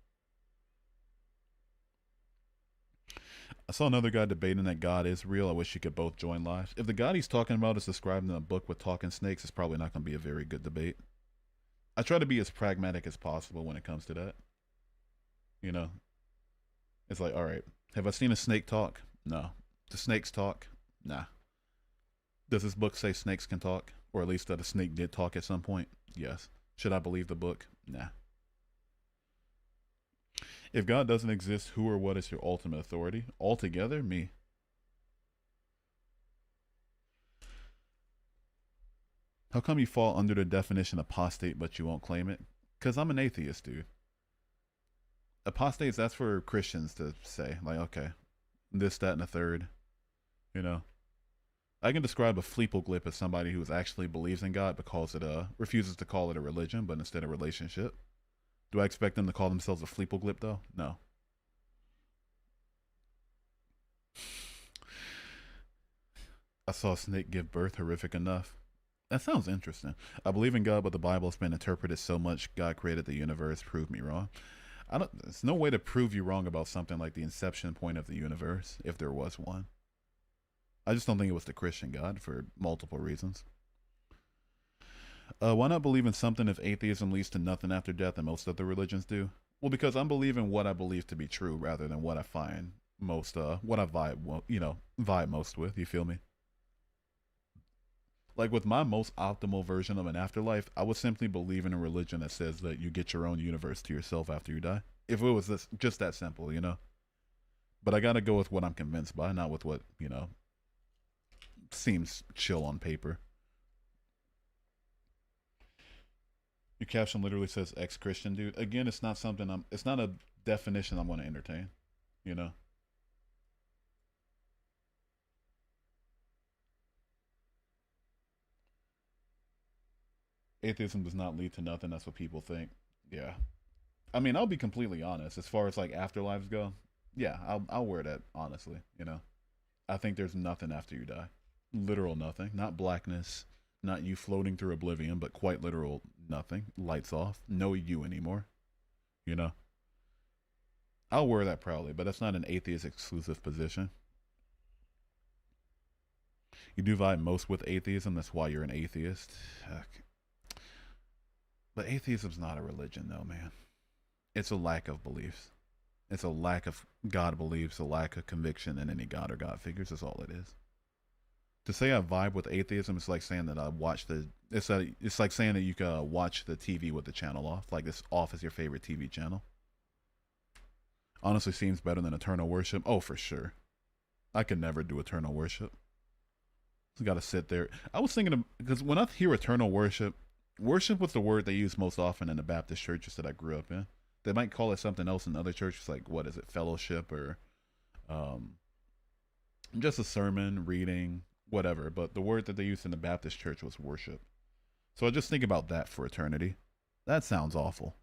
I saw another guy debating that God is real. I wish you could both join live. If the God he's talking about is described in a book with talking snakes, it's probably not going to be a very good debate. I try to be as pragmatic as possible when it comes to that. You know, it's like, all right, have I seen a snake talk? No. Do snakes talk? Nah. Does this book say snakes can talk? Or at least that a snake did talk at some point? Yes. Should I believe the book? Nah. If God doesn't exist, who or what is your ultimate authority? Altogether, me. How come you fall under the definition apostate but you won't claim it? Because I'm an atheist, dude. Apostates, that's for Christians to say. Like, okay, this, that, and a third. You know? I can describe a fleeple as somebody who actually believes in God but calls it refuses to call it a religion, but instead a relationship. Do I expect them to call themselves a fleeple though? No. I saw a snake give birth. Horrific enough. That sounds interesting. I believe in God, but the Bible has been interpreted so much. God created the universe. Prove me wrong. I don't. There's no way to prove you wrong about something like the inception point of the universe, if there was one. I just don't think it was the Christian God for multiple reasons. Why not believe in something if atheism leads to nothing after death and most other religions do? Well, because I'm believing what I believe to be true rather than what I find most, what I vibe most with. You feel me? Like with my most optimal version of an afterlife, I would simply believe in a religion that says that you get your own universe to yourself after you die. If it was just that simple, you know? But I gotta go with what I'm convinced by, not with what, seems chill on paper. Your caption literally says ex-Christian, dude. Again, it's not something it's not a definition I'm going to entertain, you know? Atheism does not lead to nothing. That's what people think. Yeah. I mean, I'll be completely honest. As far as like afterlives go, yeah, I'll wear that honestly, you know? I think there's nothing after you die. Literal nothing. Not blackness, not you floating through oblivion, but quite literal nothing. Lights off. No you anymore. You know? I'll wear that proudly, but that's not an atheist exclusive position. You do vibe most with atheism. That's why you're an atheist. Heck. But atheism's not a religion, though, man. It's a lack of beliefs. It's a lack of God beliefs, a lack of conviction in any God or God figures. That's all it is. To say I vibe with atheism is like saying that I watch the. It's like saying that you can watch the TV with the channel off. Like this off is your favorite TV channel. Honestly, seems better than eternal worship. Oh, for sure. I could never do eternal worship. You got to sit there. I was thinking because when I hear eternal worship, worship was the word they use most often in the Baptist churches that I grew up in. They might call it something else in other churches, like what is it, fellowship or just a sermon, reading, whatever. But the word that they used in the Baptist church was worship. So I just think about that for eternity. That sounds awful.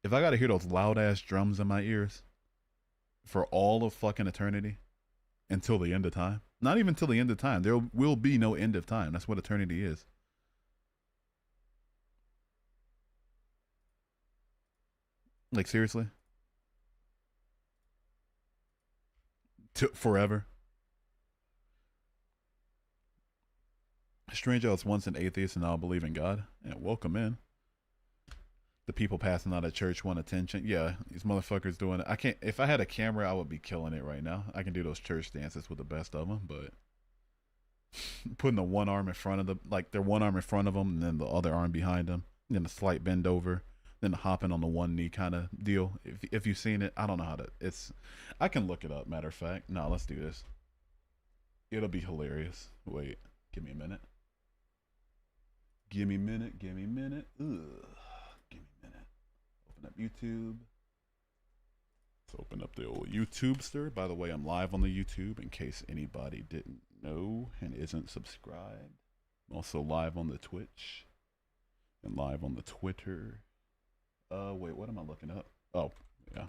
If I got to hear those loud ass drums in my ears for all of fucking eternity until the end of time, not even till the end of time, there will be no end of time. That's what eternity is. Like, seriously? Forever? Stranger, I was once an atheist and now I believe in God. Yeah, welcome in. The people passing out of church want attention. Yeah, these motherfuckers doing it. I can't. If I had a camera, I would be killing it right now. I can do those church dances with the best of them, but putting the one arm in front of the, like their one arm in front of them, and then the other arm behind them, and then a slight bend over, then hopping on the one knee kind of deal. If you've seen it, I don't know how to. It's. I can look it up. Matter of fact, no, let's do this. It'll be hilarious. Wait, give me a minute. Give me a minute. Give me a minute. Ugh. Give me a minute. Open up YouTube. Let's open up the old YouTubester. By the way, I'm live on the YouTube in case anybody didn't know and isn't subscribed. I'm also live on the Twitch and live on the Twitter. Wait, what am I looking up? Oh, yeah.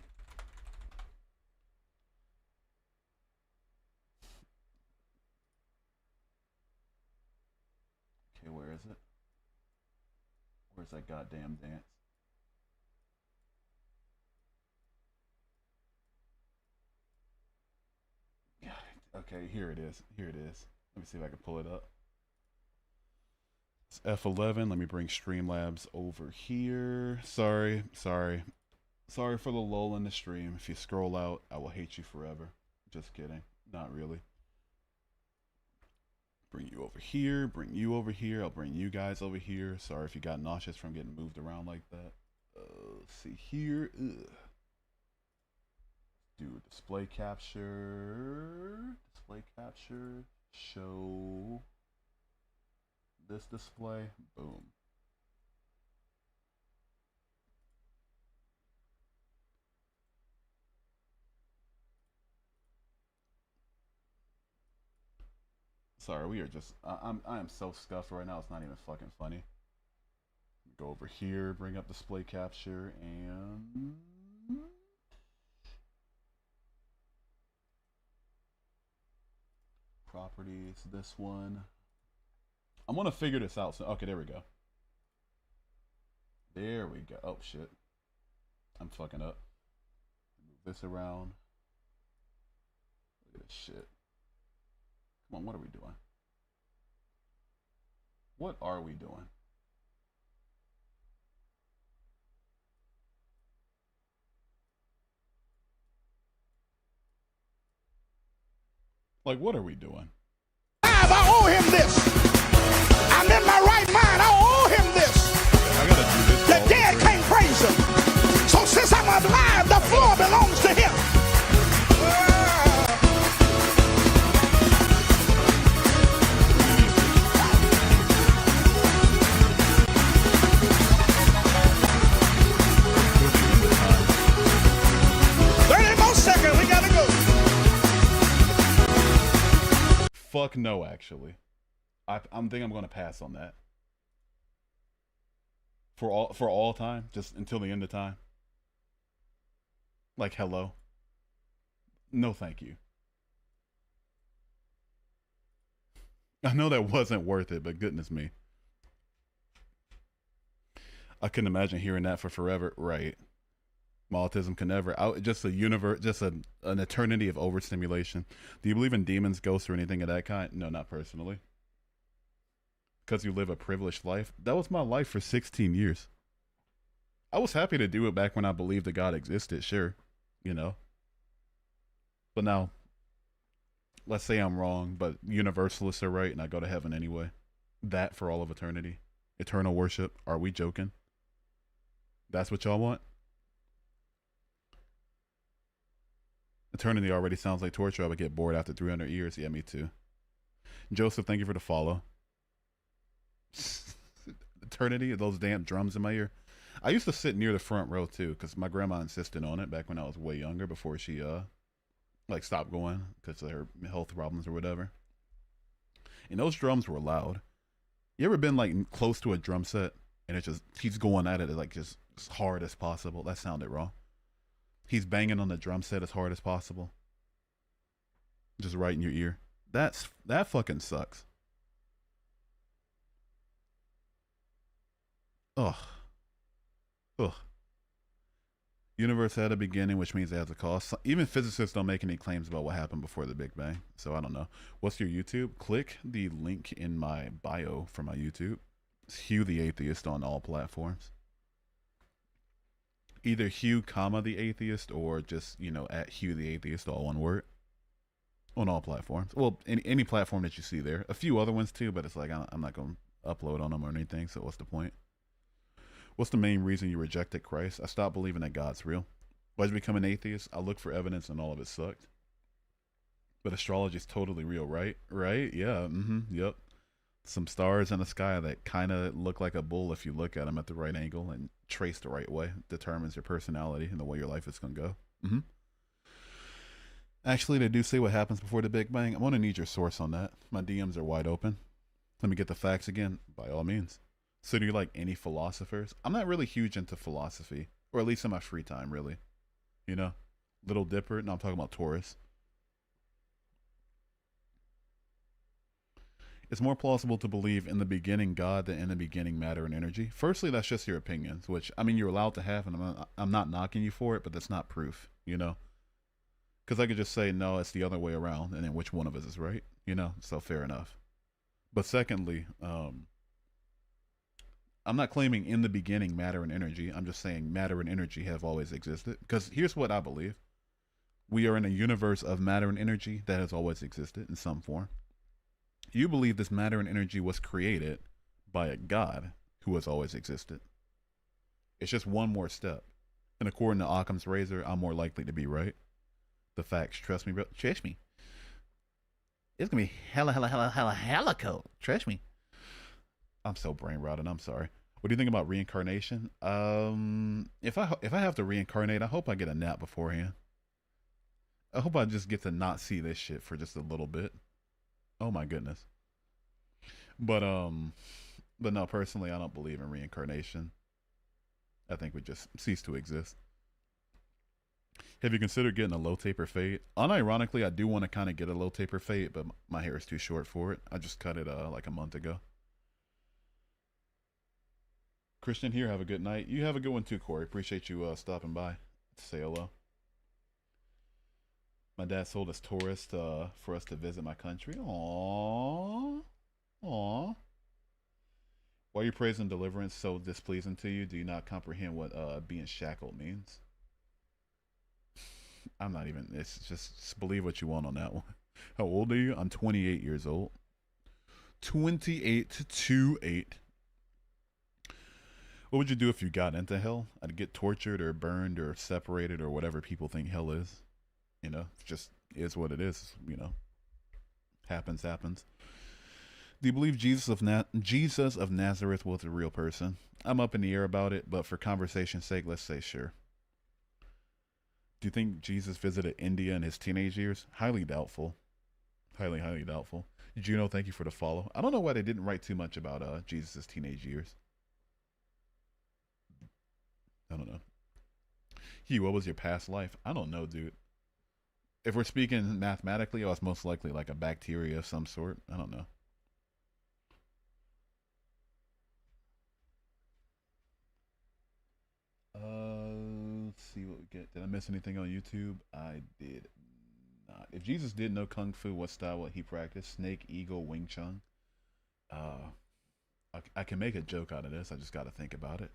Okay, where is it? Where's that goddamn dance? Yeah, okay, here it is. Here it is. Let me see if I can pull it up. It's F11. Let me bring Streamlabs over here. Sorry for the lull in the stream. If you scroll out, I will hate you forever. Just kidding. Not really. Bring you over here. Bring you over here. I'll bring you guys over here. Sorry if you got nauseous from getting moved around like that. Let's see here. Ugh. Do display capture. Display capture. Show this display. Boom. Sorry, we are just. I am so scuffed right now. It's not even fucking funny. Go over here, bring up display capture, and properties. This one. I'm gonna figure this out. So okay, there we go. There we go. Oh shit, I'm fucking up. Move this around. Look at this shit. Come on, what are we doing? What are we doing? Like, what are we doing? I owe him this. I'm in my right mind. I owe him this. I gotta do this. The dead can't praise him. So since I'm alive, the floor belongs to him. Fuck no, actually. I'm thinking I'm gonna pass on that. For all time, just until the end of time. Like, hello. No, thank you. I know that wasn't worth it, but goodness me. I couldn't imagine hearing that for forever. Right. Autism can never. Just a universe, just an eternity of overstimulation. Do you believe in demons, ghosts, or anything of that kind? No, not personally. Because you live a privileged life. That was my life for 16 years. I was happy to do it back when I believed that God existed, sure, you know. But now, let's say I'm wrong, but universalists are right and I go to heaven anyway. That for all of eternity. Eternal worship. Are we joking? That's what y'all want? Eternity already sounds like torture. I would get bored after 300 years. Yeah, me too. Joseph, thank you for the follow. Eternity, those damn drums in my ear. I used to sit near the front row too, because my grandma insisted on it back when I was way younger, before she like stopped going because of her health problems or whatever. And those drums were loud. You ever been like close to a drum set and it just he's going at it like just as hard as possible? That sounded wrong. He's banging on the drum set as hard as possible, just right in your ear. That fucking sucks. Ugh. Ugh. Universe had a beginning, which means it has a cost. Even physicists don't make any claims about what happened before the Big Bang. So I don't know. What's your YouTube? Click the link in my bio for my YouTube. It's Hugh the Atheist on all platforms. Either Hugh, comma the Atheist, or just, you know, at Hugh the Atheist, all one word. On all platforms. Well, any platform that you see there. A few other ones too, but it's like I'm not going to upload on them or anything. So what's the point? What's the main reason you rejected Christ? I stopped believing that God's real. Why did you become an atheist? I looked for evidence and all of it sucked. But astrology is totally real, right? Right? Yeah. Yep. Some stars in the sky that kind of look like a bull if you look at them at the right angle and trace the right way. Determines your personality and the way your life is going to go. Actually, they do say what happens before the Big Bang. I'm going to need your source on that. My DMs are wide open. Let me get the facts again, by all means. So do you like any philosophers? I'm not really huge into philosophy, or at least in my free time, really. You know? Little Dipper? No, I'm talking about Taurus. It's more plausible to believe in the beginning God than in the beginning matter and energy. Firstly, that's just your opinions, which, I mean, you're allowed to have, and I'm not knocking you for it, but that's not proof, you know? Because I could just say, no, it's the other way around, and then which one of us is right, you know? So fair enough. But secondly, I'm not claiming in the beginning matter and energy. I'm just saying matter and energy have always existed. Because here's what I believe. We are in a universe of matter and energy that has always existed in some form. You believe this matter and energy was created by a God who has always existed. It's just one more step. And according to Occam's razor, I'm more likely to be right. The facts, trust me, bro. Trust me. It's going to be hella cold. Trust me. I'm so brain rotted. I'm sorry. What do you think about reincarnation? If I have to reincarnate, I hope I get a nap beforehand. I hope I just get to not see this shit for just a little bit. Oh my goodness. But no, personally, I don't believe in reincarnation. I think we just cease to exist. Have you considered getting a low taper fade? Unironically, I do want to kind of get a low taper fade, but my hair is too short for it. I just cut it like a month ago. Christian here, have a good night. You have a good one too, Corey. Appreciate you stopping by to say hello. My dad sold us tourists for us to visit my country. Aww. Aww. Why are you praising deliverance so displeasing to you? Do you not comprehend what being shackled means? I'm not even, it's just believe what you want on that one. How old are you? I'm 28 years old. 28 to 8. What would you do if you got into hell? I'd get tortured or burned or separated or whatever people think hell is. You know, it just is what it is, you know. Happens. Do you believe Jesus of Nazareth was a real person? I'm up in the air about it, but for conversation's sake, let's say sure. Do you think Jesus visited India in his teenage years? Highly doubtful. Highly doubtful. Juno, thank you for the follow. I don't know why they didn't write too much about Jesus' teenage years. I don't know. Hugh, what was your past life? I don't know, dude. If we're speaking mathematically, I was most likely like a bacteria of some sort. I don't know. Let's see what we get. Did I miss anything on YouTube? I did not. If Jesus did know Kung Fu, what style would he practice? Snake, Eagle, Wing Chun? I can make a joke out of this. I just got to think about it.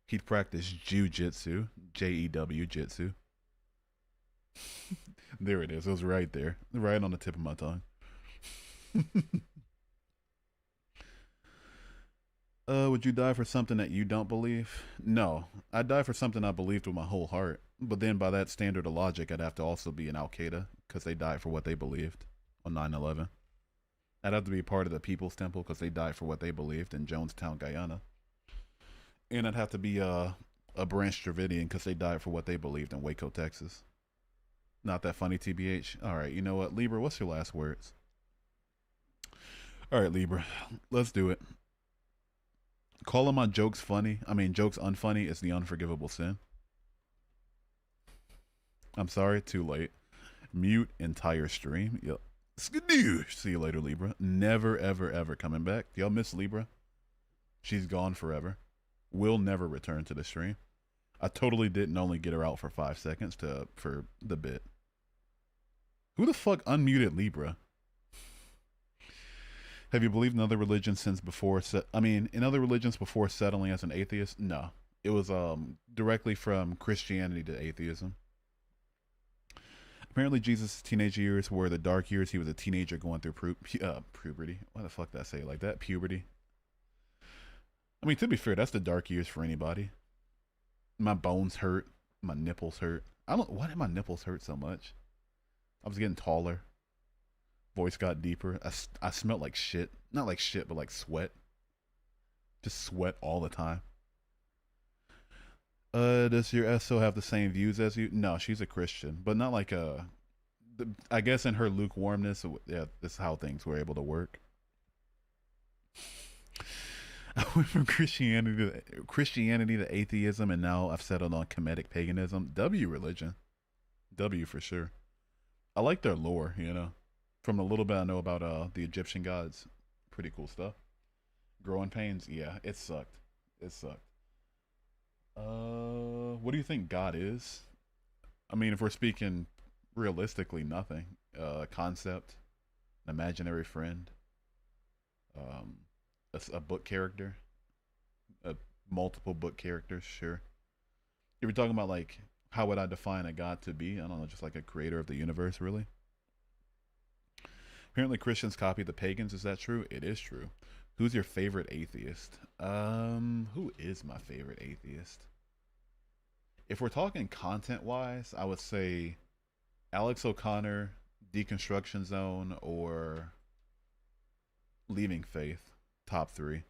He'd practice jujitsu, Jew jitsu. There it is. It was right there, right on the tip of my tongue. Would you die for something that you don't believe? No, I'd die for something I believed with my whole heart. But then, by that standard of logic, I'd have to also be an Al Qaeda because they died for what they believed on 9/11. I'd have to be part of the People's Temple because they died for what they believed in Jonestown, Guyana. And I'd have to be a Branch Dravidian because they died for what they believed in Waco, Texas. Not that funny, TBH. All right, you know what, Libra? What's your last words? All right, Libra, let's do it. Calling my jokes funny, jokes unfunny is the unforgivable sin. I'm sorry, too late. Mute entire stream. Yep. Skadoosh. See you later, Libra. Never, ever, ever coming back. Y'all miss Libra? She's gone forever. Will never return to the stream. I totally didn't only get her out for 5 seconds for the bit. Who the fuck unmuted Libra? Have you believed in other religions since before? In other religions before settling as an atheist? No. It was directly from Christianity to atheism. Apparently, Jesus' teenage years were the dark years. He was a teenager going through puberty. Why the fuck did I say it like that? Puberty. I mean, to be fair, that's the dark years for anybody. My bones hurt. My nipples hurt. Why did my nipples hurt so much? I was getting taller. Voice got deeper. I smelled like shit. Not like shit, but like sweat. Just sweat all the time. Does your SO have the same views as you? No, she's a Christian, but not like I guess in her lukewarmness, yeah, this is how things were able to work. I went from Christianity to atheism, and now I've settled on Kemetic paganism. W religion. W for sure. I like their lore, you know. From the little bit I know about the Egyptian gods. Pretty cool stuff. Growing pains, yeah, it sucked. It sucked. What do you think God is? I mean, if we're speaking realistically, nothing. Concept, an imaginary friend, a book character, multiple book characters, sure. If you're talking about like how would I define a God to be? I don't know, just like a creator of the universe, really. Apparently, Christians copy the pagans. Is that true? It is true. Who's your favorite atheist? Who is my favorite atheist? If we're talking content-wise, I would say Alex O'Connor, Deconstruction Zone, or Leaving Faith. Top 3.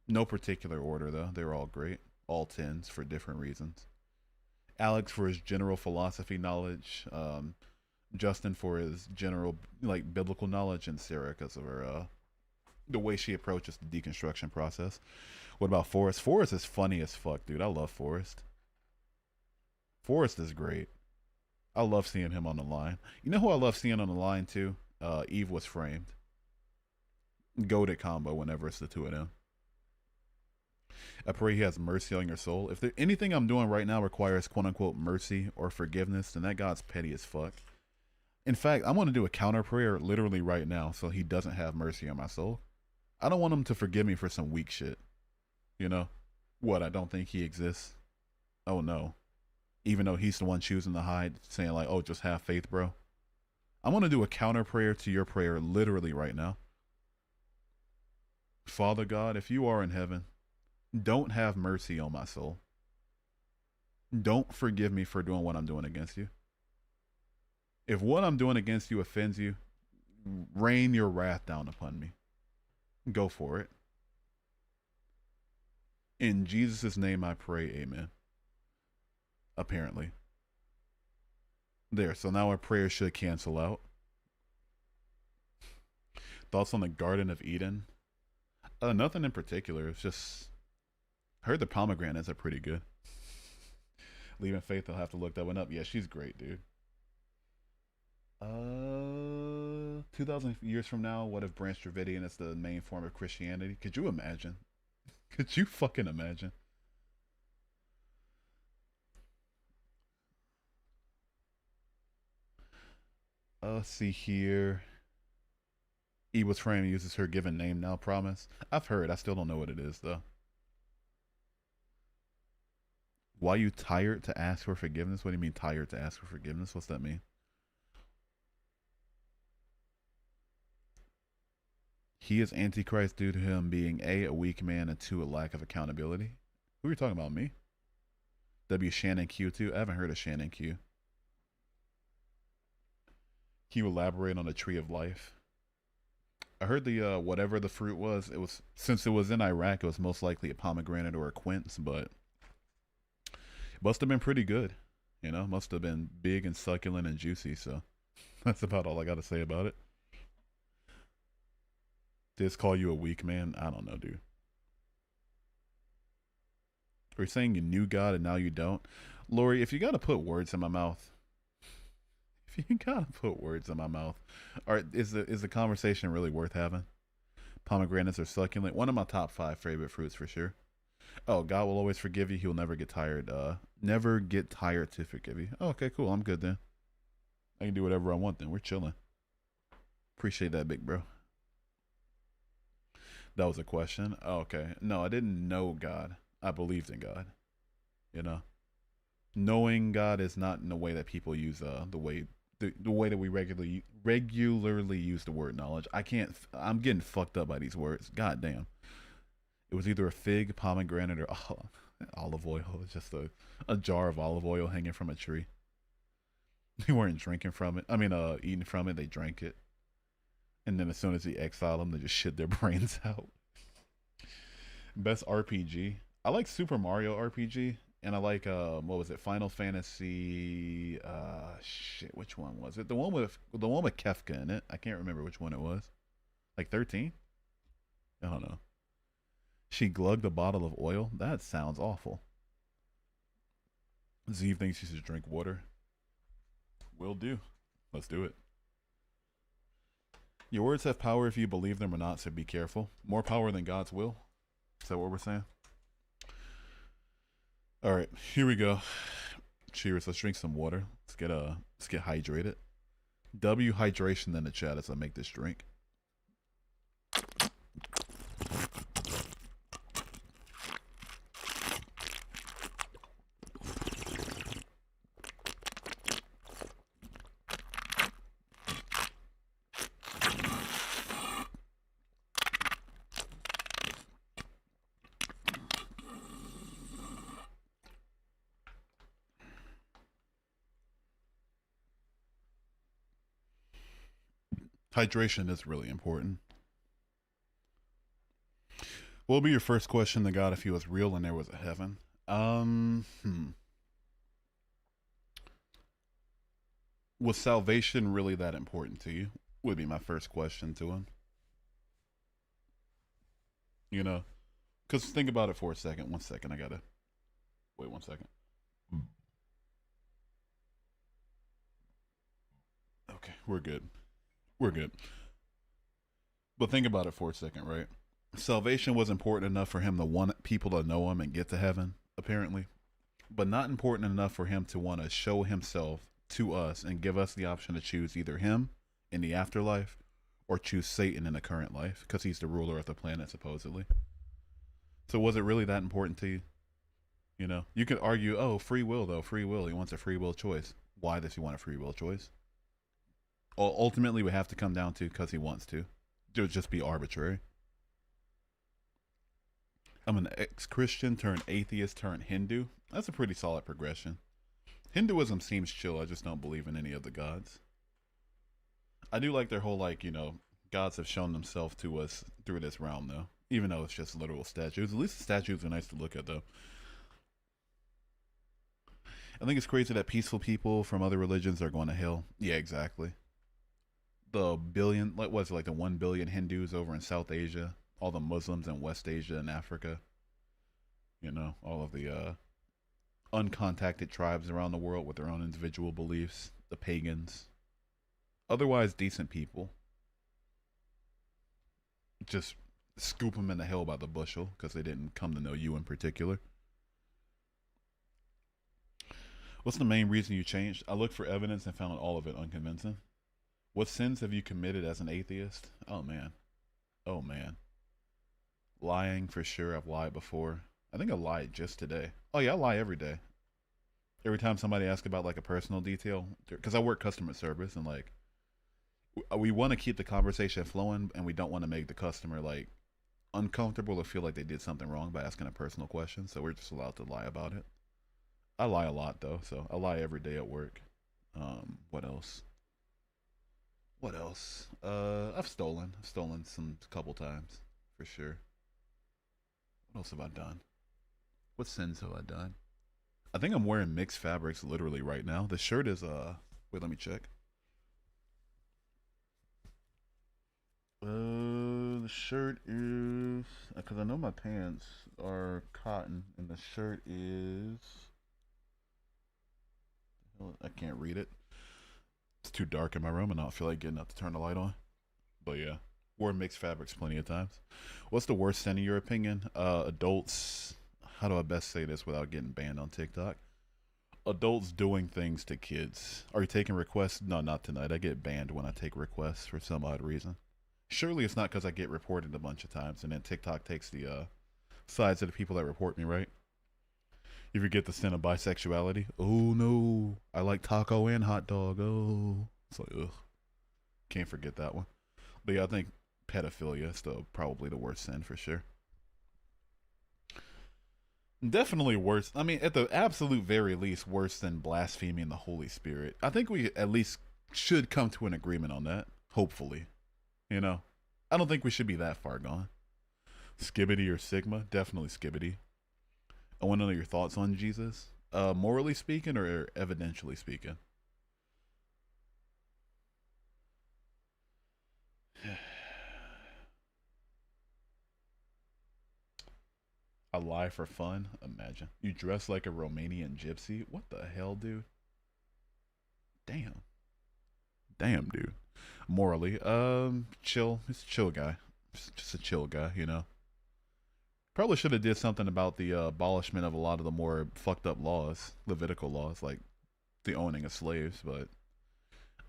No particular order, though. They're all great. All 10s for different reasons. Alex for his general philosophy knowledge. Justin for his general like biblical knowledge, and Sarah because of her the way she approaches the deconstruction process. What about Forrest? Forrest is funny as fuck, dude. I love Forrest. Forrest is great. I love seeing him on the line. You know who I love seeing on the line too? Eve Was Framed. Goated combo whenever it's the two of them. I pray he has mercy on your soul. If anything I'm doing right now requires quote unquote mercy or forgiveness, then that God's petty as fuck. In fact, I'm going to do a counter prayer literally right now so he doesn't have mercy on my soul. I don't want him to forgive me for some weak shit. You know? What, I don't think he exists? Oh no. Even though he's the one choosing to hide, saying like, oh, just have faith, bro. I'm going to do a counter prayer to your prayer literally right now. Father God, if you are in heaven, don't have mercy on my soul. Don't forgive me for doing what I'm doing against you. If what I'm doing against you offends you, rain your wrath down upon me. Go for it. In Jesus' name I pray, amen. Apparently. There, so now our prayer should cancel out. Thoughts on the Garden of Eden? Nothing in particular. It's just, I heard the pomegranates are pretty good. Leaving Faith, I'll have to look that one up. Yeah, she's great, dude. 2,000 years from now, what if Branch Dravidian is the main form of Christianity? Could you imagine? Could you fucking imagine? Let's see here. E was framed uses her given name now, promise. I've heard. I still don't know what it is, though. Why you tired to ask for forgiveness? What do you mean tired to ask for forgiveness? What's that mean? He is Antichrist due to him being a weak man, and two, a lack of accountability. Who are you talking about? Me? W Shannon Q too? I haven't heard of Shannon Q. Can you elaborate on the tree of life? I heard the whatever the fruit was, it was, since it was in Iraq, it was most likely a pomegranate or a quince, but it must have been pretty good. You know, must have been big and succulent and juicy. So that's about all I got to say about it. Did this call you a weak man? I don't know, dude. Are you saying you knew God and now you don't? Lori, if you got to put words in my mouth, if you got to put words in my mouth, is the conversation really worth having? Pomegranates are succulent. One of my top 5 favorite fruits for sure. Oh, God will always forgive you. He will never get tired. Never get tired to forgive you. Oh, okay, cool. I'm good then. I can do whatever I want then. We're chilling. Appreciate that, big bro. That was a question. Oh, okay. No, I didn't know God. I believed in God. You know, knowing God is not in the way that people use the way that we regularly use the word knowledge. I can't. I'm getting fucked up by these words. God damn. It was either a fig, pomegranate, or olive oil. It's just a jar of olive oil hanging from a tree. They weren't drinking from it. I mean, eating from it. They drank it, and then as soon as he exiled them, they just shit their brains out. Best RPG. I like Super Mario RPG, and I like what was it? Final Fantasy. Shit, which one was it? The one with Kefka in it. I can't remember which one it was. Like 13. I don't know. She glugged a bottle of oil. That sounds awful. Zeve thinks she should drink water. Will do. Let's do it. Your words have power if you believe them or not, so be careful. More power than God's will. Is that what we're saying? All right, here we go. Cheers. Let's drink some water. Let's get hydrated. W hydration in the chat as I make this drink. Hydration is really important. What will be your first question to God if he was real and there was a heaven? Was salvation really that important to you? Would be my first question to him. You know, because think about it for a second. 1 second. I gotta wait 1 second. Okay, we're good. We're good. But think about it for a second, right? Salvation was important enough for him to want people to know him and get to heaven, apparently, but not important enough for him to want to show himself to us and give us the option to choose either him in the afterlife or choose Satan in the current life because he's the ruler of the planet, supposedly. So was it really that important to you? You know, you could argue, oh, free will, though. Free will. He wants a free will choice. Why does he want a free will choice? Ultimately, we have to come down to because he wants to. It would just be arbitrary. I'm an ex-Christian turned atheist turned Hindu. That's a pretty solid progression. Hinduism seems chill. I just don't believe in any of the gods. I do like their whole, like, you know, gods have shown themselves to us through this realm, though. Even though it's just literal statues. At least the statues are nice to look at, though. I think it's crazy that peaceful people from other religions are going to hell. Yeah, exactly. The billion, like, what's it, like the 1 billion Hindus over in South Asia, all the Muslims in West Asia and Africa, you know, all of the uncontacted tribes around the world with their own individual beliefs, the pagans, otherwise decent people, just scoop them into hell by the bushel because they didn't come to know you in particular. What's the main reason you changed? I looked for evidence and found all of it unconvincing. What sins have you committed as an atheist? Oh man. Oh man. Lying for sure. I've lied before. I think I lied just today. Oh yeah, I lie every day. Every time somebody asks about like a personal detail, because I work customer service and like we want to keep the conversation flowing and we don't want to make the customer like uncomfortable or feel like they did something wrong by asking a personal question. So we're just allowed to lie about it. I lie a lot though, so I lie every day at work. What else? What else? I've stolen. I've stolen some couple times for sure. What else have I done? What sins have I done? I think I'm wearing mixed fabrics literally right now. The shirt is wait, let me check. The shirt is because I know my pants are cotton and the shirt is I can't read it. It's too dark in my room and I don't feel like getting up to turn the light on. But yeah, wore mixed fabrics plenty of times. What's the worst sin in your opinion? Adults. How do I best say this without getting banned on TikTok? Adults doing things to kids. Are you taking requests? No, not tonight. I get banned when I take requests for some odd reason. Surely it's not because I get reported a bunch of times and then TikTok takes the sides of the people that report me, right? You forget the sin of bisexuality. Oh no, I like taco and hot dog. Oh, it's like ugh, can't forget that one. But yeah, I think pedophilia is still probably the worst sin for sure. Definitely worse. I mean, at the absolute very least, worse than blaspheming the Holy Spirit. I think we at least should come to an agreement on that. Hopefully, you know, I don't think we should be that far gone. Skibbity or Sigma? Definitely Skibbity. I want to know your thoughts on Jesus. Morally speaking or evidentially speaking? A lie for fun? Imagine. You dress like a Romanian gypsy? What the hell, dude? Damn. Damn, dude. Morally, chill. He's a chill guy. Just a chill guy, you know. Probably should have did something about the abolishment of a lot of the more fucked up laws, Levitical laws, like the owning of slaves. But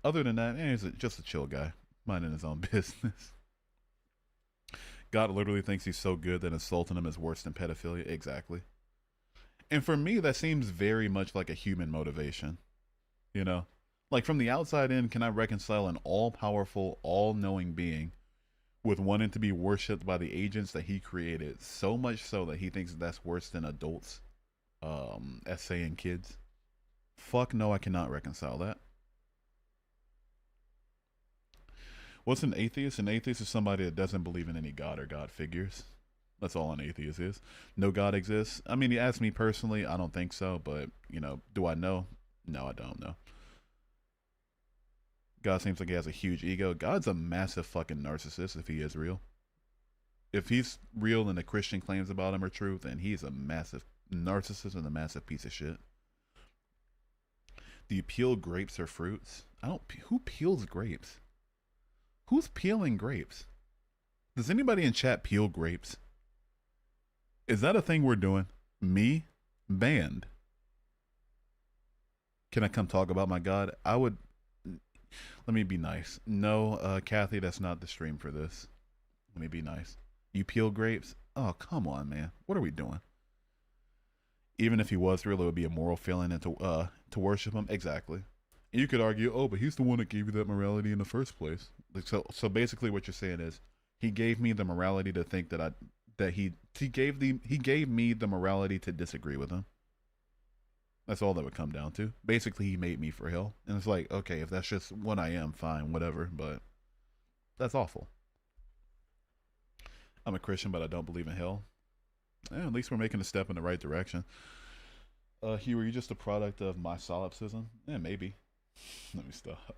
other than that, he's just a chill guy, minding his own business. God literally thinks he's so good that insulting him is worse than pedophilia. Exactly. And for me, that seems very much like a human motivation. You know, like from the outside in, can I reconcile an all-powerful, all-knowing being with wanting to be worshipped by the agents that he created, so much so that he thinks that's worse than adults essaying kids? Fuck no, I cannot reconcile that. What's an atheist? An atheist is somebody that doesn't believe in any god or god figures. That's all an atheist is. No God exists. I mean, you ask me personally, I don't think so, but, you know, do I know? No, I don't know. God seems like he has a huge ego. God's a massive fucking narcissist if he is real. If he's real and the Christian claims about him are true, then he's a massive narcissist and a massive piece of shit. Do you peel grapes or fruits? I don't. Who peels grapes? Who's peeling grapes? Does anybody in chat peel grapes? Is that a thing we're doing? Me? Banned. Can I come talk about my God? I would. Let me be nice. No, Kathy, that's not the stream for this. Let me be nice. You peel grapes? Oh, come on, man. What are we doing? Even if he was real, it would be a moral failing and to worship him. Exactly. And you could argue, oh, but he's the one that gave you that morality in the first place. So basically, what you're saying is, he gave me the morality to think that he gave me the morality to disagree with him. That's all that would come down to. Basically, he made me for hell. And it's like, okay, if that's just what I am, fine, whatever. But that's awful. I'm a Christian, but I don't believe in hell. At least we're making a step in the right direction. Hugh, were you just a product of my solipsism? Maybe. Let me stop.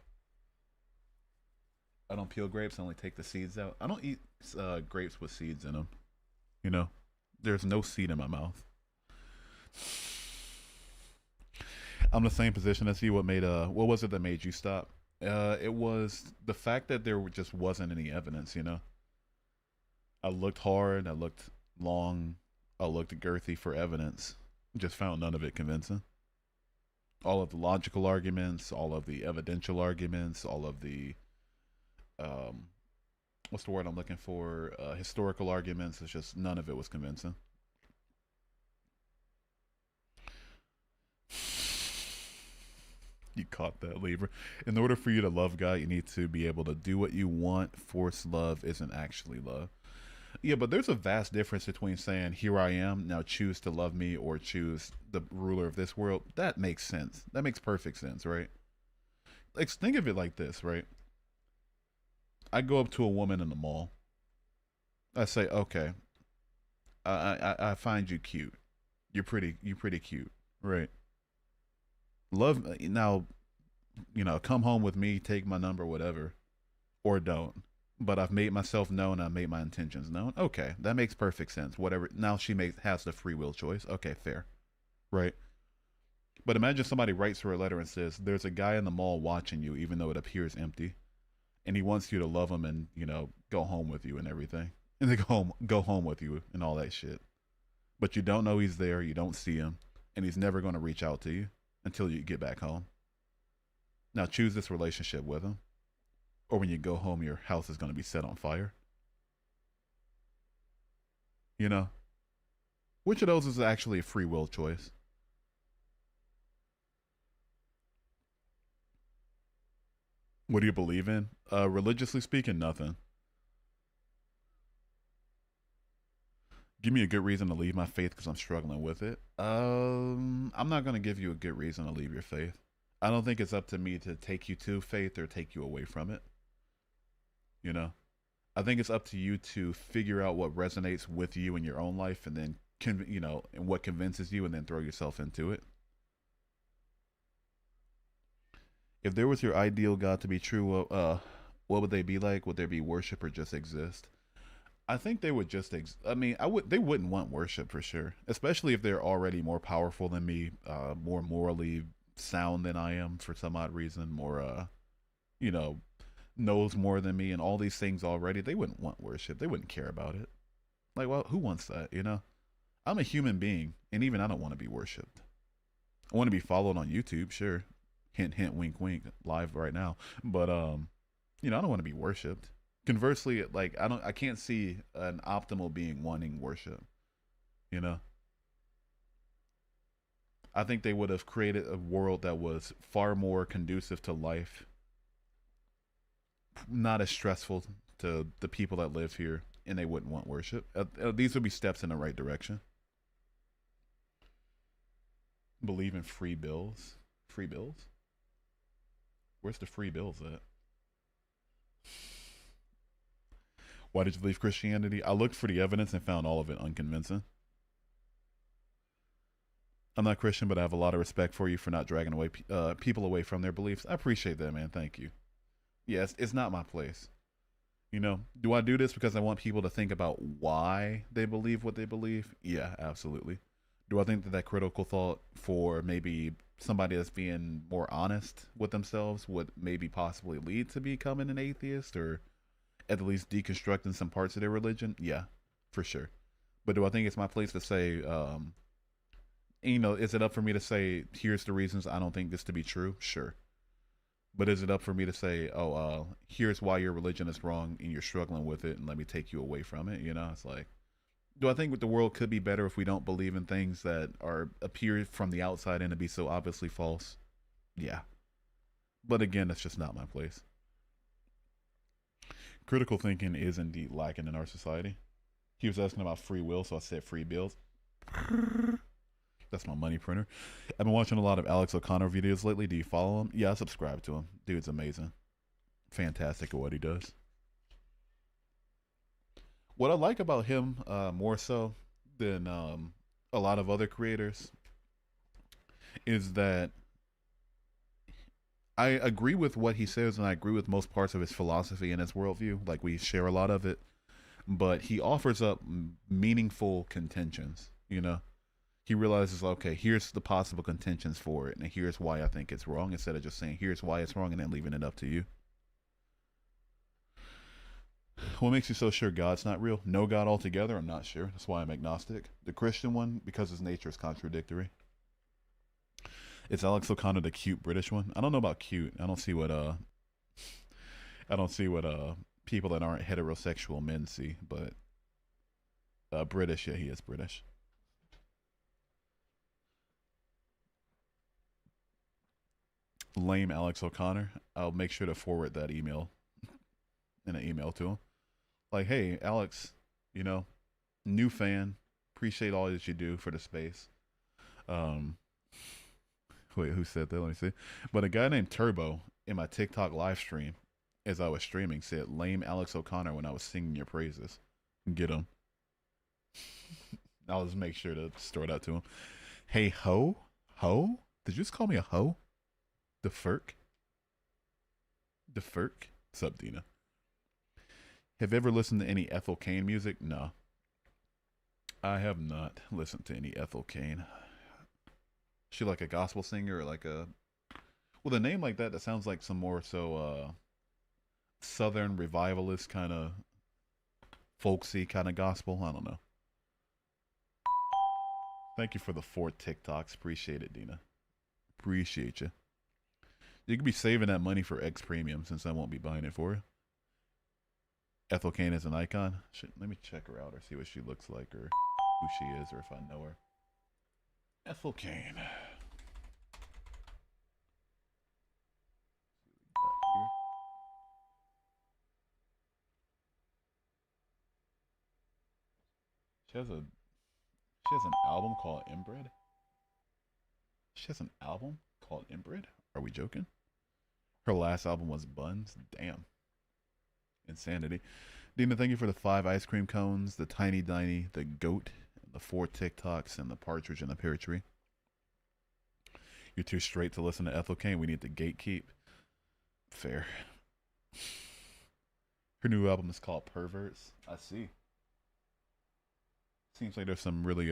I don't peel grapes. I only take the seeds out. I don't eat grapes with seeds in them. You know, there's no seed in my mouth. I'm the same position as you. What was it that made you stop? It was the fact that there just wasn't any evidence, you know. I looked hard, I looked long, I looked girthy for evidence. Just found none of it convincing. All of the logical arguments, all of the evidential arguments, all of the what's the word I'm looking for? Historical arguments. It's just none of it was convincing. You caught that, Libra. In order for you to love God, you need to be able to do what you want. Forced love isn't actually love. Yeah, but there's a vast difference between saying, "Here I am, now choose to love me," or choose the ruler of this world. That makes sense. That makes perfect sense, right? Like, think of it like this, right? I go up to a woman in the mall. I say, "Okay, I find you cute. You're pretty cute, right? Love now, come home with me, take my number, whatever, or don't. But I've made myself known. I made my intentions known. Okay, that makes perfect sense. Whatever. Now she has the free will choice. Okay, fair, right? But imagine somebody writes her a letter and says, "There's a guy in the mall watching you, even though it appears empty, and he wants you to love him and go home with you and everything, and they go home with you and all that shit. But you don't know he's there. You don't see him, and he's never going to reach out to you until you get back home. Now choose this relationship with him, or when you go home, your house is going to be set on fire. You know, which of those is actually a free will choice? What do you believe in? Religiously speaking, nothing. Give me a good reason to leave my faith because I'm struggling with it. I'm not going to give you a good reason to leave your faith. I don't think it's up to me to take you to faith or take you away from it. You know, I think it's up to you to figure out what resonates with you in your own life, and then and what convinces you, and then throw yourself into it. If there was your ideal God to be true, what would they be like? Would there be worship or just exist? I think they would just. I mean, I would. They wouldn't want worship for sure, especially if they're already more powerful than me, more morally sound than I am for some odd reason, more, you know, knows more than me, and all these things already. They wouldn't want worship. They wouldn't care about it. Like, well, who wants that? I'm a human being, and even I don't want to be worshipped. I want to be followed on YouTube, sure. Hint, hint, wink, wink, live right now. But I don't want to be worshipped. Conversely, like I can't see an optimal being wanting worship. You know, I think they would have created a world that was far more conducive to life, not as stressful to the people that live here, and they wouldn't want worship. These would be steps in the right direction. Believe in free bills. Free bills? Where's the free bills at? Why did you leave Christianity? I looked for the evidence and found all of it unconvincing. I'm not Christian, but I have a lot of respect for you for not dragging away people away from their beliefs. I appreciate that, man. Thank you. Yes, it's not my place. Do I do this because I want people to think about why they believe what they believe? Yeah, absolutely. Do I think that critical thought for maybe somebody that's being more honest with themselves would maybe possibly lead to becoming an atheist, or at least deconstructing some parts of their religion? Yeah, for sure. But do I think it's my place to say, is it up for me to say, here's the reasons I don't think this to be true? Sure. But is it up for me to say, oh, here's why your religion is wrong and you're struggling with it, and let me take you away from it? It's like, do I think the world could be better if we don't believe in things that appear from the outside and to be so obviously false? Yeah. But again, that's just not my place. Critical thinking is indeed lacking in our society. He was asking about free will, so I said free bills. That's my money printer. I've been watching a lot of Alex O'Connor videos lately. Do you follow him? Yeah, I subscribe to him. Dude's amazing. Fantastic at what he does. What I like about him more so than a lot of other creators is that I agree with what he says, and I agree with most parts of his philosophy and his worldview. Like, we share a lot of it, but he offers up meaningful contentions. He realizes, okay, here's the possible contentions for it, and here's why I think it's wrong, instead of just saying, here's why it's wrong, and then leaving it up to you. What makes you so sure God's not real? No God altogether? I'm not sure. That's why I'm agnostic. The Christian one, because his nature is contradictory. It's Alex O'Connor, the cute British one. I don't know about cute. I don't see what people that aren't heterosexual men see, but British, yeah, he is British. Lame Alex O'Connor. I'll make sure to forward that email in an email to him. Like, hey, Alex, you know, new fan. Appreciate all that you do for the space. Um, wait, who said that? Let me see. But a guy named Turbo in my TikTok live stream, as I was streaming, said lame Alex O'Connor when I was singing your praises. Get him. I'll just make sure to store that to him. Hey, ho? Ho? Did you just call me a ho? The Furk? The Furk? What's up, Dina? Have you ever listened to any Ethel Cain music? No. I have not listened to any Ethel Cain. She like a gospel singer or like a... With a name like that, that sounds like some more so southern revivalist kind of folksy kind of gospel. I don't know. Thank you for the 4 TikToks. Appreciate it, Dina. Appreciate you. You could be saving that money for X Premium since I won't be buying it for you. Ethel Cain is an icon. Let me check her out or see what she looks like or who she is or if I know her. Ethel Cain. She has an album called Inbred. She has an album called Inbred? Are we joking? Her last album was Buns? Damn. Insanity. Dina, thank you for the 5 ice cream cones, the tiny diny, the goat, the 4 TikToks, and the partridge in the pear tree. You're too straight to listen to Ethel Cain. We need to gatekeep. Fair. Her new album is called Perverts. I see. Seems like there's some really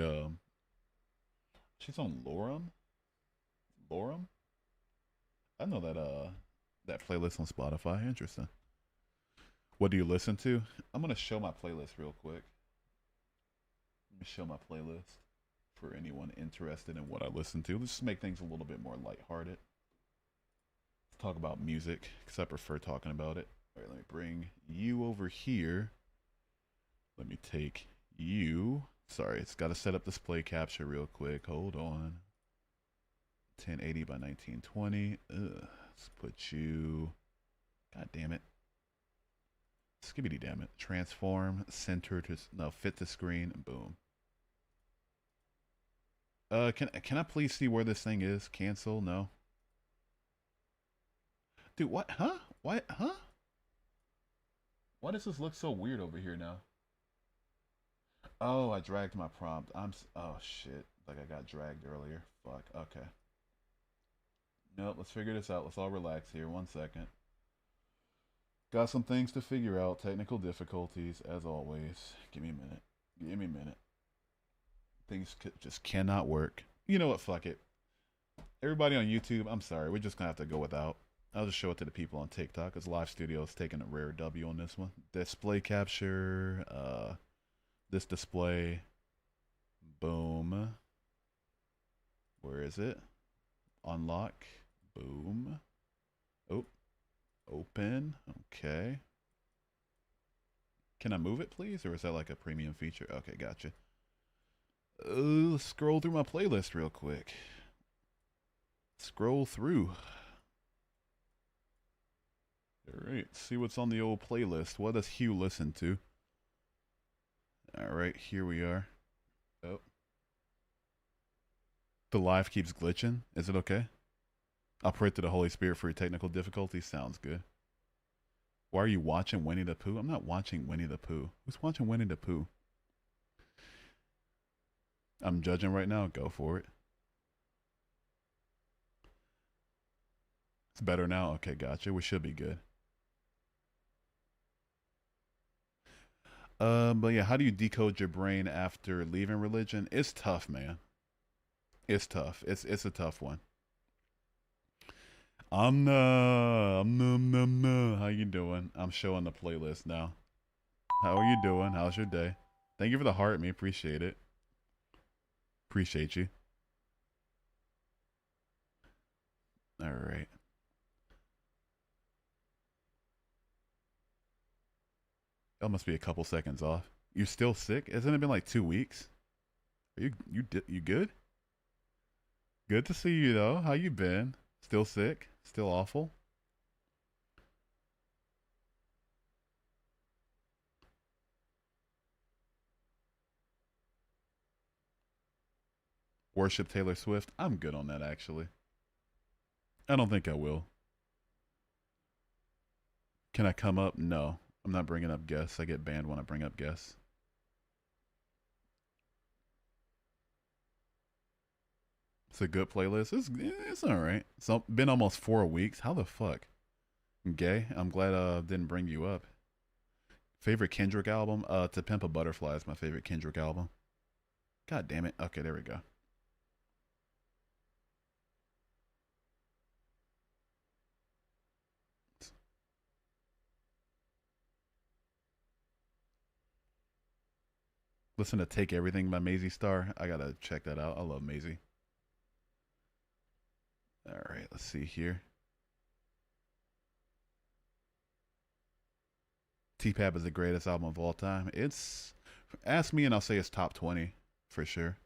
she's on Lorem. Lorem? I know that playlist on Spotify. Interesting. What do you listen to? I'm gonna show my playlist real quick. Let me show my playlist for anyone interested in what I listen to. Let's just make things a little bit more lighthearted. Let's talk about music, because I prefer talking about it. Alright, let me bring you over here. Let me take you. Sorry, it's got to set up display capture real quick. Hold on. 1080 by 1920. Let's put you. God damn it. Skibbity damn it. Transform, center to no, fit to screen. Boom. Can I please see where this thing is? Cancel? No. Dude, what? Huh? What? Huh? Why does this look so weird over here now? Oh, I dragged my prompt. Oh shit. Like I got dragged earlier. Fuck. Okay. Nope, let's figure this out. Let's all relax here. 1 second. Got some things to figure out. Technical difficulties, as always. Give me a minute. Give me a minute. Things just cannot work. You know what? Fuck it. Everybody on YouTube, I'm sorry. We're just going to have to go without. I'll just show it to the people on TikTok because Live Studio is taking a rare W on this one. Display capture. This display. Boom. Where is it? Unlock. Boom. Oh. Open. Okay. Can I move it, please? Or is that like a premium feature? Okay, gotcha. Scroll through my playlist real quick. Scroll through. Alright, see what's on the old playlist. What does Hugh listen to? Alright, here we are. Oh. The live keeps glitching. Is it okay? I'll pray to the Holy Spirit for your technical difficulties. Sounds good. Why are you watching Winnie the Pooh? I'm not watching Winnie the Pooh. Who's watching Winnie the Pooh? I'm judging right now. Go for it. It's better now? Okay, gotcha. We should be good. But yeah, how do you decode your brain after leaving religion? It's tough, man. It's tough. It's a tough one. How you doing? I'm showing the playlist now. How are you doing? How's your day? Thank you for the heart, me. Appreciate it. Appreciate you. All right. That must be a couple seconds off. You're still sick? Hasn't it been like 2 weeks? Are you good? Good to see you though. How you been? Still sick? Still awful. Worship Taylor Swift. I'm good on that, actually. I don't think I will. Can I come up? No. I'm not bringing up guests. I get banned when I bring up guests. It's a good playlist. It's all right. So been almost 4 weeks. How the fuck? Gay. I'm glad didn't bring you up. Favorite Kendrick album? To Pimp a Butterfly is my favorite Kendrick album. God damn it. Okay, there we go. Listen to Take Everything by Maisie Star. I gotta check that out. I love Maisie. All right, let's see here. T-Pap is the greatest album of all time. It's, ask me and I'll say it's top 20 for sure.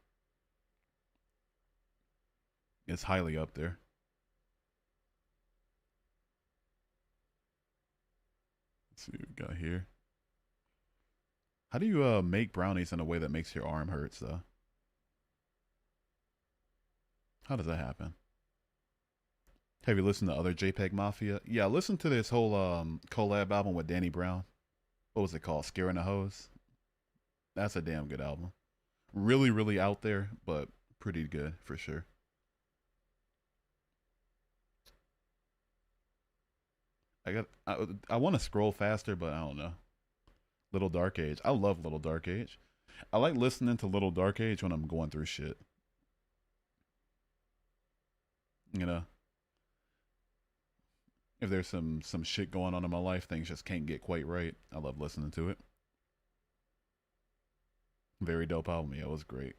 It's highly up there. Let's see what we got here. How do you make brownies in a way that makes your arm hurts though? How does that happen? Have you listened to other JPEG Mafia? Yeah, listen to this whole collab album with Danny Brown. What was it called? Scaring the Hose. That's a damn good album. Really, really out there, but pretty good for sure. I want to scroll faster, but I don't know. Little Dark Age. I love Little Dark Age. I like listening to Little Dark Age when I'm going through shit. You know, if there's some shit going on in my life, things just can't get quite right. I love listening to it. Very dope album. Yeah, it was great.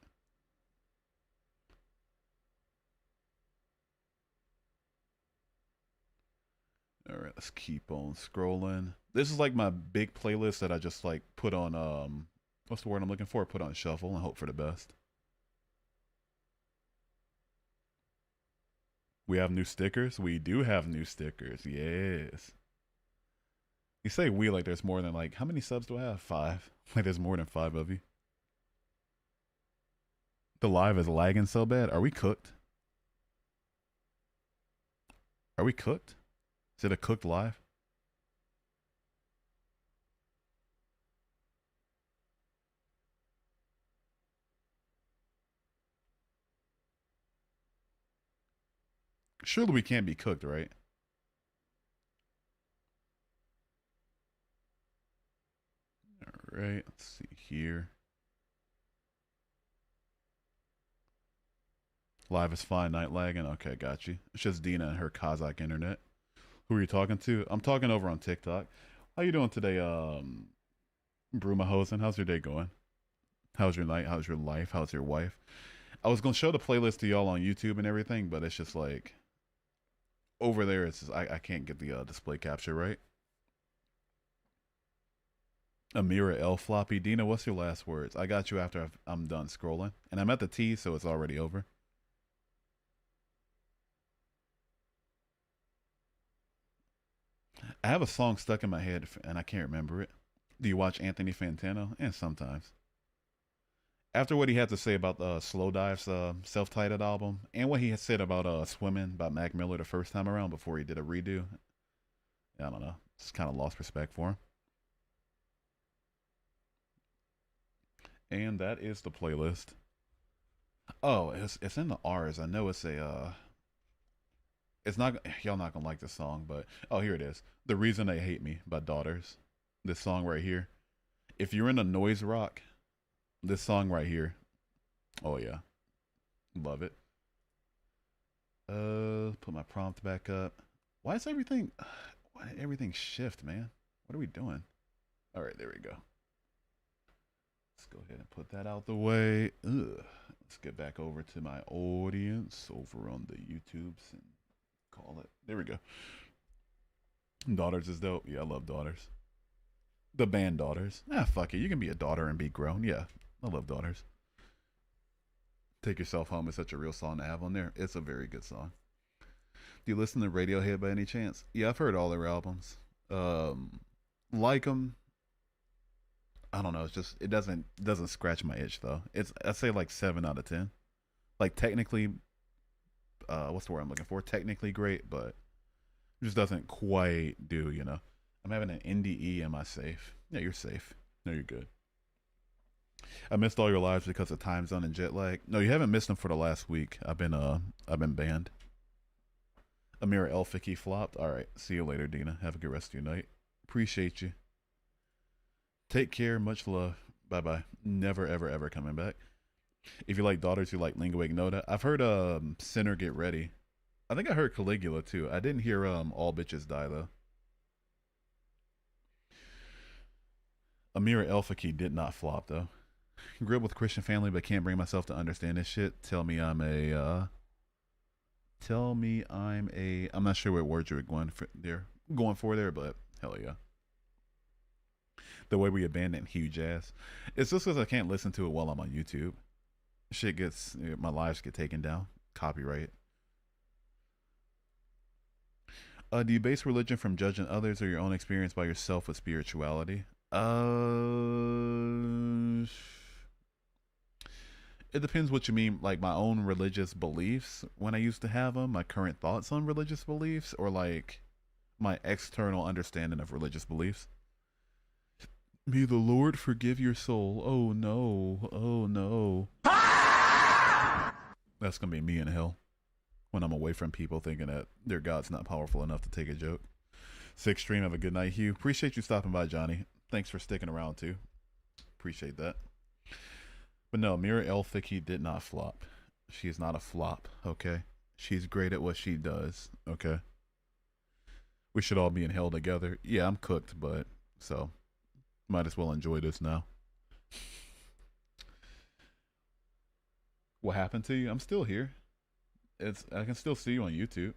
All right, let's keep on scrolling. This is like my big playlist that I just like put on what's the word I'm looking for? Put on shuffle and hope for the best. We have new stickers. We do have new stickers. Yes. You say we like there's more than like how many subs do I have? 5. Like there's more than 5 of you. The live is lagging so bad. Are we cooked? Are we cooked? Is it a cooked live? Surely we can't be cooked, right? All right, let's see here. Live is fine, night lagging. Okay, got you. It's just Dina and her Kazakh internet. Who are you talking to? I'm talking over on TikTok. How you doing today, Brumahosen? How's your day going? How's your night? How's your life? How's your wife? I was gonna show the playlist to y'all on YouTube and everything, but it's just like over there. It's just, I can't get the display capture right. Amira L Floppy. Dina, what's your last words? I got you after I'm done scrolling, and I'm at the T, so it's already over. I have a song stuck in my head and I can't remember it. Do you watch Anthony Fantano? And sometimes. After what he had to say about Slow Dive's self-titled album, and what he had said about Swimming by Mac Miller the first time around before he did a redo, I don't know. Just kind of lost respect for him. And that is the playlist. Oh, it's in the R's. I know it's a it's not y'all not gonna like this song, but oh, here it is. The Reason They Hate Me by Daughters. This song right here. If you're into noise rock, this song right here. Oh yeah. Love it. Put my prompt back up. Why is everything why did everything shift, man? What are we doing? All right, there we go. Let's go ahead and put that out the way. Ugh. Let's get back over to my audience over on the YouTubes and call it. There we go. Daughters is dope. Yeah, I love Daughters. The band Daughters. Ah, fuck it. You can be a daughter and be grown. Yeah, I love Daughters. Take Yourself Home is such a real song to have on there. It's a very good song. Do you listen to Radiohead by any chance? Yeah, I've heard all their albums. Like them. I don't know. It's just it doesn't scratch my itch though. It's I say like 7 out of 10. Like technically, what's the word I'm looking for? Technically great, but it just doesn't quite do. I'm having an NDE. Am I safe? Yeah, you're safe. No, you're good. I missed all your lives because of time zone and jet lag. No, you haven't missed them for the last week. I've been banned. Amira Elfiki flopped. All right. See you later, Dina. Have a good rest of your night. Appreciate you. Take care. Much love. Bye bye. Never, ever, ever coming back. If you like daughters, you like Lingua Ignota. I've heard Sinner Get Ready. I think I heard Caligula too. I didn't hear All Bitches Die though. Amira Elfaki did not flop though. Grew up with a Christian family, but can't bring myself to understand this shit. Tell me I'm a. I'm not sure what words you were going for there, but hell yeah. The way we abandon huge ass. It's just because I can't listen to it while I'm on YouTube. My lives get taken down. Copyright. Do you base religion from judging others or your own experience by yourself with spirituality? It depends what you mean. Like my own religious beliefs when I used to have them, my current thoughts on religious beliefs, or like my external understanding of religious beliefs. May the Lord forgive your soul. Oh no. Oh no. That's gonna be me in hell when I'm away from people thinking that their God's not powerful enough to take a joke. Sick stream. Have a good night, Hugh. Appreciate you stopping by, Johnny. Thanks for sticking around too. Appreciate that. But no, Mira Elfiki did not flop. She is not a flop, okay? She's great at what she does, okay? We should all be in hell together. Yeah, I'm cooked, but so might as well enjoy this now. What happened to you? I'm still here. I can still see you on YouTube.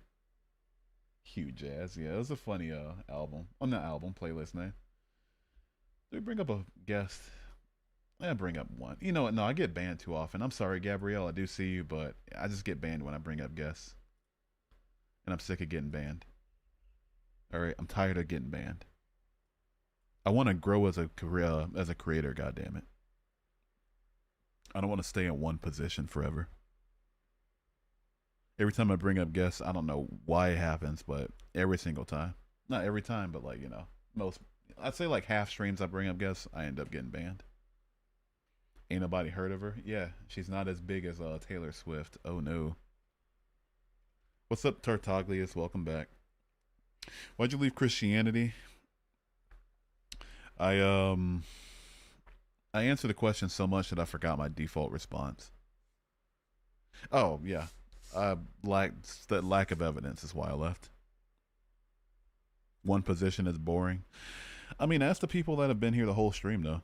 Huge Jazz, yeah, it was a funny album. On the album playlist name. Did we bring up a guest? I bring up one. You know what? No, I get banned too often. I'm sorry, Gabrielle. I do see you, but I just get banned when I bring up guests. And I'm sick of getting banned. All right, I'm tired of getting banned. I want to grow as a creator. God damn it! I don't want to stay in one position forever. Every time I bring up guests, I don't know why it happens, but every single time, not every time, but like most. I'd say like half streams I bring up guests, I end up getting banned. Ain't nobody heard of her? Yeah, she's not as big as Taylor Swift. Oh no. What's up, Tartaglius? Welcome back. Why'd you leave Christianity? I answered the question so much that I forgot my default response. Oh yeah, that lack of evidence is why I left. One position is boring. I mean, ask the people that have been here the whole stream though.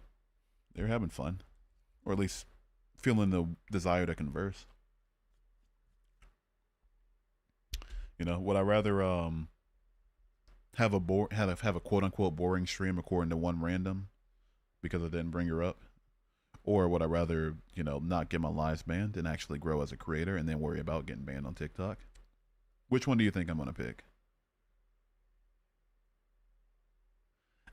They're having fun. Or at least feeling the desire to converse. Would I rather have a quote unquote boring stream according to one random because I didn't bring her up? Or would I rather, not get my lives banned and actually grow as a creator and then worry about getting banned on TikTok? Which one do you think I'm gonna pick?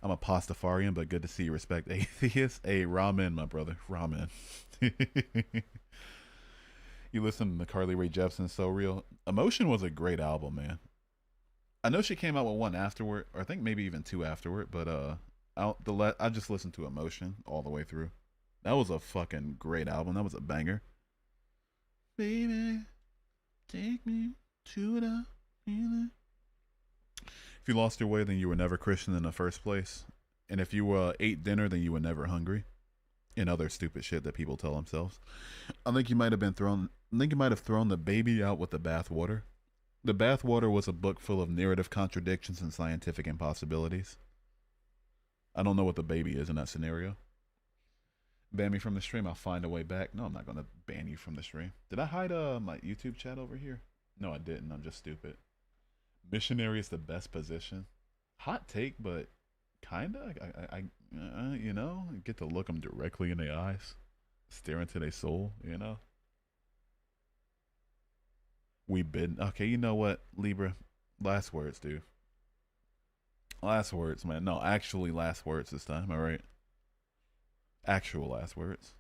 I'm a pastafarian, but good to see you respect atheists. Hey, ramen, my brother. Ramen. You listen to Carly Rae Jepsen, So Real. Emotion was a great album, man. I know she came out with one afterward, or I think maybe even two afterward, but I just listened to Emotion all the way through. That was a fucking great album. That was a banger. Baby, take me to the feeling. If you lost your way, then you were never Christian in the first place. And if you ate dinner, then you were never hungry. And other stupid shit that people tell themselves. I think you might have thrown the baby out with the bathwater. The Bathwater was a book full of narrative contradictions and scientific impossibilities. I don't know what the baby is in that scenario. Ban me from the stream, I'll find a way back. No, I'm not going to ban you from the stream. Did I hide my YouTube chat over here? No, I didn't. I'm just stupid. Missionary is the best position. Hot take, but kinda. I get to look them directly in the eyes, stare into their soul. We bid. Okay, you know what, Libra? Last words, dude. Last words, man. No, actually, last words this time. All right. Actual last words.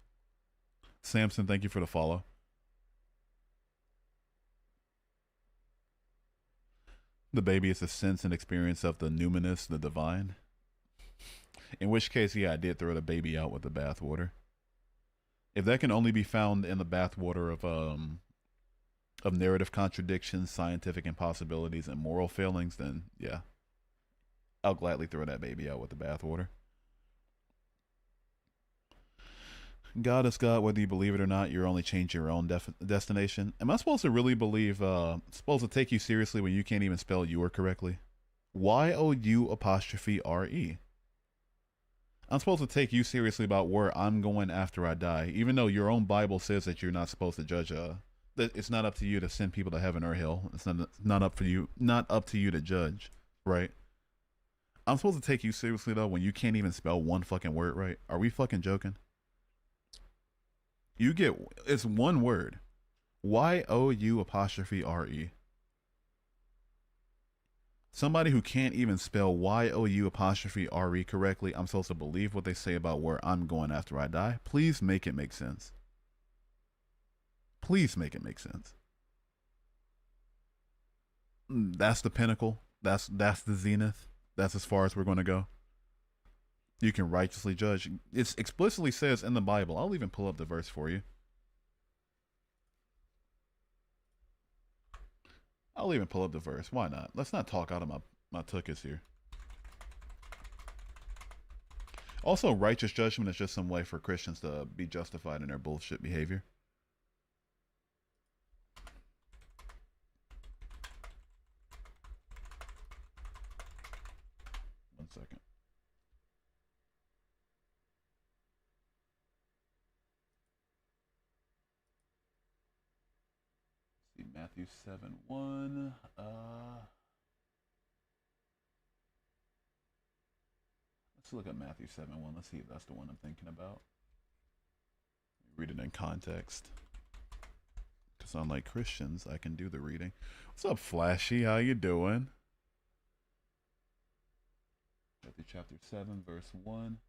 Samson, thank you for the follow. The baby is a sense and experience of the numinous, the divine. In which case, yeah, I did throw the baby out with the bathwater. If that can only be found in the bathwater of narrative contradictions, scientific impossibilities, and moral failings, then yeah, I'll gladly throw that baby out with the bathwater. God is God, whether you believe it or not. You're only changing your own destination. Am I supposed to really believe? Supposed to take you seriously when you can't even spell "your" correctly? YOU''RE. I'm supposed to take you seriously about where I'm going after I die, even though your own Bible says that you're not supposed to judge. That it's not up to you to send people to heaven or hell. It's not up for you, not up to you to judge, right? I'm supposed to take you seriously though when you can't even spell one fucking word right. Are we fucking joking? You get it's one word. YOU''RE. Somebody who can't even spell YOU''RE correctly, I'm supposed to believe what they say about where I'm going after I die? Please make it make sense. Please make it make sense. That's the pinnacle. That's the zenith. That's as far as we're going to go. You can righteously judge. It explicitly says in the Bible. I'll even pull up the verse for you. I'll even pull up the verse. Why not? Let's not talk out of my tuchus here. Also, righteous judgment is just some way for Christians to be justified in their bullshit behavior. One second. See, Matthew 7:1. Let's look at Matthew 7:1. Let's see if that's the one I'm thinking about. Read it in context. Because unlike Christians, I can do the reading. What's up, Flashy? How you doing? Matthew chapter 7, verse 1.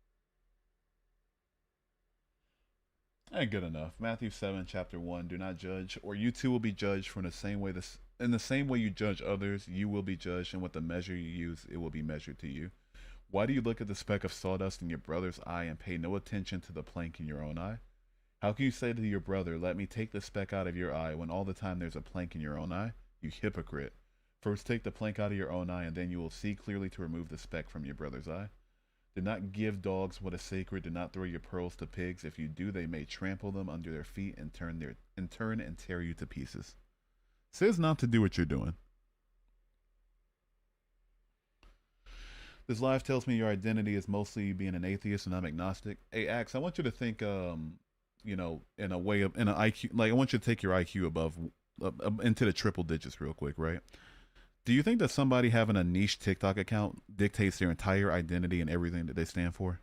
And good enough. Matthew 7, chapter 1. Do not judge, or you too will be judged from the same way in the same way you judge others, you will be judged, and with the measure you use, it will be measured to you. Why do you look at the speck of sawdust in your brother's eye and pay no attention to the plank in your own eye? How can you say to your brother, let me take the speck out of your eye, when all the time there's a plank in your own eye? You hypocrite. First take the plank out of your own eye, and then you will see clearly to remove the speck from your brother's eye. Do not give dogs what is sacred. Do not throw your pearls to pigs. If you do, they may trample them under their feet and turn and tear you to pieces. It says not to do what you're doing. This life tells me your identity is mostly being an atheist and I'm agnostic. Hey, Axe, I want you to think, you know, in a way of in an IQ. Like, I want you to take your IQ above into the triple digits real quick, right? Do you think that somebody having a niche TikTok account dictates their entire identity and everything that they stand for?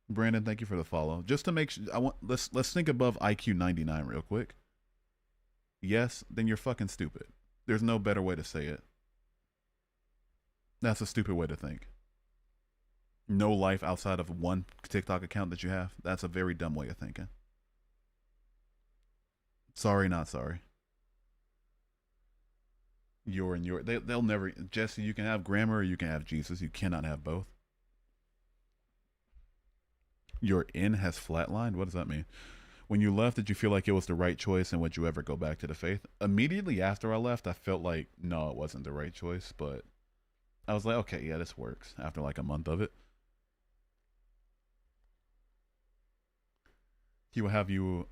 Brandon, thank you for the follow. Just to make sure, let's think above IQ 99 real quick. Yes, then you're fucking stupid. There's no better way to say it. That's a stupid way to think. No life outside of one TikTok account that you have. That's a very dumb way of thinking. Sorry, not sorry. Your and your. They'll never. Jesse, you can have grammar or you can have Jesus. You cannot have both. Your in has flatlined? What does that mean? When you left, did you feel like it was the right choice and would you ever go back to the faith? Immediately after I left, I felt like, no, it wasn't the right choice, but I was like, okay, yeah, this works after like a month of it. I have you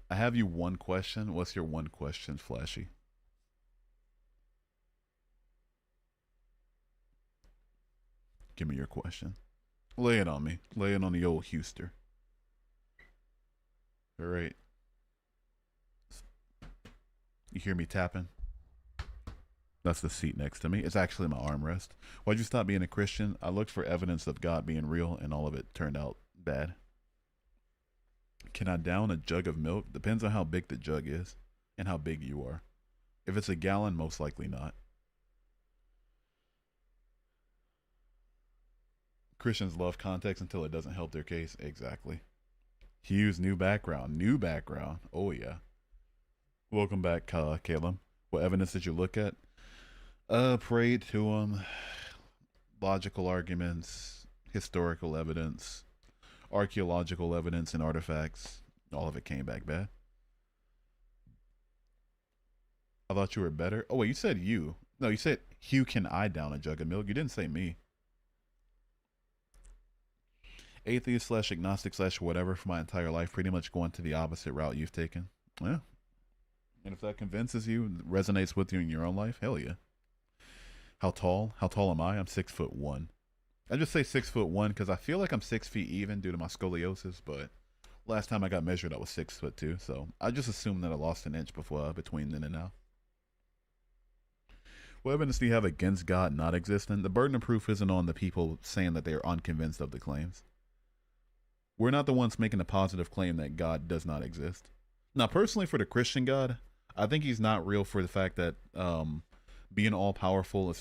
one question. What's your one question, Flashy? Give me your question. Lay it on me. Lay it on the old Houston. All right. You hear me tapping? That's the seat next to me. It's actually my armrest. Why'd you stop being a Christian? I looked for evidence of God being real, and all of it turned out bad. Can I down a jug of milk? Depends on how big the jug is and how big you are. If it's a gallon, most likely not. Christians love context until it doesn't help their case. Exactly. Hughes, new background. New background. Oh, yeah. Welcome back, Caleb. What evidence did you look at? Prayed to him. Logical arguments, historical evidence, archaeological evidence, and artifacts. All of it came back bad. I thought you were better. Oh, wait, you said you. No, you said, Hugh, can I down a jug of milk? You didn't say me. Atheist slash agnostic slash whatever for my entire life, pretty much going to the opposite route you've taken. Yeah. And if that convinces you, resonates with you in your own life, hell yeah. How tall? How tall am I? I'm 6'1". I just say 6'1" because I feel like I'm 6 feet even due to my scoliosis, but last time I got measured, I was 6'2", so I just assumed that I lost an inch before between then and now. What evidence do you have against God not existing? The burden of proof isn't on the people saying that they are unconvinced of the claims. We're not the ones making a positive claim that God does not exist. Now, personally, for the Christian God, I think he's not real for the fact that being all-powerful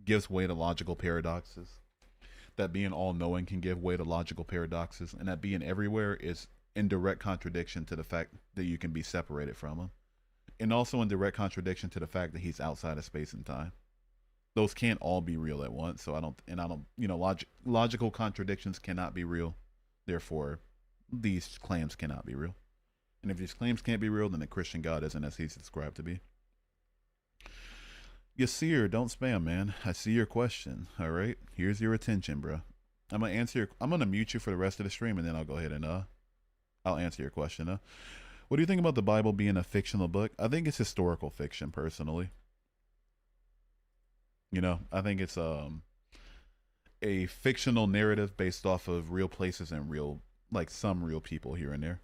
gives way to logical paradoxes, that being all-knowing can give way to logical paradoxes, and that being everywhere is in direct contradiction to the fact that you can be separated from him, and also in direct contradiction to the fact that he's outside of space and time. Those can't all be real at once, so I don't, logical contradictions cannot be real. Therefore, these claims cannot be real. And if these claims can't be real, then the Christian God isn't as he's described to be. Yasir, don't spam, man. I see your question. All right, here's your attention, bro. I'm gonna mute you for the rest of the stream, and then I'll go ahead and I'll answer your question. What do you think about the Bible being a fictional book? I think it's historical fiction, personally. I think it's a fictional narrative based off of real places and some real people here and there.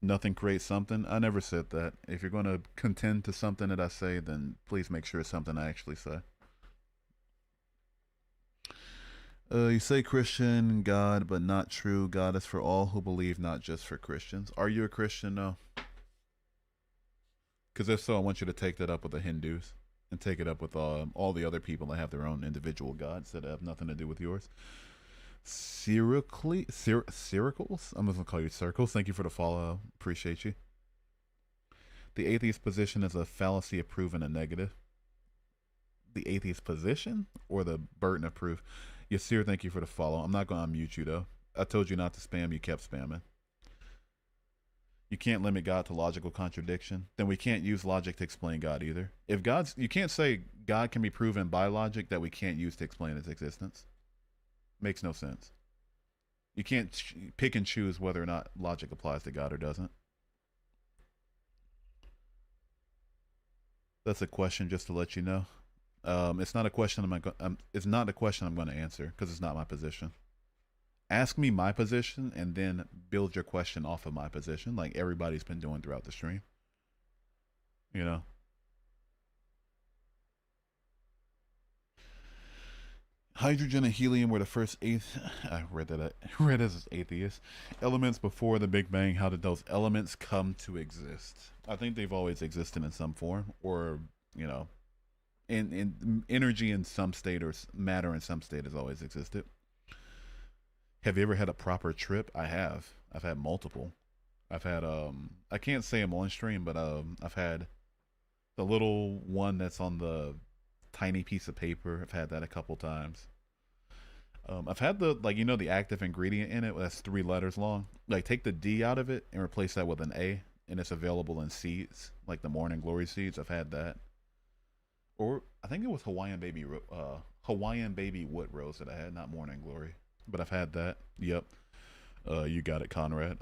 Nothing creates something. I never said that. If you're going to contend to something that I say, then please make sure it's something I actually say. You say Christian God, but not true. God is for all who believe, not just for Christians. Are you a Christian? No. Because if so, I want you to take that up with the Hindus and take it up with all the other people that have their own individual gods that have nothing to do with yours. Circles? I'm just going to call you Circles. Thank you for the follow. Appreciate you. The atheist position is a fallacy of proving a negative. The atheist position or the burden of proof? Yasir, thank you for the follow. I'm not going to unmute you, though. I told you not to spam. You kept spamming. You can't limit God to logical contradiction. Then we can't use logic to explain God either. You can't say God can be proven by logic that we can't use to explain its existence. Makes no sense. You can't pick and choose whether or not logic applies to God or doesn't. That's a question just to let you know. It's not a question it's not a question I'm going to answer because it's not my position. Ask me my position and then build your question off of my position, like everybody's been doing throughout the stream. Hydrogen and helium were the first I read as atheist elements before the Big Bang. How did those elements come to exist? I think they've always existed in some form, or in energy in some state or matter in some state has always existed. Have you ever had a proper trip? I have. I've had multiple. I've had I can't say them on stream, but I've had the little one that's on the tiny piece of paper. I've had that a couple times. I've had the active ingredient in it that's 3 letters long. Like, take the D out of it and replace that with an A, and it's available in seeds, like the Morning Glory seeds. I've had that. Or I think it was Hawaiian baby wood rose that I had, not Morning Glory. But I've had that. Yep. You got it, Conrad.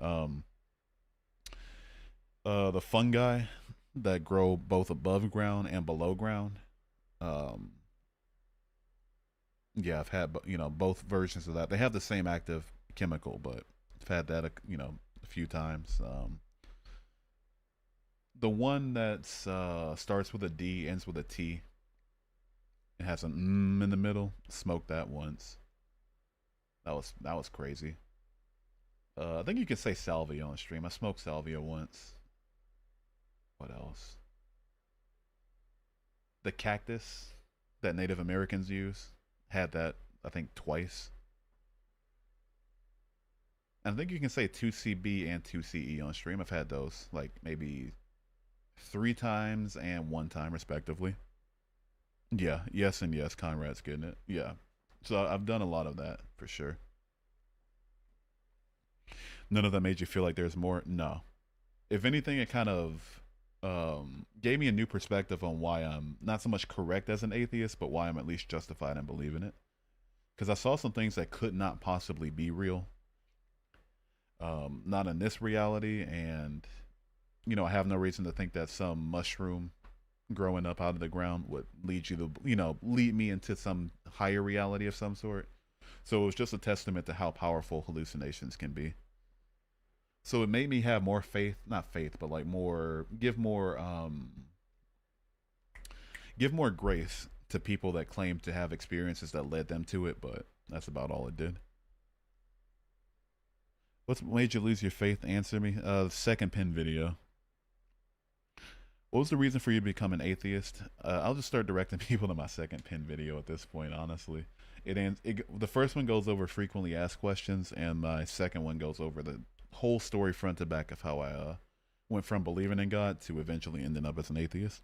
The fungi that grow both above ground and below ground. Yeah, I've had both versions of that. They have the same active chemical, but I've had that a few times. The one that starts with a D, ends with a T. It has an in the middle. Smoked that once. That was crazy. I think you can say salvia on stream. I smoked salvia once. What else? The cactus that Native Americans use. Had that, I think, twice. And I think you can say 2CB and 2CE on stream. I've had those like maybe 3 times and 1 time, respectively. Yeah, yes, and yes. Conrad's getting it. Yeah. So I've done a lot of that for sure. None of that made you feel like there's more? No. If anything, it kind of gave me a new perspective on why I'm not so much correct as an atheist, but why I'm at least justified in believing it. Because I saw some things that could not possibly be real, not in this reality, and I have no reason to think that some mushroom growing up out of the ground would lead you to, lead me into some higher reality of some sort. So it was just a testament to how powerful hallucinations can be. So it made me have more faith, not faith, but like give more grace to people that claim to have experiences that led them to it, but that's about all it did. What's made you lose your faith? Answer me. Second pin video. What was the reason for you to become an atheist? I'll just start directing people to my second pin video at this point, honestly. The first one goes over frequently asked questions, and my second one goes over the whole story front to back of how I went from believing in God to eventually ending up as an atheist.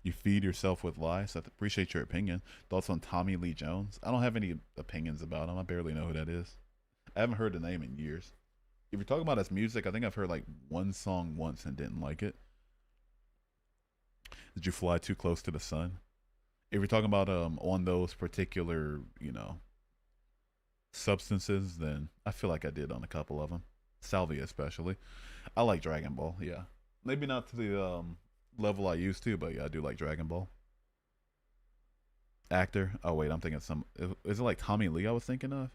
You feed yourself with lies. I appreciate your opinion. Thoughts on Tommy Lee Jones? I don't have any opinions about him. I barely know who that is. I haven't heard the name in years. If you're talking about his music, I think I've heard like one song once and didn't like it. Did you fly too close to the sun? If you're talking about on those particular, substances, then I feel like I did on a couple of them. Salvia especially. I like Dragon Ball, yeah. Maybe not to the level I used to, but yeah, I do like Dragon Ball. Actor. Oh wait, I'm thinking is it like Tommy Lee I was thinking of?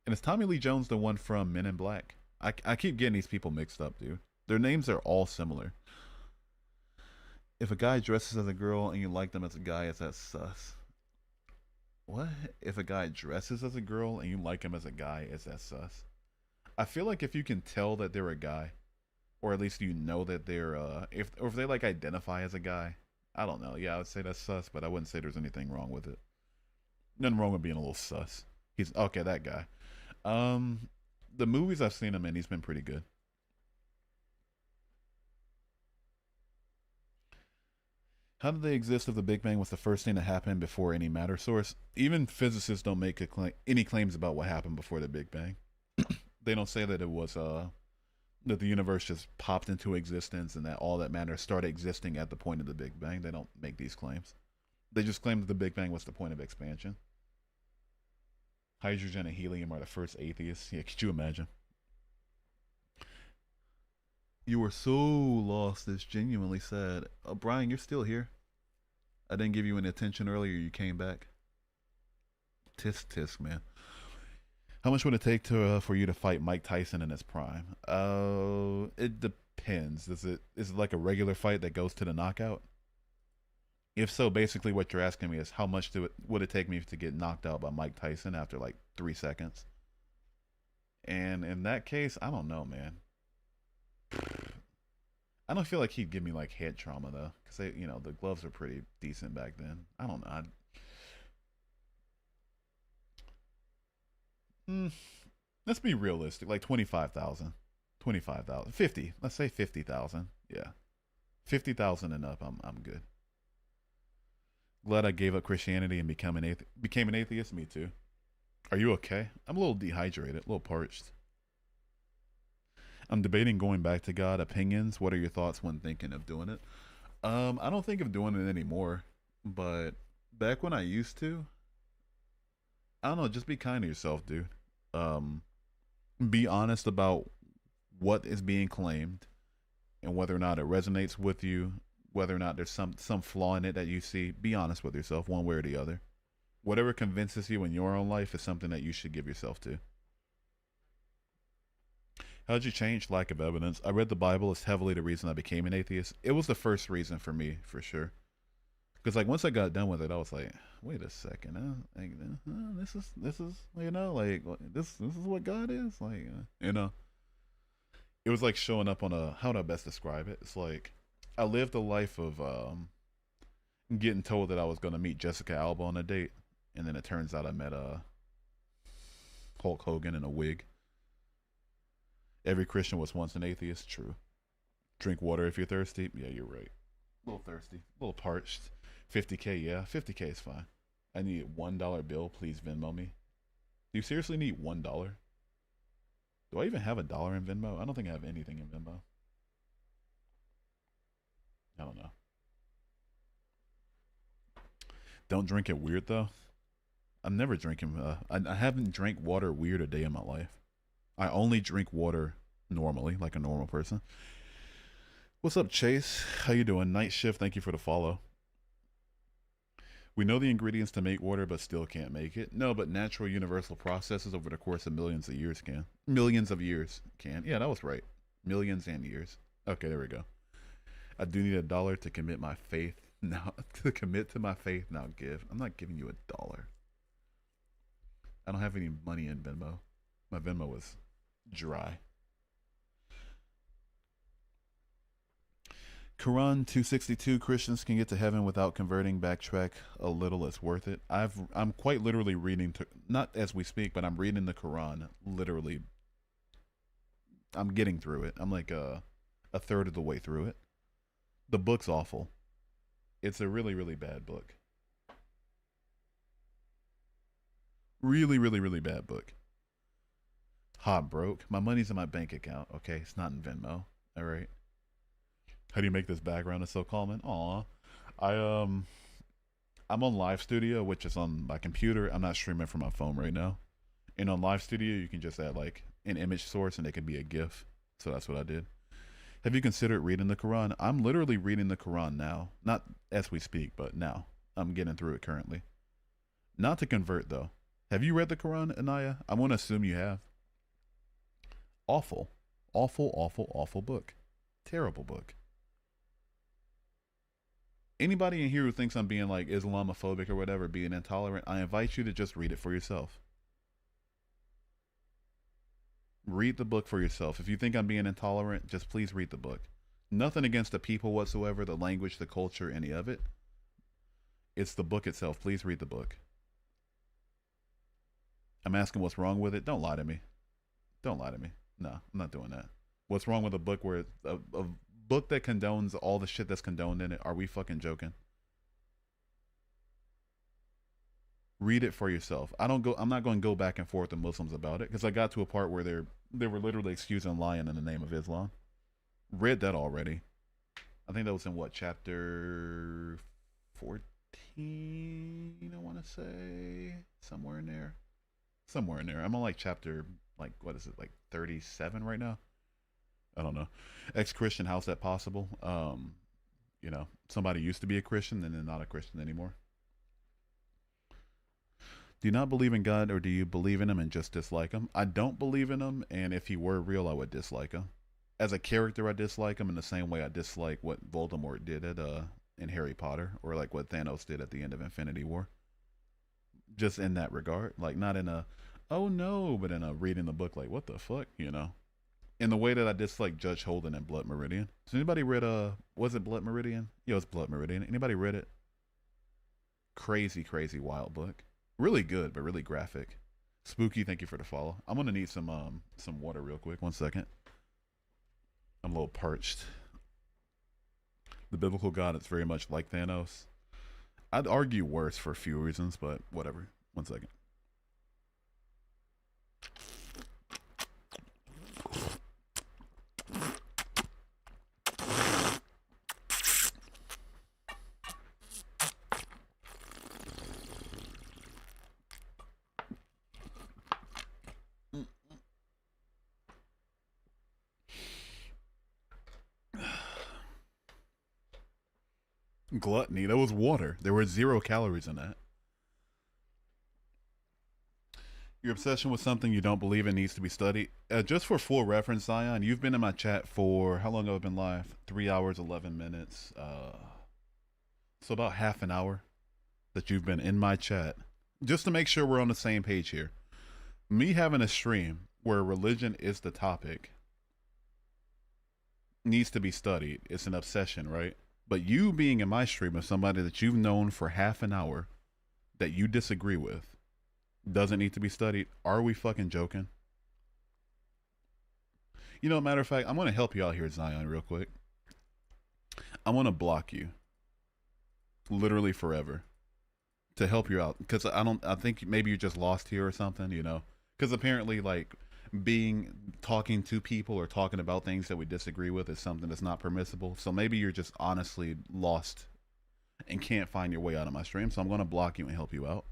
And is Tommy Lee Jones the one from Men in Black? I keep getting these people mixed up, dude. Their names are all similar. If a guy dresses as a girl and you like them as a guy, is that sus? What? If a guy dresses as a girl and you like him as a guy, is that sus? I feel like if you can tell that they're a guy, or at least that they're if they like identify as a guy, I don't know. Yeah, I would say that's sus, but I wouldn't say there's anything wrong with it. Nothing wrong with being a little sus. He's okay, that guy. The movies I've seen him in, he's been pretty good. How did they exist if the Big Bang was the first thing that happened before any matter source? Even physicists don't make any claims about what happened before the Big Bang. They don't say that it was that the universe just popped into existence and that all that matter started existing at the point of the Big Bang. They don't make these claims. They just claim that the Big Bang was the point of expansion. Hydrogen and helium are the first atheists. Yeah, could you imagine? You were so lost. It's genuinely sad. Brian, you're still here. I didn't give you any attention earlier. You came back. Tisk tisk, man. How much would it take for you to fight Mike Tyson in his prime? It depends. Is it like a regular fight that goes to the knockout? If so, basically what you're asking me is how much would it take me to get knocked out by Mike Tyson after like 3 seconds? And in that case, I don't know, man. I don't feel like he'd give me like head trauma though, because the gloves are pretty decent back then. I don't know. Let's be realistic. Like 25,000, 25,000, 50. Let's say 50,000. Yeah, 50,000 and up. I'm good. Glad I gave up Christianity and became an atheist. Me too. Are you okay? I'm a little dehydrated, a little parched. I'm debating going back to God. Opinions. What are your thoughts when thinking of doing it? I don't think of doing it anymore, but back when I used to, I don't know. Just be kind to yourself, dude. Be honest about what is being claimed and whether or not it resonates with you. Whether or not there's some flaw in it that you see. Be honest with yourself, one way or the other. Whatever convinces you in your own life is something that you should give yourself to. How'd you change? Lack of evidence. I read the Bible is heavily the reason I became an atheist. It was the first reason for me, for sure. Because like once I got done with it, I was like, wait a second, this is like this is what God is like, It was like showing up on a, how do I best describe it? It's like I lived a life of getting told that I was gonna meet Jessica Alba on a date, and then it turns out I met Hulk Hogan in a wig. Every Christian was once an atheist. True. Drink water if you're thirsty. Yeah, you're right. A little thirsty, a little parched. 50K, yeah, 50K is fine. I need a $1 bill. Please Venmo me. Do you seriously need $1? Do I even have $1 in Venmo? I don't think I have anything in Venmo. I don't know. Don't drink it weird though. I'm never drinking. I haven't drank water weird a day in my life. I only drink water normally, like a normal person. What's up, Chase? How you doing? Night shift. Thank you for the follow. We know the ingredients to make water, but still can't make it. No, but natural universal processes over the course of millions of years can. Millions of years can. Yeah, that was right. Millions and years. Okay, there we go. I do need $1 to commit my faith now. To commit to my faith now. Give. I'm not giving you $1. I don't have any money in Venmo. My Venmo is dry. Quran 262, Christians can get to heaven without converting. Backtrack a little, it's worth it. I'm quite literally reading, not as we speak, but I'm reading the Quran literally. I'm getting through it. I'm like a third of the way through it. The book's awful. It's a really, really bad book. Really, really, really bad book. Hot broke. My money's in my bank account. Okay, it's not in Venmo. All right. How do you make this background? It's so calming. Aw. I'm on Live Studio, which is on my computer. I'm not streaming from my phone right now. And on Live Studio, you can just add like an image source and it could be a GIF. So that's what I did. Have you considered reading the Quran? I'm literally reading the Quran now. Not as we speak, but now. I'm getting through it currently. Not to convert though. Have you read the Quran, Anaya? I want to assume you have. Awful. Awful, awful, awful book. Terrible book. Anybody in here who thinks I'm being like Islamophobic or whatever, being intolerant, I invite you to just read it for yourself. Read the book for yourself. If you think I'm being intolerant, just please read the book. Nothing against the people whatsoever, the language, the culture, any of it. It's the book itself. Please read the book. I'm asking what's wrong with it. Don't lie to me. Don't lie to me. No, I'm not doing that. What's wrong with a book where a book that condones all the shit that's condoned in it? Are we fucking joking? Read it for yourself. I'm not going to go back and forth with Muslims about it, because I got to a part where they were literally excusing lying in the name of Islam. Read that already. I think that was in what, chapter 14, I want to say, somewhere in there. I'm on like chapter, like, what is it, like 37 right now? I don't know. Ex-Christian, how's that possible? Somebody used to be a Christian and then not a Christian anymore. Do you not believe in God, or do you believe in him and just dislike him? I don't believe in him, and if he were real, I would dislike him. As a character, I dislike him in the same way I dislike what Voldemort did in Harry Potter, or like what Thanos did at the end of Infinity War. Just in that regard. Like, not in a, oh no, but in a reading the book, like, what the fuck, In the way that I dislike Judge Holden and Blood Meridian. Has anybody read, was it Blood Meridian? Yeah, it was Blood Meridian. Anybody read it? Crazy, crazy wild book. Really good, but really graphic. Spooky, thank you for the follow. I'm gonna need some water real quick. 1 second. I'm a little parched. The biblical God is very much like Thanos. I'd argue worse for a few reasons, but whatever. 1 second. Gluttony, that was water. There were 0 calories in that. Your obsession with something you don't believe in needs to be studied. Just for full reference, Zion, you've been in my chat for, how long have I been live? 3 hours, 11 minutes. So about half an hour that you've been in my chat, just to make sure we're on the same page here. Me having a stream where religion is the topic needs to be studied. It's an obsession, right? But you being in my stream of somebody that you've known for half an hour that you disagree with doesn't need to be studied. Are we fucking joking? You know, matter of fact, I'm going to help you out here, Zion, real quick. I'm going to block you literally forever to help you out, because I think maybe you're just lost here or something, you know, because apparently like talking to people or talking about things that we disagree with is something that's not permissible. So maybe you're just honestly lost and can't find your way out of my stream. So I'm going to block you and help you out.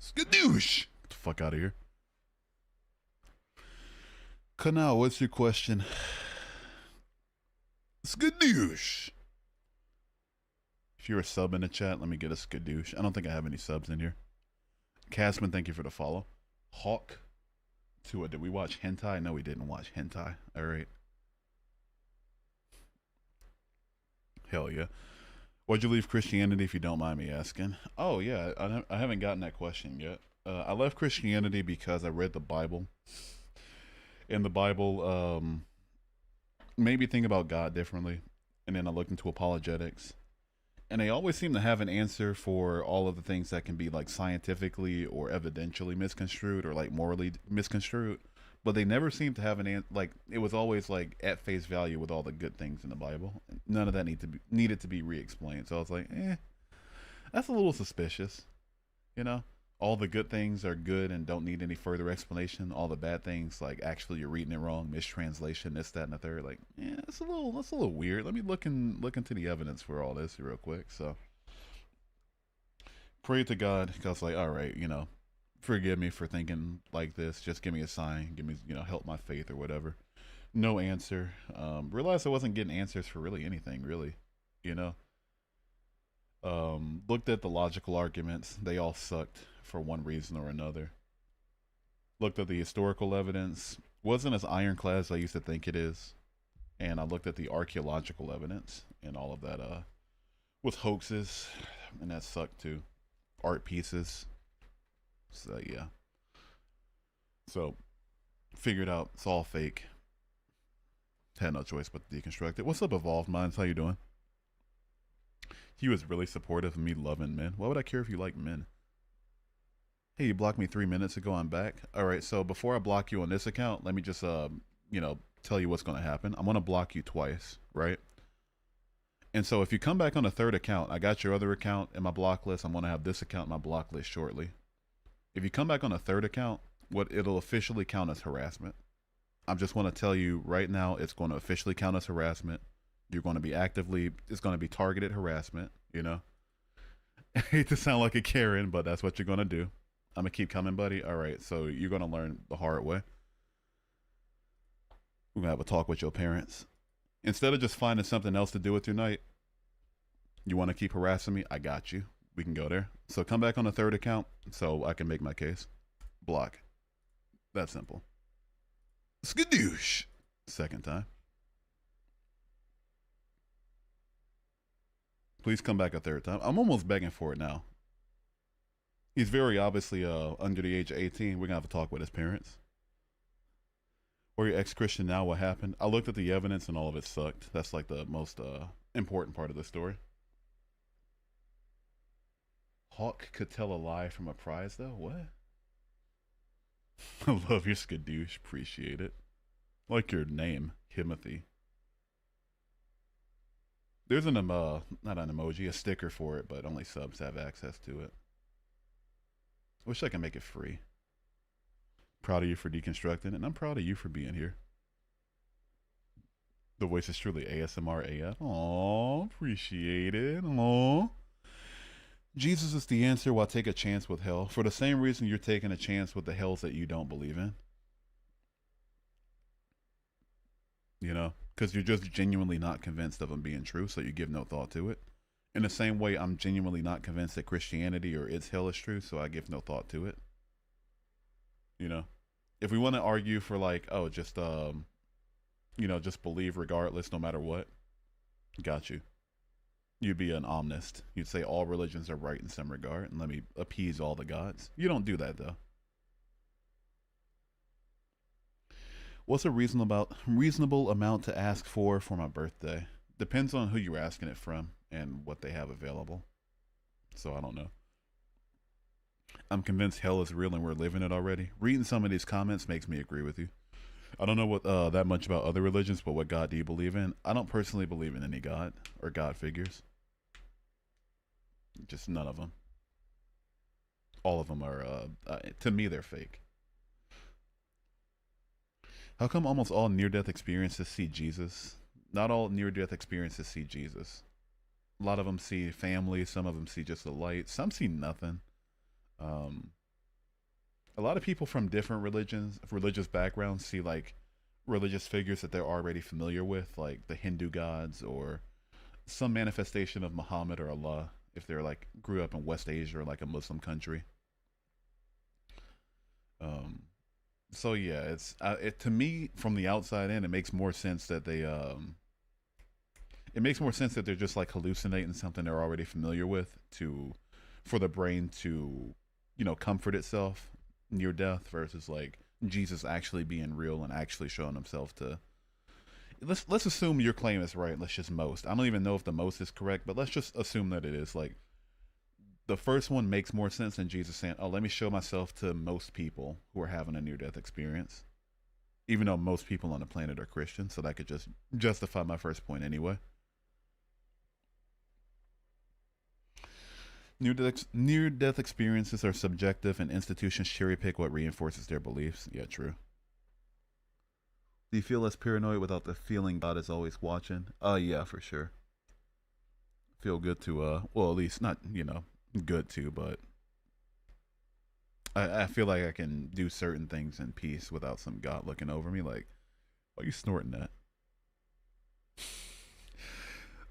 Skadoosh! Get the fuck out of here. Kanal, what's your question? Skadoosh! If you're a sub in the chat, let me get a skadoosh. I don't think I have any subs in here. Casman, thank you for the follow. Hawk Tua, did we watch hentai? No, we didn't watch hentai. All right. Hell yeah. Why'd you leave Christianity, if you don't mind me asking? Oh yeah, I haven't gotten that question yet. I left Christianity because I read the Bible. And the Bible made me think about God differently. And then I looked into apologetics. And they always seem to have an answer for all of the things that can be like scientifically or evidentially misconstrued or like morally misconstrued. But they never seem to have an answer. Like, it was always like at face value with all the good things in the Bible. None of that needed to be re-explained. So I was like, that's a little suspicious. You know, all the good things are good and don't need any further explanation. All the bad things, like actually you're reading it wrong, mistranslation, this, that, and the third. Like, that's a little weird. Let me look into the evidence for all this real quick. So, pray to God, because like, all right, you know, forgive me for thinking like this. Just give me a sign. Give me, you know, help my faith or whatever. No answer. Realized I wasn't getting answers for really anything, really. You know. Looked at the logical arguments. They all sucked for one reason or another. Looked at the historical evidence. Wasn't as ironclad as I used to think it is. And I looked at the archaeological evidence, and all of that was hoaxes, and that sucked too. Art pieces. So yeah. So figured out it's all fake. Had no choice but to deconstruct it. What's up, Evolved Minds? How you doing? He was really supportive of me loving men. Why would I care if you like men? Hey, you blocked me 3 minutes ago. I'm back. All right, so before I block you on this account, let me just you know, tell you what's going to happen. I'm going to block you twice, right? And so if you come back on a third account, I got your other account in my block list. I'm going to have this account in my block list shortly. If you come back on a third account, it'll officially count as harassment. I just want to tell you right now, it's going to officially count as harassment. You're going to be it's going to be targeted harassment, you know? I hate to sound like a Karen, but that's what you're going to do. I'm going to keep coming, buddy. All right, so you're going to learn the hard way. We're going to have a talk with your parents. Instead of just finding something else to do with your night, you want to keep harassing me? I got you. We can go there. So come back on the third account so I can make my case. Block. That simple. Skadoosh. Second time. Please come back a third time. I'm almost begging for it now. He's very obviously under the age of 18. We're going to have a talk with his parents. Or your ex-Christian now, what happened? I looked at the evidence and all of it sucked. That's like the most important part of the story. Hawk could tell a lie from a prize, though? What? I love your skadoosh. Appreciate it. Like your name, Timothy. There's not an emoji, a sticker for it, but only subs have access to it. Wish I could make it free. Proud of you for deconstructing, and I'm proud of you for being here. The voice is truly ASMR AF. Aw, appreciate it. Aw. Jesus is the answer. Why take a chance with hell? For the same reason you're taking a chance with the hells that you don't believe in. You know? Because you're just genuinely not convinced of them being true, so you give no thought to it. In the same way, I'm genuinely not convinced that Christianity or its hell is true, so I give no thought to it. You know? If we want to argue for like, oh, just just believe regardless, no matter what. Got you. You'd be an omnist. You'd say all religions are right in some regard, and let me appease all the gods. You don't do that though. What's a reasonable amount to ask for my birthday? Depends on who you're asking it from and what they have available. So I don't know. I'm convinced hell is real and we're living it already. Reading some of these comments makes me agree with you. I don't know what that much about other religions, but what God do you believe in? I don't personally believe in any God or God figures. Just none of them. All of them are, to me, they're fake. How come almost all near-death experiences see Jesus? Not all near-death experiences see Jesus. A lot of them see family. Some of them see just the light. Some see nothing. A lot of people from different religious backgrounds see like religious figures that they're already familiar with, like the Hindu gods or some manifestation of Muhammad or Allah, if they're like grew up in West Asia or like a Muslim country. So yeah, to me from the outside in, it makes more sense that it makes more sense that they're just like hallucinating something they're already familiar with for the brain to comfort itself near death versus like Jesus actually being real and actually showing himself to. Let's assume your claim is right. Let's just most. I don't even know if the most is correct, but let's just assume that it is. Like the first one makes more sense than Jesus saying, "Oh, let me show myself to most people who are having a near-death experience," even though most people on the planet are Christian. So that could just justify my first point anyway. Near-death experiences are subjective, and institutions cherry pick what reinforces their beliefs. Yeah, true. Do you feel less paranoid without the feeling God is always watching? Yeah, for sure. Feel good to well, at least not good to, but I feel like I can do certain things in peace without some God looking over me. Like, why are you snorting that?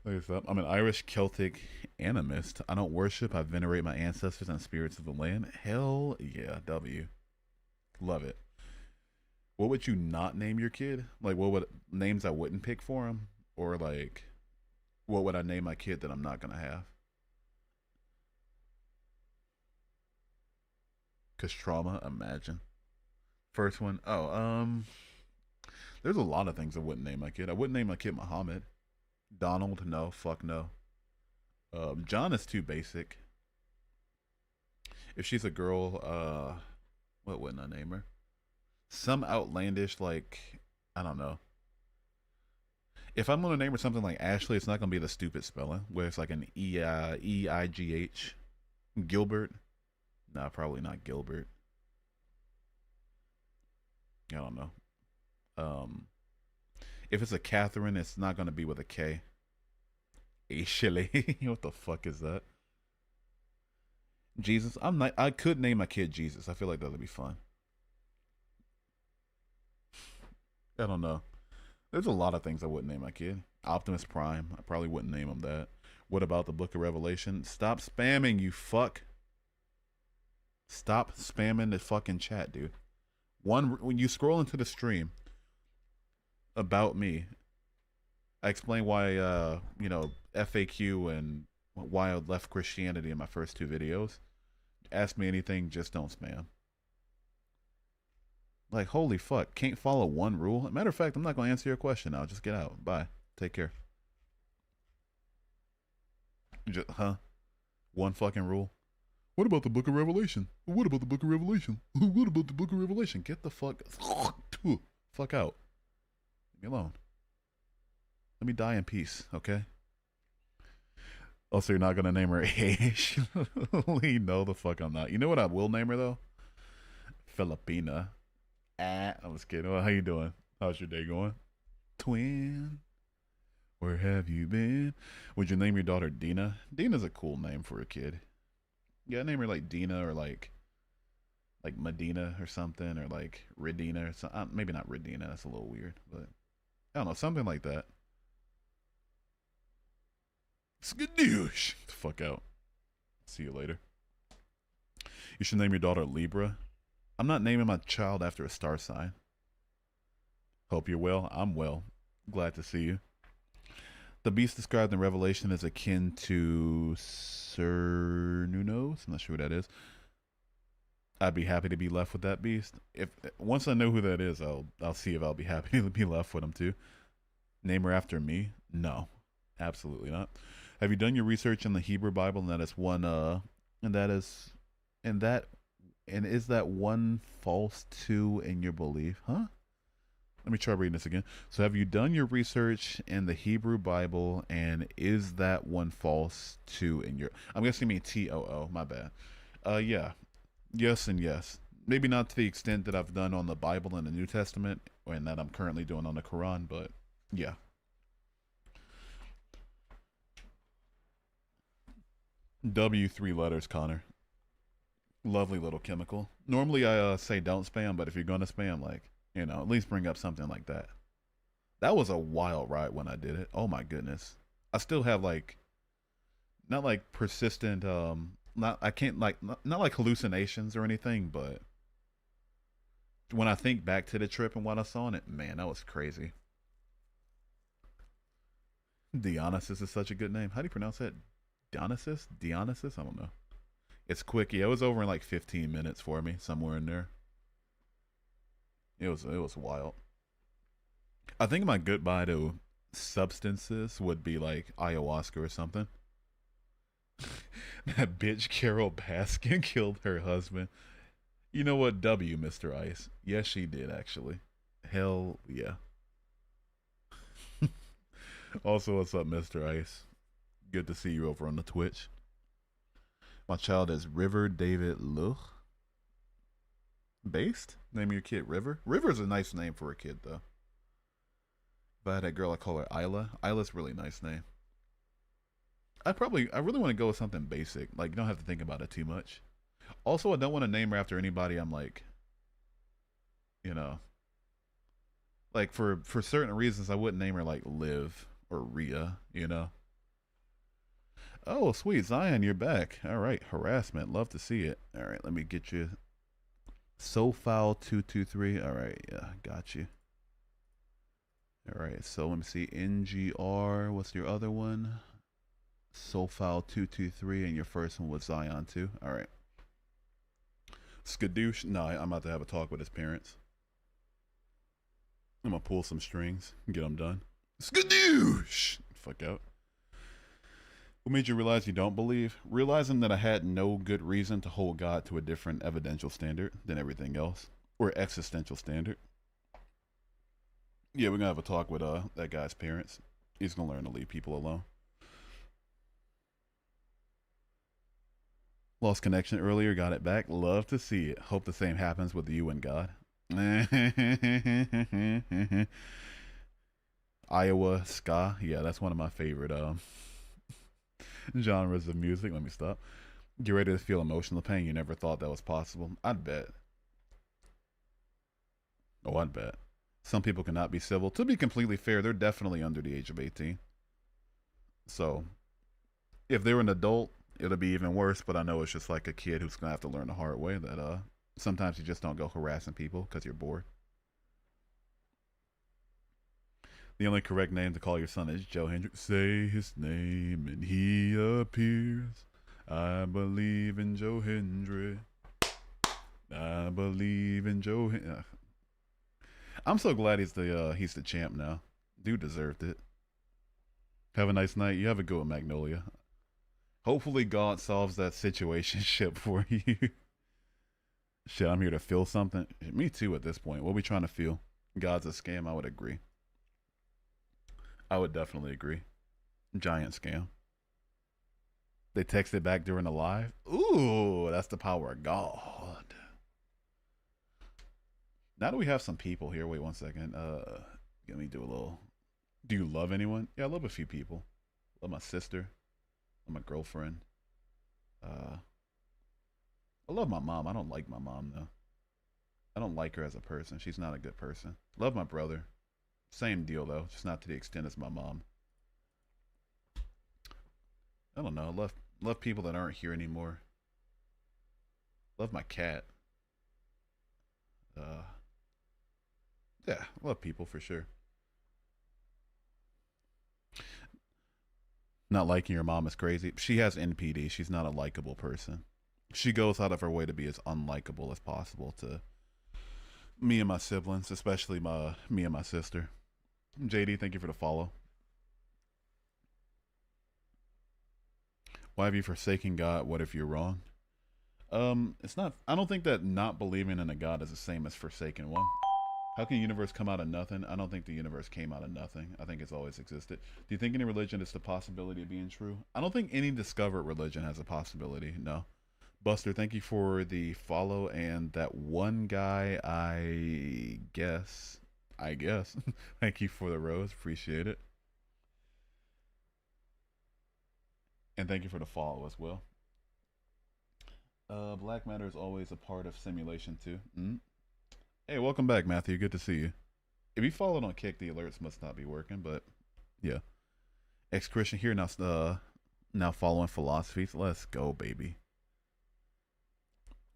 I'm an Irish Celtic animist. I don't worship. I venerate my ancestors and spirits of the land. Hell yeah, W. Love it. What would you not name your kid? Like, what would names I wouldn't pick for him? Or like, what would I name my kid that I'm not gonna have? Cause trauma, imagine. First one, there's a lot of things I wouldn't name my kid. I wouldn't name my kid Muhammad. Donald, no, fuck no. John is too basic. If she's a girl, what wouldn't I name her? Some outlandish, like, I don't know. If I'm gonna name her something like Ashley, it's not gonna be the stupid spelling where it's like an Eigh. Gilbert? Nah, probably not Gilbert. I don't know. If it's a Catherine, it's not gonna be with a K. Ashley, what the fuck is that? Jesus, I could name my kid Jesus. I feel like that would be fun. I don't know. There's a lot of things I wouldn't name my kid. Optimus Prime, I probably wouldn't name him that. What about the Book of Revelation? Stop spamming, you fuck. Stop spamming the fucking chat, dude. When you scroll into the stream about me, I explain why FAQ and why I left Christianity in my first two videos. Ask me anything, just don't spam. Like, holy fuck, can't follow one rule? Matter of fact, I'm not going to answer your question now. Just get out. Bye. Take care. One fucking rule? What about the Book of Revelation? What about the Book of Revelation? What about the Book of Revelation? Get the fuck out. Leave me alone. Let me die in peace, okay? Also, you're not going to name her Ashley? No, the fuck I'm not. You know what I will name her, though? Filipina. I'm just kidding. Well, how you doing? How's your day going? Twin, where have you been? Would you name your daughter Dina? Dina's a cool name for a kid. Yeah, name her like Dina or like Medina or something, or like Redina or something. Maybe not Redina. That's a little weird, but I don't know, something like that. Skadoosh. The fuck out. See you later. You should name your daughter Libra. I'm not naming my child after a star sign. Hope you're well. I'm well. Glad to see you. The beast described in Revelation is akin to Cernunos. I'm not sure who that is. I'd be happy to be left with that beast. If once I know who that is, I'll see if I'll be happy to be left with him too. Name her after me? No, absolutely not. Have you done your research in the Hebrew Bible? And that is one. And that is, and that, and is that one false too in your belief? Huh? Let me try reading this again. So, have you done your research in the Hebrew Bible, and is that one false too in your? I'm guessing you mean TOO. My bad. Yeah, yes, and yes. Maybe not to the extent that I've done on the Bible and the New Testament, and that I'm currently doing on the Quran, but yeah. W three letters, Connor. Lovely little chemical. Normally I say don't spam, but if you're gonna spam, like at least bring up something like that. That was a wild ride when I did it. Oh my goodness. I still have like not like persistent not I can't like not like hallucinations or anything, but when I think back to the trip and what I saw on it, man, that was crazy. Dionysus is such a good name. How do you pronounce that? Dionysus? Dionysus? I don't know. It's quick. Yeah, it was over in like 15 minutes for me, somewhere in there. It was wild. I think my goodbye to substances would be like ayahuasca or something. That bitch Carol Baskin killed her husband. You know what? W, Mr. Ice. Yes, she did actually. Hell yeah. Also, what's up, Mr. Ice? Good to see you over on the Twitch. My child is River David Luch. Based? Name your kid River? River's a nice name for a kid, though. If I had that girl, I call her Isla. Isla's a really nice name. I really want to go with something basic. Like, you don't have to think about it too much. Also, I don't want to name her after anybody I'm like, you know, like for certain reasons, I wouldn't name her like Liv or Rhea, you know. Oh, sweet. Zion, you're back. All right. Harassment. Love to see it. All right. Let me get you. SoFile223. All right. Yeah. Got you. All right. So let me see. NGR. What's your other one? SoFile223. And your first one was Zion, too. All right. Skadoosh. No, I'm about to have a talk with his parents. I'm going to pull some strings and get them done. Skadoosh. Fuck out. What made you realize you don't believe? Realizing that I had no good reason to hold God to a different evidential standard than everything else, or existential standard. Yeah, we're gonna have a talk with that guy's parents. He's gonna learn to leave people alone. Lost connection earlier, got it back. Love to see it. Hope the same happens with you and God. Iowa ska. Yeah, that's one of my favorite genres of music. Let me stop. Get ready to feel emotional pain. You never thought that was possible. I'd bet. Oh, I'd bet. Some people cannot be civil. To be completely fair, they're definitely under the age of 18. So, if they're an adult, it'll be even worse. But I know it's just like a kid who's gonna have to learn the hard way that sometimes you just don't go harassing people because you're bored. The only correct name to call your son is Joe Hendricks. Say his name and he appears. I believe in Joe Hendricks. I believe in Joe. I'm so glad he's the champ now. Dude deserved it. Have a nice night. You have a good one, Magnolia. Hopefully God solves that situation ship for you. Shit, I'm here to feel something. Me too at this point. What are we trying to feel? God's a scam? I would agree. I would definitely agree. Giant scam. They texted back during the live. Ooh, that's the power of God. Now that we have some people here, wait one second. Let me do a little. Do you love anyone? Yeah, I love a few people. Love my sister. Love my girlfriend. I love my mom. I don't like my mom though. I don't like her as a person. She's not a good person. Love my brother. Same deal though, just not to the extent as my mom. I don't know. Love people that aren't here anymore. Love my cat. Yeah, love people for sure. Not liking your mom is crazy. She has NPD. She's not a likable person. She goes out of her way to be as unlikable as possible to me and my siblings, especially me and my sister. JD, thank you for the follow. Why have you forsaken God? What if you're wrong? It's not. I don't think that not believing in a God is the same as forsaking one. How can the universe come out of nothing? I don't think the universe came out of nothing. I think it's always existed. Do you think any religion is the possibility of being true? I don't think any discovered religion has a possibility. No. Buster, thank you for the follow and that one guy. I guess. Thank you for the rose. Appreciate it. And thank you for the follow as well. Black matter is always a part of simulation too. Hey, welcome back, Matthew. Good to see you. If you followed on Kick, the alerts must not be working, but yeah. Ex-Christian here now following philosophies. Let's go, baby.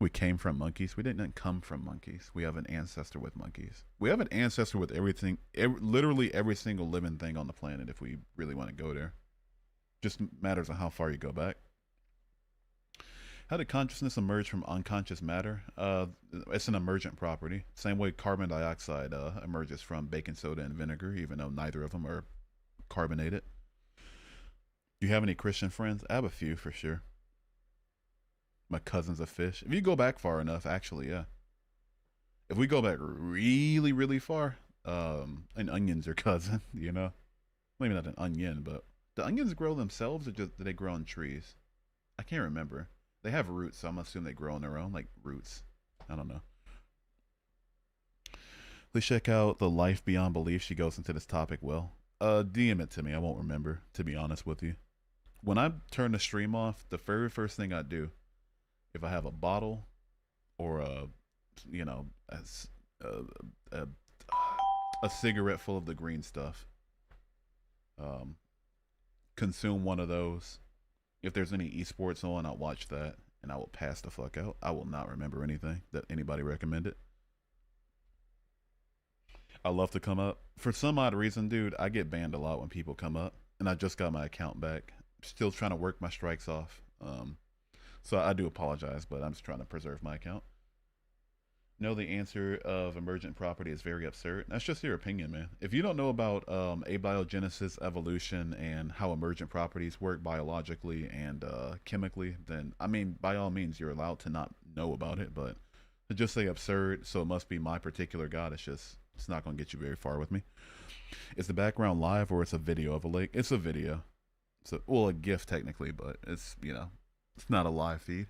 We came from monkeys. We didn't come from monkeys. We have an ancestor with monkeys. We have an ancestor with everything, literally every single living thing on the planet if we really want to go there. Just matters on how far you go back. How did consciousness emerge from unconscious matter? It's an emergent property. Same way carbon dioxide emerges from baking soda and vinegar, even though neither of them are carbonated. Do you have any Christian friends? I have a few for sure. My cousin's a fish. If you go back far enough, actually, yeah. If we go back really, really far, an onion's your cousin, you know? Maybe not an onion, but do onions grow themselves or just do they grow on trees? I can't remember. They have roots, so I'm assuming they grow on their own, like roots. I don't know. Please check out the Life Beyond Belief. She goes into this topic well. DM it to me. I won't remember, to be honest with you. When I turn the stream off, the very first thing I do, if I have a bottle or a cigarette full of the green stuff, consume one of those. If there's any esports on, I'll watch that and I will pass the fuck out. I will not remember anything that anybody recommended. I love to come up. For some odd reason, dude, I get banned a lot when people come up, and I just got my account back. Still trying to work my strikes off. So I do apologize, but I'm just trying to preserve my account. No, the answer of emergent property is very absurd. That's just your opinion, man. If you don't know about abiogenesis, evolution, and how emergent properties work biologically and chemically, then, I mean, by all means, you're allowed to not know about it, but to just say absurd, so it must be my particular God, it's not going to get you very far with me. Is the background live or it's a video of a lake? It's a video. Well, a GIF technically, but it's not a live feed.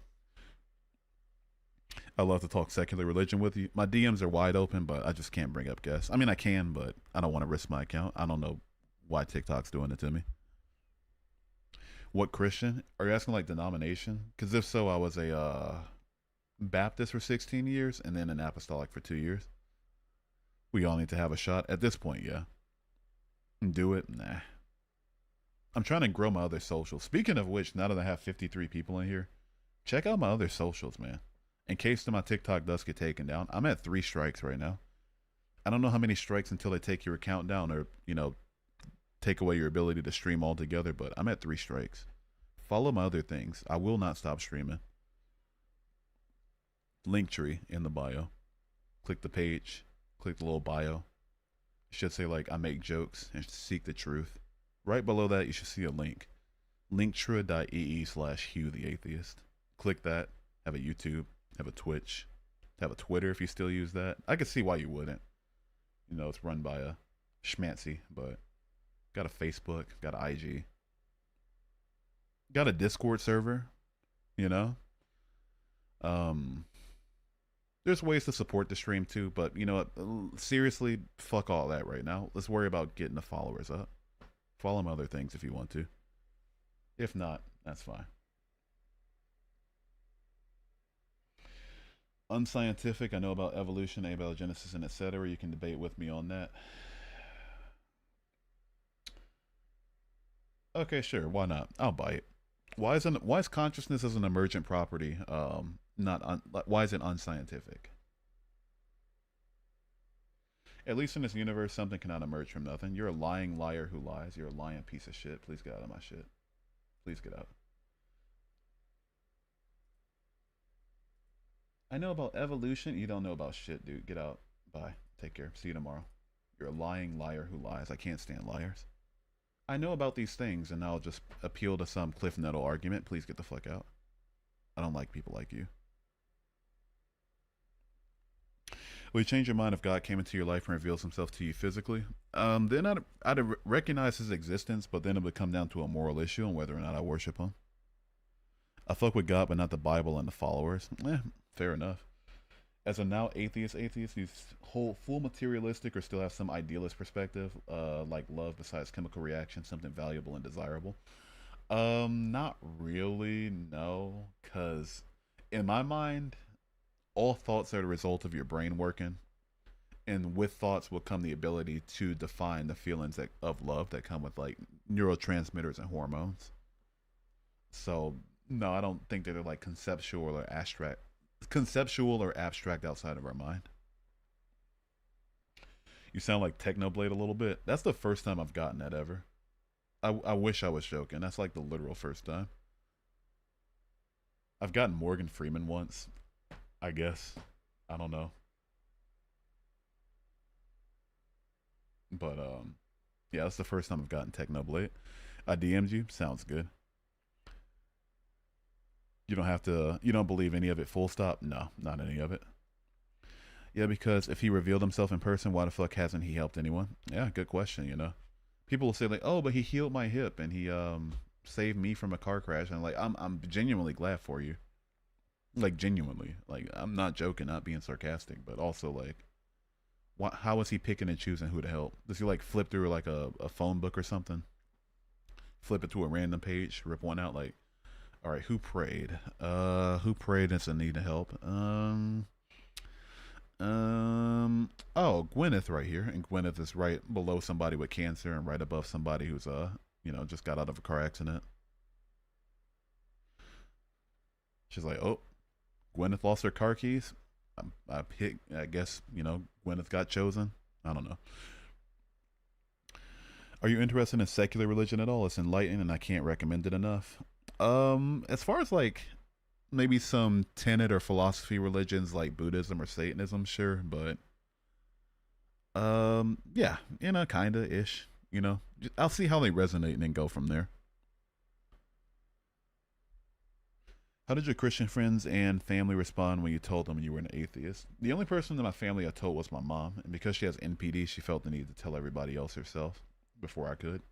I love to talk secular religion with you. My DMs are wide open, but I just can't bring up guests. I mean, I can, but I don't want to risk my account. I don't know why TikTok's doing it to me. What Christian? Are you asking like denomination? Because if so, I was a Baptist for 16 years and then an apostolic for 2 years. We all need to have a shot. At this point, yeah. Do it? Nah. I'm trying to grow my other socials. Speaking of which, now that I have 53 people in here, check out my other socials, man. In case my TikTok does get taken down, I'm at 3 strikes right now. I don't know how many strikes until they take your account down or, take away your ability to stream altogether, but I'm at 3 strikes. Follow my other things. I will not stop streaming. Linktree in the bio. Click the page. Click the little bio. It should say, like, I make jokes and seek the truth. Right below that, you should see a link. Linktree.ee/Hugh the Atheist. Click that. Have a YouTube. Have a Twitch. Have a Twitter if you still use that. I can see why you wouldn't. It's run by a schmancy, but got a Facebook, got an IG. Got a Discord server, There's ways to support the stream too, but seriously, fuck all that right now. Let's worry about getting the followers up. Follow my other things if you want to. If not, that's fine. Unscientific, I know about evolution, abiogenesis, and etc. You can debate with me on that. Okay, sure, why not? I'll bite. Why is consciousness as an emergent property why is it unscientific? At least in this universe, something cannot emerge from nothing. You're a lying liar who lies. You're a lying piece of shit. Please get out of my shit. Please get out. I know about evolution. You don't know about shit, dude. Get out. Bye. Take care. See you tomorrow. You're a lying liar who lies. I can't stand liars. I know about these things, and I'll just appeal to some Cliff Nettle argument. Please get the fuck out. I don't like people like you. Will you change your mind if God came into your life and reveals himself to you physically? Then I'd recognize his existence, but then it would come down to a moral issue on whether or not I worship him. I fuck with God, but not the Bible and the followers. Fair enough. As a now atheist, you hold full materialistic or still have some idealist perspective, like love besides chemical reaction, something valuable and desirable. Not really, no, because in my mind, all thoughts are the result of your brain working, and with thoughts will come the ability to define the feelings of love that come with like neurotransmitters and hormones. So no, I don't think that they're like conceptual or abstract outside of our mind. You sound like Technoblade a little bit. That's the first time I've gotten that ever. I wish I was joking. That's like the literal first time. I've gotten Morgan Freeman once, I guess. I don't know. But yeah, that's the first time I've gotten Technoblade. I DM'd you. Sounds good. You don't believe any of it full stop? No, not any of it. Yeah, because if he revealed himself in person, why the fuck hasn't he helped anyone? Yeah, good question, you know. People will say like, "Oh, but he healed my hip and he saved me from a car crash." And I'm genuinely glad for you. Like genuinely. Like I'm not joking, not being sarcastic, but also like how is he picking and choosing who to help? Does he like flip through like a phone book or something? Flip it to a random page, rip one out like, all right, who prayed? Who prayed that's in need of help? Oh, Gwyneth right here, and Gwyneth is right below somebody with cancer, and right above somebody who's just got out of a car accident. She's like, oh, Gwyneth lost her car keys. I guess Gwyneth got chosen. I don't know. Are you interested in secular religion at all? It's enlightening, and I can't recommend it enough. As far as like maybe some tenet or philosophy religions like Buddhism or Satanism, sure, but yeah, kinda ish. I'll see how they resonate and then go from there. How did your Christian friends and family respond when you told them you were an atheist? The only person in my family I told was my mom, and because she has NPD, she felt the need to tell everybody else herself before I could.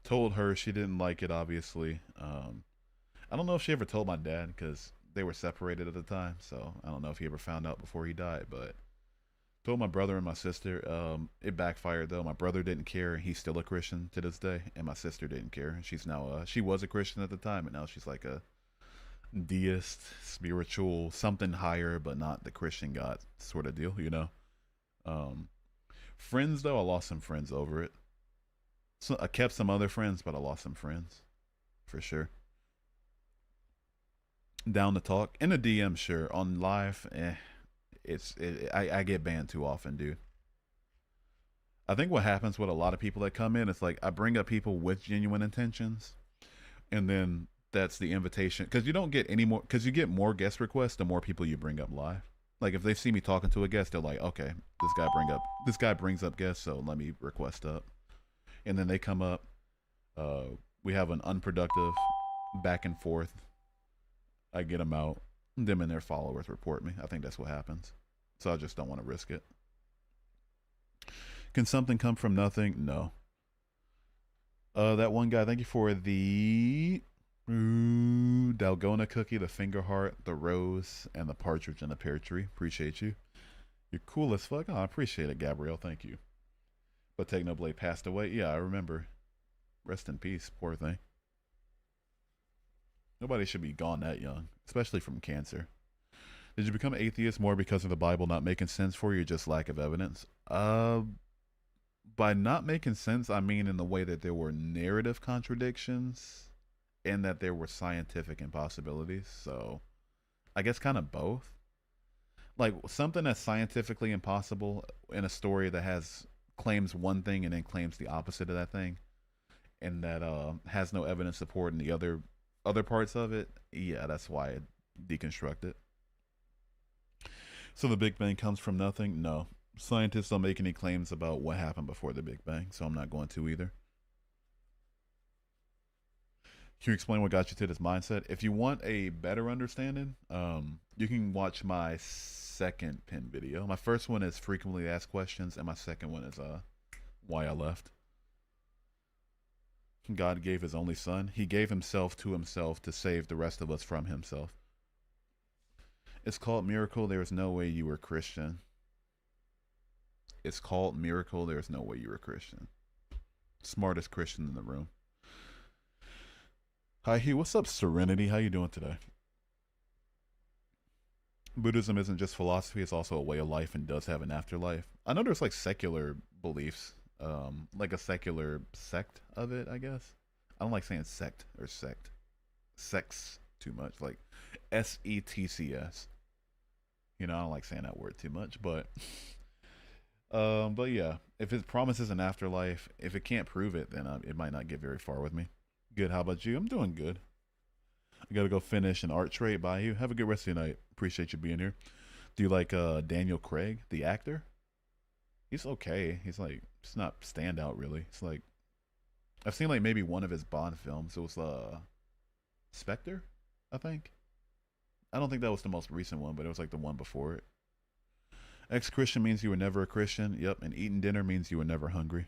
Told her, she didn't like it, obviously. I don't know if she ever told my dad because they were separated at the time, so I don't know if he ever found out before he died, but told my brother and my sister. It backfired though. My brother didn't care, and he's still a Christian to this day, and my sister didn't care. She's now she was a Christian at the time, and now she's like a deist, spiritual, something higher, but not the Christian God sort of deal. Friends though, I lost some friends over it. So I kept some other friends, but I lost some friends for sure. Down to talk in a DM, sure. On live, I get banned too often, dude. I think what happens with a lot of people that come in, it's like I bring up people with genuine intentions, and then that's the invitation because you don't get any more because you get more guest requests the more people you bring up live. Like if they see me talking to a guest, they're like, okay, this guy brings up guests, so let me request up, and then they come up. We have an unproductive back and forth. I get them out. Them and their followers report me. I think that's what happens. So I just don't want to risk it. Can something come from nothing? No. That one guy, thank you for the Dalgona cookie, the finger heart, the rose, and the partridge in the pear tree. Appreciate you. You're cool as fuck. Oh, I appreciate it, Gabrielle. Thank you. But Technoblade passed away. Yeah, I remember. Rest in peace, poor thing. Nobody should be gone that young, especially from cancer. Did you become atheist more because of the Bible not making sense for you, or just lack of evidence? By not making sense, I mean in the way that there were narrative contradictions and that there were scientific impossibilities. So I guess kind of both. Like something that's scientifically impossible in a story that has claims one thing and then claims the opposite of that thing and that has no evidence supporting the other parts of it, yeah, that's why I deconstruct it. So the Big Bang comes from nothing? No. Scientists don't make any claims about what happened before the Big Bang, so I'm not going to either. Can you explain what got you to this mindset? If you want a better understanding, you can watch my second pin video. My first one is frequently asked questions, and my second one is why I left. God gave his only son. He gave himself to save the rest of us from himself. It's called miracle. There is no way you were Christian. It's called miracle. There's no way you were Christian. Smartest Christian in the room. Hi, Hugh. What's up, Serenity? How you doing today? Buddhism isn't just philosophy; it's also a way of life and does have an afterlife. I know there's like secular beliefs, like a secular sect of it. I guess I don't like saying sect or sect, sex too much. Like SETCS. You know, I don't like saying that word too much, but yeah, if it promises an afterlife, if it can't prove it, then it might not get very far with me. Good. How about you? I'm doing good. I gotta go finish an art trade by you. Have a good rest of your night. Appreciate you being here. Do you like Daniel Craig, the actor? He's okay. He's like, it's not standout really. It's like, I've seen like maybe one of his Bond films. It was Spectre, I think. I don't think that was the most recent one, but it was like the one before it. Ex-Christian means you were never a Christian. Yep, and eating dinner means you were never hungry.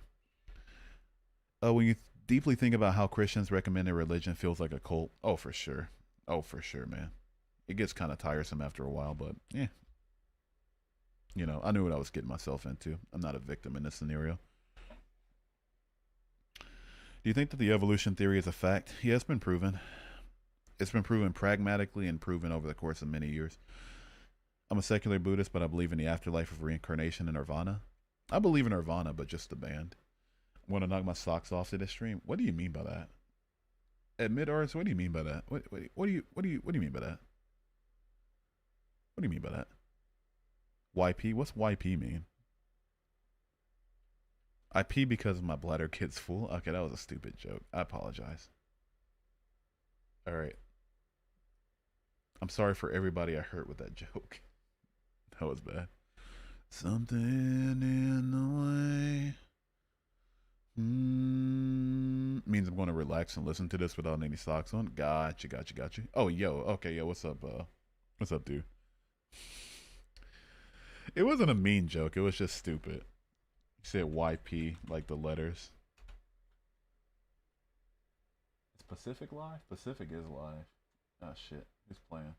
When you deeply think about how Christians recommend their religion, feels like a cult. Oh, for sure. Oh, for sure, man. It gets kind of tiresome after a while, but yeah. You know, I knew what I was getting myself into. I'm not a victim in this scenario. Do you think that the evolution theory is a fact? Yeah, it's been proven. It's been proven pragmatically and proven over the course of many years. I'm a secular Buddhist, but I believe in the afterlife of reincarnation and nirvana. I believe in nirvana, but just the band. I want to knock my socks off to this stream. What do you mean by that? At mid arts, what do you mean by that? What do you mean by that? What do you mean by that? YP? What's YP mean? I pee because my bladder gets full. Okay, that was a stupid joke. I apologize. All right. I'm sorry for everybody I hurt with that joke. That was bad. Something in the way. Means I'm going to relax and listen to this without any socks on. Gotcha. Oh, yo. Okay, yo. What's up, what's up, dude? It wasn't a mean joke. It was just stupid. You said YP, like the letters. Is Pacific live? Pacific is live. Oh, shit. Who's playing?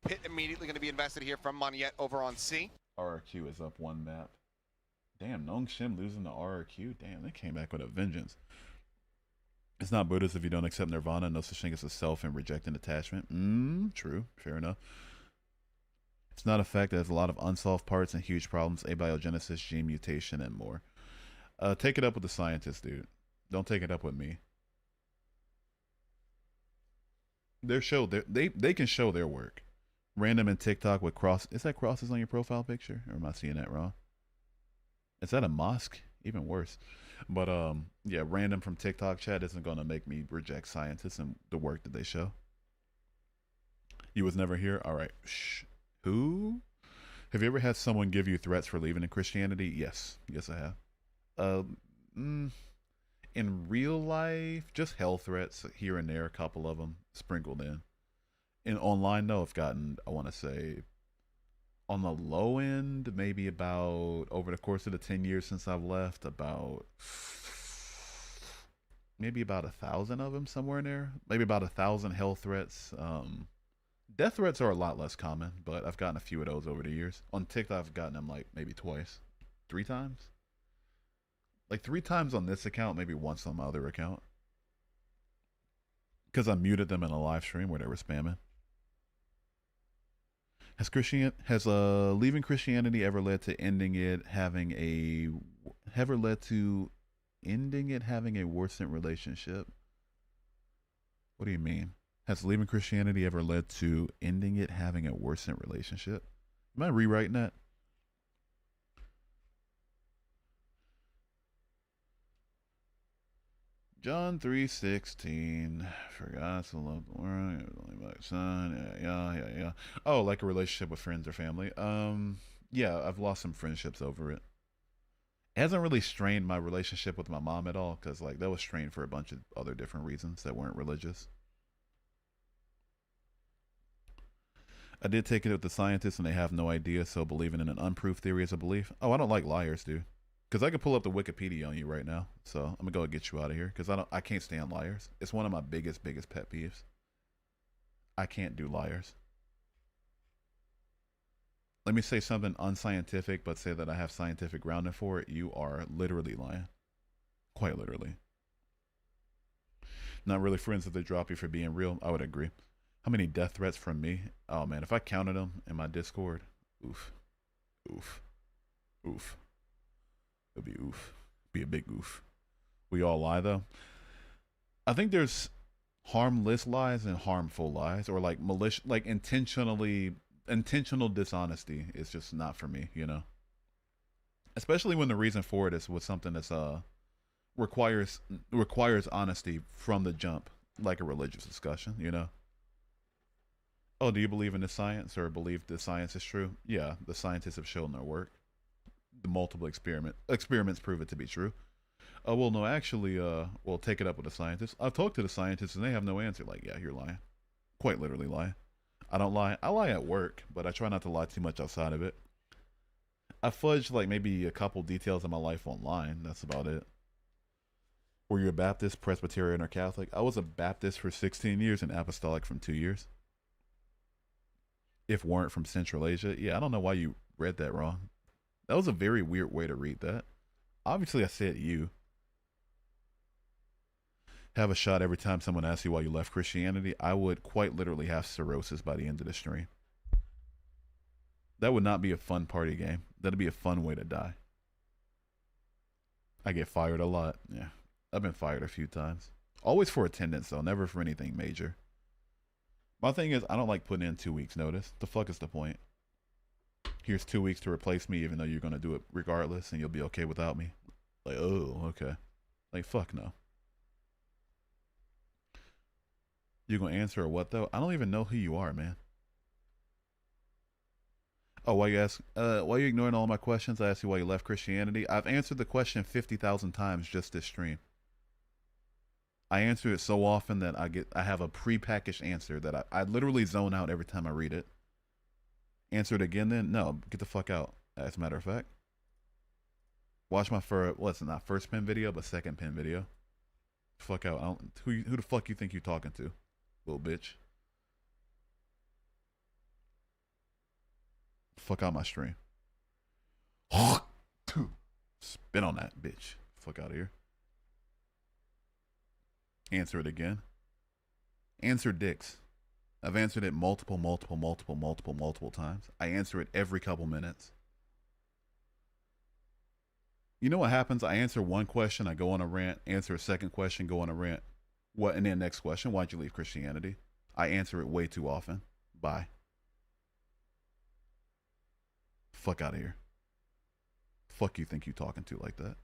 Hit immediately going to be invested here from Moneyette over on C. RRQ is up one map. Damn, Nong Shim losing to RRQ. Damn, they came back with a vengeance. It's not Buddhist if you don't accept nirvana. No such thing as a self and rejecting attachment. True. Fair enough. It's not a fact that there's a lot of unsolved parts and huge problems, abiogenesis, gene mutation, and more. Take it up with the scientists, dude. Don't take it up with me. They can show their work. Random and TikTok with cross. Is that crosses on your profile picture? Or am I seeing that wrong? Is that a mosque? Even worse. But yeah, random from TikTok chat isn't gonna make me reject scientists and the work that they show. You was never here? Alright. Shh. Who? Have you ever had someone give you threats for leaving in Christianity? Yes. Yes, I have. In real life, just hell threats here and there, a couple of them sprinkled in. In online, no, I've gotten, I want to say, on the low end, maybe about, over the course of the 10 years since I've left, maybe about 1,000 of them, somewhere in there. Maybe about 1,000 hell threats. Death threats are a lot less common, but I've gotten a few of those over the years. On TikTok, I've gotten them like maybe twice, 3 times. Like 3 times on this account, maybe once on my other account. Because I muted them in a live stream where they were spamming. Has leaving Christianity ever led to ending it having a worsened relationship? What do you mean? Has leaving Christianity ever led to ending it having a worsened relationship? Am I rewriting that? John 3:16. For God so loved the world, he was only my son. Yeah. Oh, like a relationship with friends or family. Yeah, I've lost some friendships over it. It hasn't really strained my relationship with my mom at all, because like that was strained for a bunch of other different reasons that weren't religious. I did take it with the scientists, and they have no idea, so believing in an unproved theory is a belief. Oh, I don't like liars, dude. Because I could pull up the Wikipedia on you right now. So I'm gonna go and get you out of here. Because I can't stand liars. It's one of my biggest pet peeves. I can't do liars. Let me say something unscientific, but say that I have scientific grounding for it. You are literally lying. Quite literally. Not really friends if they drop you for being real. I would agree. How many death threats from me? Oh man, if I counted them in my Discord, oof, oof, oof. It'd be oof. Be a big oof. We all lie though. I think there's harmless lies and harmful lies, or like malicious, like intentional dishonesty is just not for me, you know. Especially when the reason for it is with something that's requires honesty from the jump, like a religious discussion, you know. Oh, do you believe in the science or believe the science is true? Yeah, the scientists have shown their work. The multiple experiments prove it to be true. Oh, well, no, actually, well, take it up with the scientists. I've talked to the scientists and they have no answer. Like, yeah, you're lying. Quite literally lying. I don't lie. I lie at work, but I try not to lie too much outside of it. I fudge like maybe a couple details of my life online. That's about it. Were you a Baptist, Presbyterian, or Catholic? I was a Baptist for 16 years and Apostolic from 2 years. If weren't from Central Asia, yeah, I don't know why you read that wrong. That was a very weird way to read that. Obviously, I said you. Have a shot every time someone asks you why you left Christianity. I would quite literally have cirrhosis by the end of the stream. That would not be a fun party game. That'd be a fun way to die. I get fired a lot. Yeah. I've been fired a few times. Always for attendance, though. Never for anything major. My thing is, I don't like putting in 2 weeks' notice. The fuck is the point? Here's 2 weeks to replace me, even though you're going to do it regardless, and you'll be okay without me. Like, oh, okay. Like, fuck no. You gonna answer or what, though? I don't even know who you are, man. Oh, why you ask? Why you ignoring all my questions? I asked you why you left Christianity. I've answered the question 50,000 times just this stream. I answer it so often that I have a pre-packaged answer that I literally zone out every time I read it. Answer it again then? No, get the fuck out. As a matter of fact. Watch my not first pin video, but second pin video. Fuck out. Who the fuck you think you talking to? Little bitch. Fuck out my stream. Spit on that bitch. Fuck out of here. Answer it again. Answer dicks. I've answered it multiple times. I answer it every couple minutes. You know what happens? I answer one question, I go on a rant. Answer a second question, go on a rant. What? And then next question, why'd you leave Christianity? I answer it way too often. Bye. Fuck out of here. Fuck you think you talking to like that?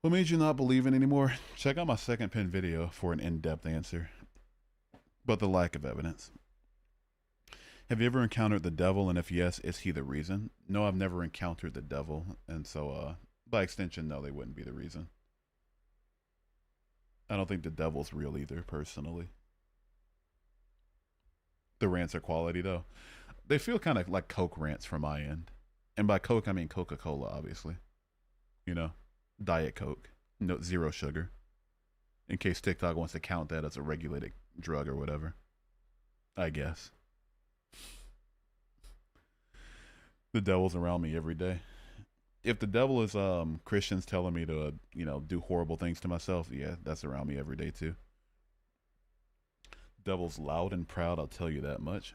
What made you not believe in anymore? Check out my second pin video for an in-depth answer. But the lack of evidence. Have you ever encountered the devil? And if yes, is he the reason? No, I've never encountered the devil. And so, by extension, no, they wouldn't be the reason. I don't think the devil's real either, personally. The rants are quality, though. They feel kind of like Coke rants from my end. And by Coke, I mean Coca-Cola, obviously. You know? Diet Coke. No, zero sugar. In case TikTok wants to count that as a regulated drug or whatever. I guess. The devil's around me every day. If the devil is Christians telling me to, do horrible things to myself, yeah, that's around me every day too. Devil's loud and proud, I'll tell you that much.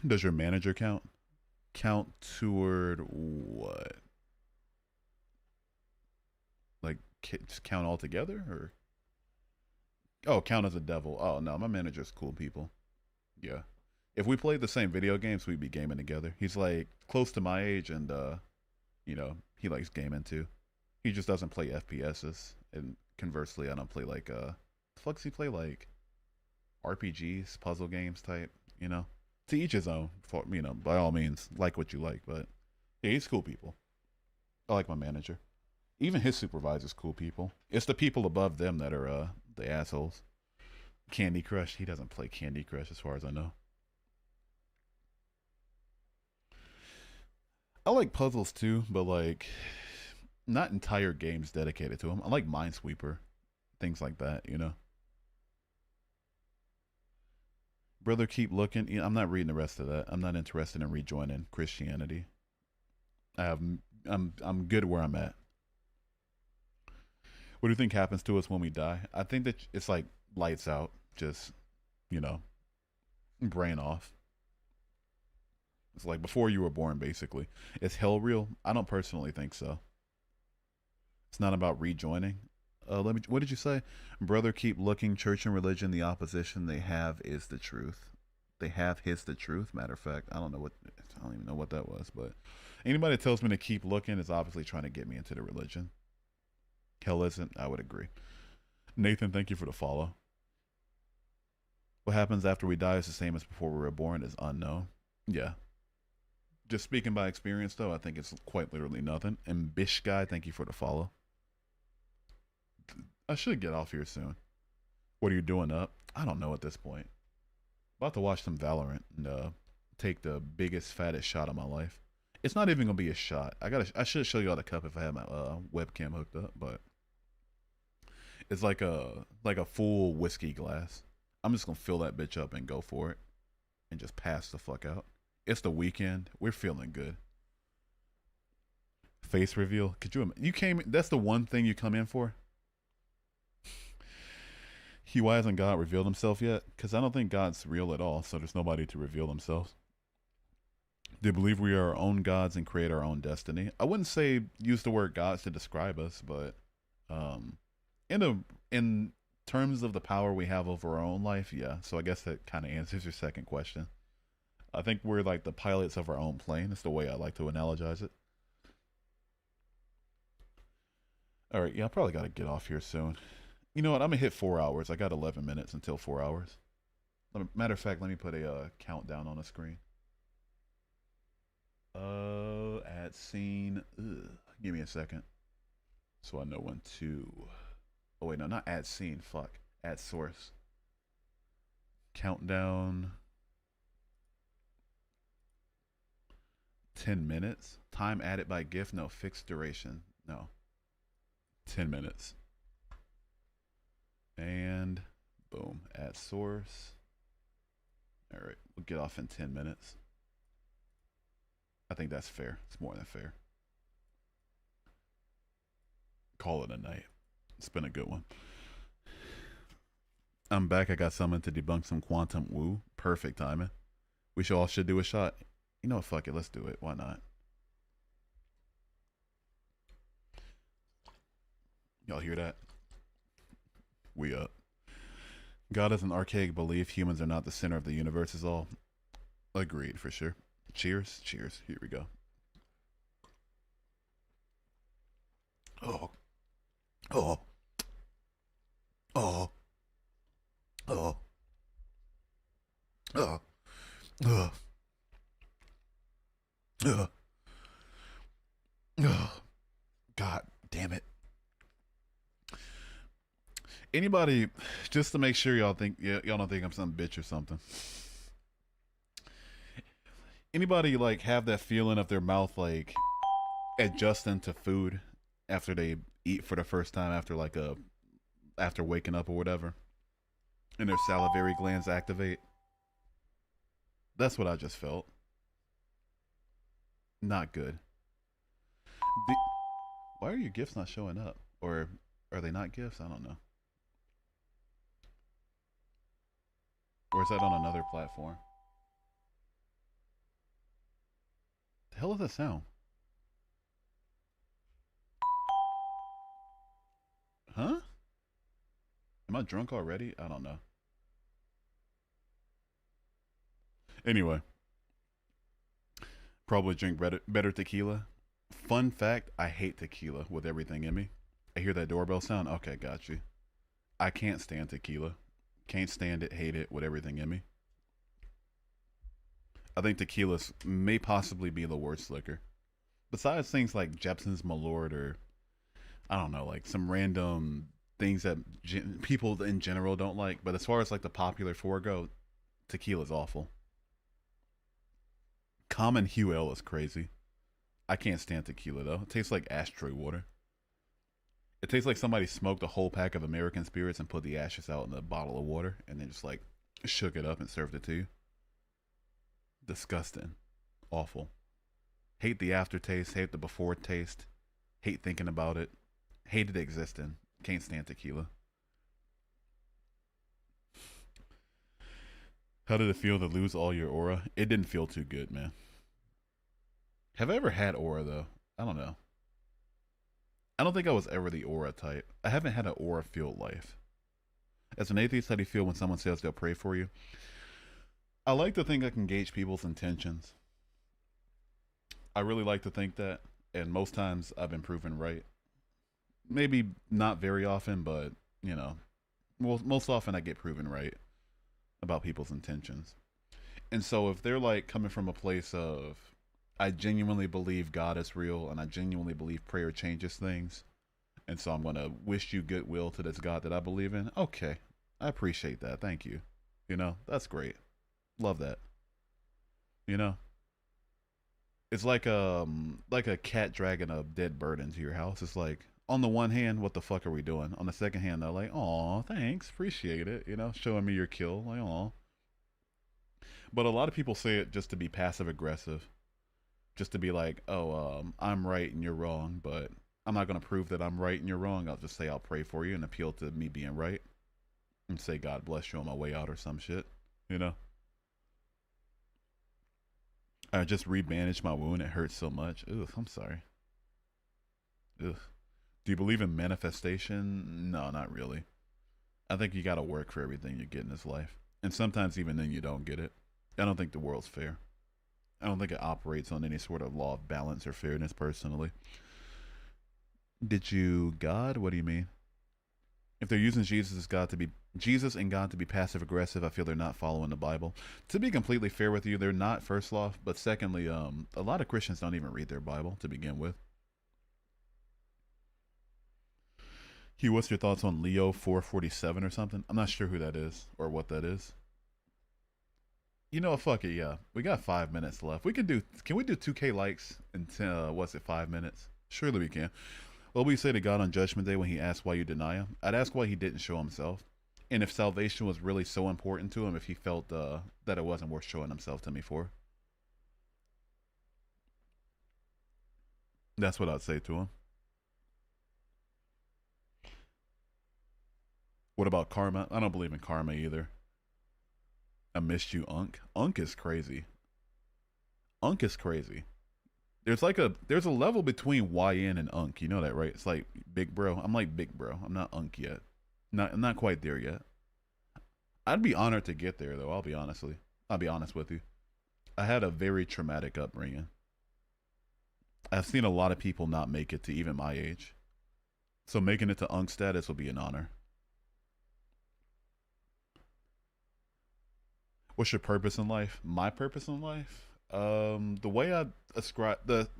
Does your manager count? Count toward what? Like, just count all together, or? Oh, count as a devil. Oh, no, my manager's cool people. Yeah. If we played the same video games, we'd be gaming together. He's like close to my age, and you know, he likes gaming too. He just doesn't play FPSs, and conversely, I don't play like the fuck does he play, like RPGs, puzzle games type. You know, to each his own. For, you know, by all means, like what you like, but yeah, he's cool people. I like my manager. Even his supervisor's cool people. It's the people above them that are the assholes. Candy Crush. He doesn't play Candy Crush as far as I know. I like puzzles too, but like not entire games dedicated to them. I like Minesweeper, things like that, you know. Brother, keep looking. I'm not reading the rest of that. I'm not interested in rejoining Christianity. I'm good where I'm at. What do you think happens to us when we die? I think that it's like lights out, just, you know, brain off. It's like before you were born, basically. Is hell real? I don't personally think so. It's not about rejoining. What did you say? Brother, keep looking. Church and religion, the opposition they have is the truth. They have his the truth. Matter of fact, I don't even know what that was, but anybody that tells me to keep looking is obviously trying to get me into the religion. Hell isn't. I would agree. Nathan, thank you for the follow. What happens after we die is the same as before we were born is unknown. Yeah. Just speaking by experience, though, I think it's quite literally nothing. And Bish Guy, thank you for the follow. I should get off here soon. What are you doing up? I don't know at this point. About to watch some Valorant and take the biggest, fattest shot of my life. It's not even gonna be a shot. I should show you all the cup if I had my webcam hooked up, but it's like a full whiskey glass. I'm just gonna fill that bitch up and go for it, and just pass the fuck out. It's the weekend. We're feeling good. Face reveal. Could you came? That's the one thing you come in for. Why hasn't God revealed himself yet? Because I don't think God's real at all, so there's nobody to reveal themselves. They believe we are our own gods and create our own destiny. I wouldn't say use the word gods to describe us, but in terms of the power we have over our own life, yeah. So I guess that kind of answers your second question. I think we're like the pilots of our own plane. That's the way I like to analogize it. All right, yeah, I probably got to get off here soon. You know what? I'm gonna hit 4 hours. I got 11 minutes until 4 hours. Matter of fact, let me put a countdown on the screen. At scene. Give me a second, so I know when to. Oh wait, no, not at scene. Fuck, at source. Countdown. 10 minutes. Time added by GIF. No, fixed duration. No. 10 minutes. And boom, at source. All right, we'll get off in 10 minutes. I think that's fair. It's more than fair. Call it a night. It's been a good one. I'm back. I got summoned to debunk some quantum woo. Perfect timing. We should do a shot. You know what? Fuck it. Let's do it. Why not? Y'all hear that? We up. God is an archaic belief. Humans are not the center of the universe is all. Agreed, for sure. Cheers. Cheers. Here we go. Oh. Oh. Oh. Oh. Oh. Oh. Oh. God damn it. Anybody, just to make sure y'all don't think I'm some bitch or something. Anybody like have that feeling of their mouth like adjusting to food after they eat for the first time after waking up or whatever, and their salivary glands activate? That's what I just felt. Not good. Why are your gifts not showing up? Or are they not gifts? I don't know. Or is that on another platform? The hell is that sound? Huh? Am I drunk already? I don't know. Anyway, probably drink better tequila. Fun fact: I hate tequila with everything in me. I hear that doorbell sound. Okay, got you. I can't stand tequila. Can't stand it. Hate it with everything in me. I think tequila may possibly be the worst liquor. Besides things like Jepson's Malort or I don't know, like some random things that people in general don't like. But as far as like the popular four go, tequila's awful. Common Hue Ale is crazy. I can't stand tequila though. It tastes like ashtray water. It tastes like somebody smoked a whole pack of American spirits and put the ashes out in a bottle of water and then just like shook it up and served it to you. Disgusting. Awful. Hate the aftertaste, hate the before taste, hate thinking about it, hate it existing. Can't stand tequila. How did it feel to lose all your aura? It didn't feel too good, man. Have I ever had aura though? I don't know. I don't think I was ever the aura type. I haven't had an aura filled life. As an atheist, how do you feel when someone says they'll pray for you? I like to think I can gauge people's intentions. I really like to think that, and most times I've been proven right. Maybe not very often, but you know, most often I get proven right about people's intentions. And so if they're like coming from a place of I genuinely believe God is real and I genuinely believe prayer changes things, and so I'm going to wish you goodwill to this God that I believe in. Okay, I appreciate that. Thank you. You know, that's great. Love that. You know, it's like a cat dragging a dead bird into your house. It's like on the one hand, what the fuck are we doing? On the second hand, they're like, "Aw, thanks, appreciate it." You know, showing me your kill, like, "Aw." But a lot of people say it just to be passive aggressive, just to be like, "Oh, I'm right and you're wrong," but I'm not gonna prove that I'm right and you're wrong. I'll just say I'll pray for you and appeal to me being right, and say God bless you on my way out or some shit. You know. I just rebandaged my wound. It hurts so much. Ugh, I'm sorry. Ugh. Do you believe in manifestation? No, not really. I think you gotta work for everything you get in this life. And sometimes even then you don't get it. I don't think the world's fair. I don't think it operates on any sort of law of balance or fairness personally. Did you God? What do you mean? If they're using Jesus and God to be passive aggressive, I feel they're not following the Bible. To be completely fair with you, they're not, first off, but secondly, a lot of Christians don't even read their Bible to begin with. Hugh, what's your thoughts on Leo 447 or something? I'm not sure who that is or what that is. You know, fuck it, yeah. We got 5 minutes left. Can we do 2K likes in 5 minutes? Surely we can. What will you say to God on Judgment Day when he asks why you deny him? I'd ask why he didn't show himself. And if salvation was really so important to him, if he felt that it wasn't worth showing himself to me for. That's what I'd say to him. What about karma? I don't believe in karma either. I missed you, Unk. Unk is crazy. Unk is crazy. There's a level between YN and Unk. You know that, right? It's like big bro. I'm like big bro. I'm not Unk yet. I'm not quite there yet. I'd be honored to get there though. I'll be honest with you. I had a very traumatic upbringing. I've seen a lot of people not make it to even my age. So making it to Unk status will be an honor. What's your purpose in life? My purpose in life? The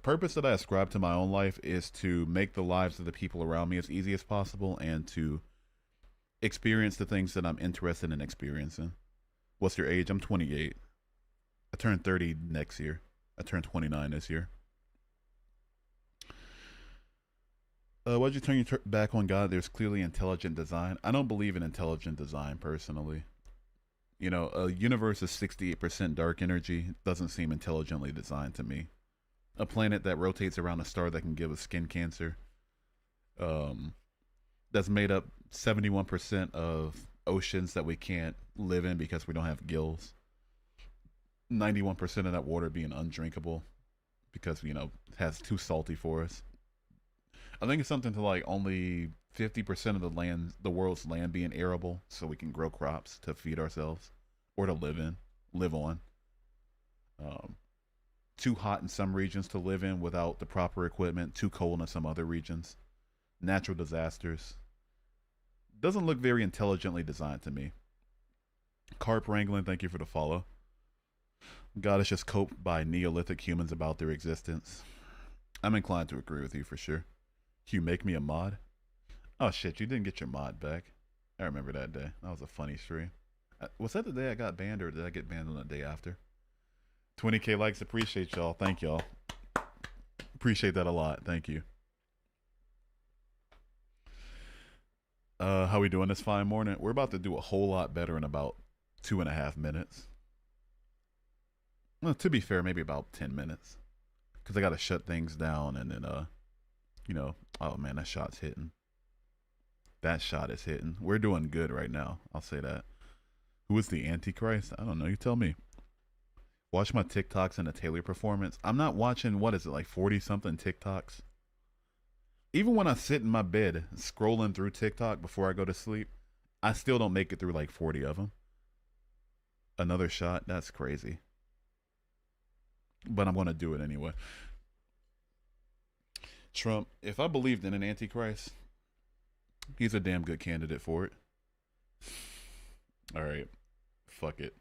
purpose that I ascribe to my own life is to make the lives of the people around me as easy as possible and to experience the things that I'm interested in experiencing. What's your age? I'm 28. I turn 30 next year. I turn 29 this year. Why'd you turn your back on God? There's clearly intelligent design. I don't believe in intelligent design personally. You know, a universe is 68% dark energy doesn't seem intelligently designed to me. A planet that rotates around a star that can give us skin cancer, that's made up 71% of oceans that we can't live in because we don't have gills. 91% of that water being undrinkable because, you know, it has too salty for us. I think it's something to like only 50% of the world's land being arable so we can grow crops to feed ourselves or to live on. Too hot in some regions to live in without the proper equipment. Too cold in some other regions. Natural disasters. Doesn't look very intelligently designed to me. Carp wrangling, thank you for the follow. God is just coped by Neolithic humans about their existence. I'm inclined to agree with you for sure. Can you make me a mod? Oh shit, you didn't get your mod back. I remember that day. That was a funny stream. Was that the day I got banned, or did I get banned on the day after? 20k likes, appreciate y'all. Thank y'all. Appreciate that a lot. Thank you. How we doing this fine morning? We're about to do a whole lot better in about 2.5 minutes. Well, to be fair, maybe about 10 minutes. Because I got to shut things down and then, you know, oh man, that shot's hitting. That shot is hitting. We're doing good right now. I'll say that. Who is the Antichrist? I don't know. You tell me. Watch my TikToks and the Taylor performance. I'm not watching, what is it, like 40 something TikToks? Even when I sit in my bed scrolling through TikTok before I go to sleep, I still don't make it through like 40 of them. Another shot? That's crazy. But I'm going to do it anyway. Trump, if I believed in an Antichrist, he's a damn good candidate for it. All right. Fuck it.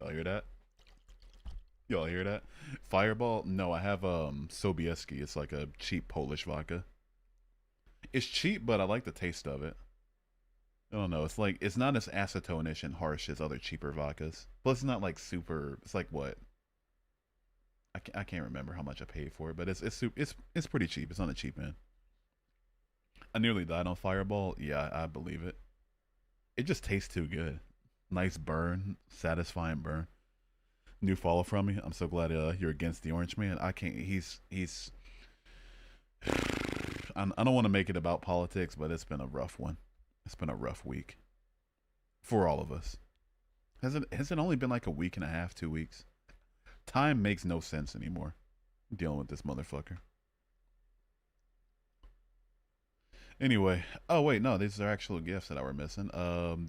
Y'all hear that? Y'all hear that? Fireball? No, I have Sobieski. It's like a cheap Polish vodka. It's cheap, but I like the taste of it. I don't know. It's like, it's not as acetone-ish and harsh as other cheaper vodkas. Plus, it's not like super. It's like what? I can't remember how much I paid for it, but it's pretty cheap. It's on the cheap end. I nearly died on Fireball. Yeah, I believe it. It just tastes too good. Nice burn, satisfying burn. New follow from me. I'm so glad you're against the Orange Man. I can't. He's. I don't want to make it about politics, but it's been a rough one. It's been a rough week for all of us. Has it only been like a week and a half, 2 weeks? Time makes no sense anymore. Dealing with this motherfucker. Anyway, oh wait, no, these are actual gifts that I were missing.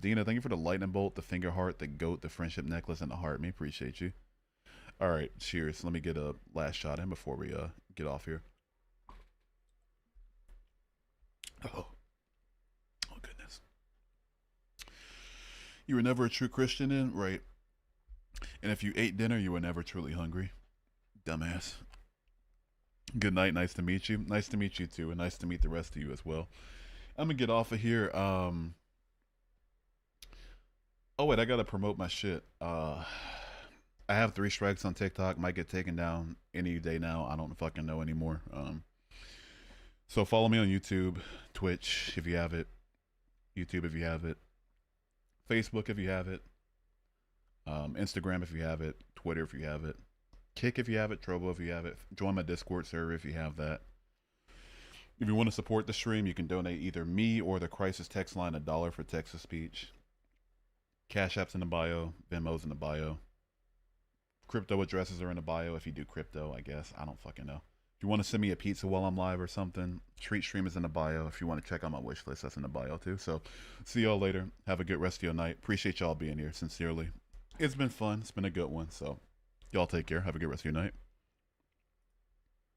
Dina, thank you for the lightning bolt, the finger heart, the goat, the friendship necklace, and the heart. Me appreciate you. All right, cheers. Let me get a last shot in before we get off here. Oh goodness. You were never a true Christian, then, right? And if you ate dinner, you were never truly hungry. Dumbass. Good night. Nice to meet you. Nice to meet you too, and nice to meet the rest of you as well. I'm gonna get off of here. Oh wait, I gotta promote my shit. I have 3 strikes on TikTok. Might get taken down any day now. I don't fucking know anymore. So follow me on YouTube, Twitch if you have it, YouTube if you have it, Facebook if you have it, Instagram if you have it, Twitter if you have it, Kick if you have it, Trovo if you have it. Join my Discord server if you have that. If you want to support the stream, you can donate either me or the Crisis text line $1 for text-to-speech. Cash App's in the bio, Venmo's in the bio. Crypto addresses are in the bio if you do crypto, I guess. I don't fucking know. If you want to send me a pizza while I'm live or something, Treat Stream is in the bio. If you want to check out my wish list, that's in the bio too. So see y'all later. Have a good rest of your night. Appreciate y'all being here, sincerely. It's been fun. It's been a good one. So y'all take care. Have a good rest of your night.